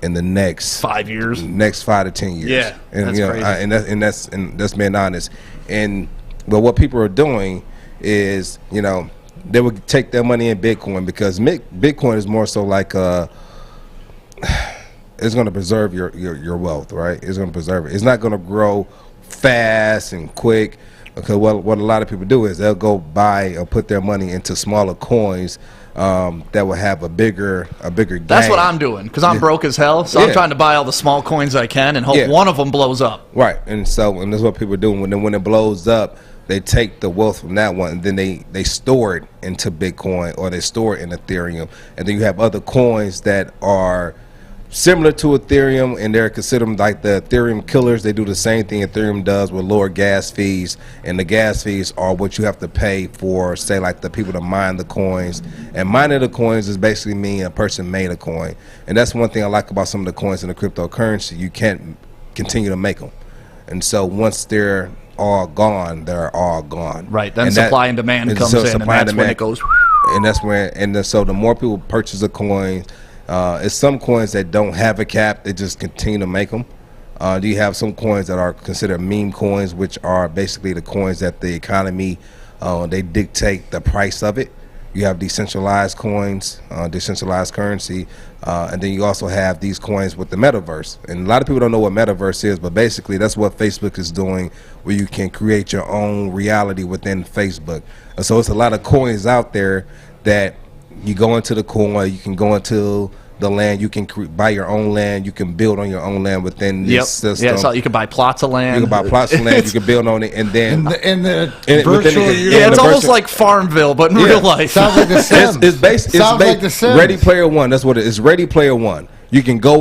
in the next 5 years, next 5 to 10 years. Yeah, and that's crazy. And that's being honest. But what people are doing is, they would take their money in Bitcoin, because Bitcoin is more so like it's going to preserve your wealth, right? It's going to preserve it. It's not going to grow fast and quick. Because what a lot of people do is they'll go buy or put their money into smaller coins that will have a bigger gain. That's what I'm doing, because I'm broke as hell. So I'm trying to buy all the small coins I can and hope one of them blows up. Right, and that's what people are doing. When it blows up, they take the wealth from that one, and then they store it into Bitcoin, or they store it in Ethereum, and then you have other coins that are similar to Ethereum, and they're considered like the Ethereum killers. They do the same thing Ethereum does with lower gas fees, and the gas fees are what you have to pay for, say, like the people to mine the coins. And mining the coins is basically mean a person made a coin, and that's one thing I like about some of the coins in the cryptocurrency. You can't continue to make them, and so once they're all gone, they're all gone. Right. Then supply and demand comes in, and that's when it goes. And that's when, so the more people purchase a coin. It's some coins that don't have a cap; they just continue to make them. You have some coins that are considered meme coins, which are basically the coins that the economy they dictate the price of it. You have decentralized coins, decentralized currency, and then you also have these coins with the metaverse. And a lot of people don't know what metaverse is, but basically that's what Facebook is doing, where you can create your own reality within Facebook. And so it's a lot of coins out there that you go into the coin, you can go into the land, you can buy your own land, you can build on your own land within this system. Yeah, so you can buy plots of land. You can buy plots of land, you can build on it, and then in the virtual it's almost like Farmville, but in real life. Sounds like The Sims. It's based like The Sims. Ready Player One. That's what it is. Ready Player One. You can go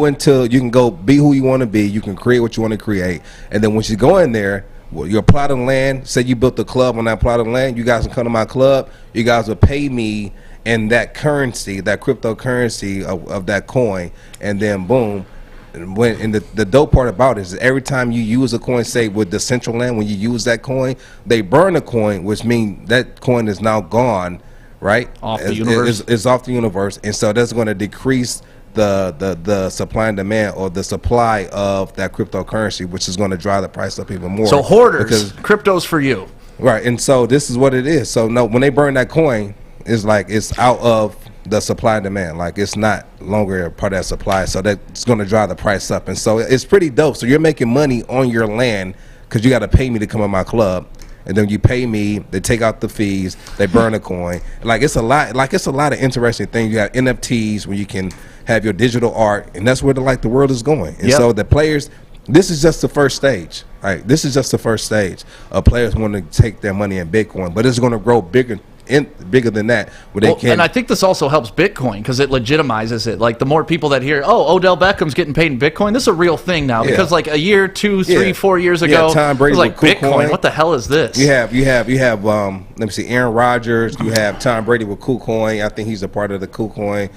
be who you want to be. You can create what you want to create, and then once you go in there, your plot of land. Say you built a club on that plot of land. You guys can come to my club. You guys will pay me in that currency, that cryptocurrency of that coin, and then boom. And the dope part about it is every time you use a coin, say with the central land, when you use that coin, they burn the coin, which means that coin is now gone, right? Off the universe. It's off the universe, and so that's going to decrease the supply and demand, or the supply of that cryptocurrency, which is going to drive the price up even more. So hoarders, crypto's for you, right? And so this is what it is. So no, when they burn that coin, it's like it's out of the supply and demand, like it's not longer a part of that supply, so that's going to drive the price up. And so it's pretty dope. So you're making money on your land because you got to pay me to come in my club, and then you pay me, they take out the fees, they burn a coin. Like it's a lot of interesting things. You have NFTs where you can have your digital art, and that's where the world is going. And so the players, this is just the first stage, right? This is just the first stage of players wanting to take their money in Bitcoin, but it's going to grow bigger bigger than that. Where they can. And I think this also helps Bitcoin because it legitimizes it. Like the more people that hear, oh, Odell Beckham's getting paid in Bitcoin, this is a real thing now. Because like a year, 2, 3, 4 years ago, Tom Brady it was like with Bitcoin. KuCoin. What the hell is this? You have let me see, Aaron Rodgers. You have Tom Brady with KuCoin. I think he's a part of the KuCoin.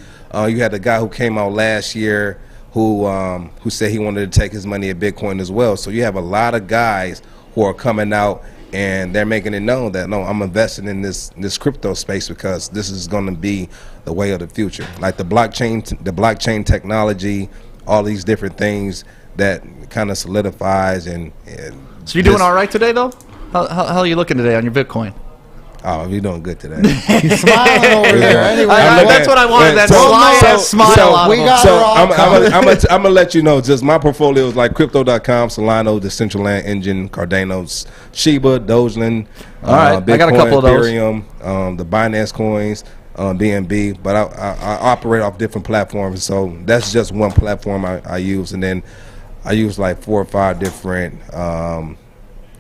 You had the guy who came out last year who said he wanted to take his money at Bitcoin as well. So you have a lot of guys who are coming out and they're making it known that no, I'm investing in this crypto space because this is going to be the way of the future. Like the blockchain technology, all these different things that kind of solidifies and so you're doing all right today though? How are you looking today on your Bitcoin? Oh, you're doing good today. He's smiling over there. Anyway, that's what I wanted. That smile out of him. I'm gonna let you know. Just my portfolio is like Crypto.com, Solano, the Central Land Engine, Cardano, Shiba, Dogecoin. All right, Bitcoin, I got a couple of those. Ethereum, the Binance coins, BNB. But I operate off different platforms, so that's just one platform I use, and then I use like 4 or 5 different.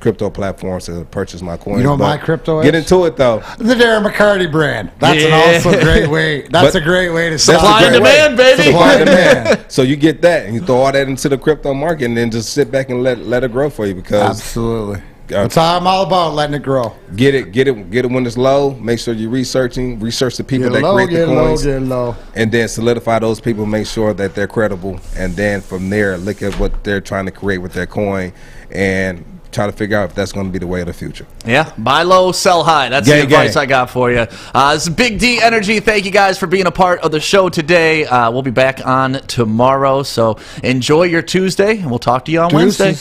Crypto platforms to purchase my coins. You know what my crypto is? Get into it though. The Darren McCarty brand. That's an also great way. That's a great way to supply and demand, baby. Supply and demand. So you get that and you throw all that into the crypto market and then just sit back and let it grow for you because absolutely. That's how I'm all about, letting it grow. Get it when it's low. Make sure you're research the people that create the coins. Get low. And then solidify those people, make sure that they're credible. And then from there, look at what they're trying to create with their coin and try to figure out if that's going to be the way of the future. Yeah, buy low, sell high. That's the advice I got for you. This is Big D Energy. Thank you guys for being a part of the show today. We'll be back on tomorrow, so enjoy your Tuesday, and we'll talk to you on Wednesday.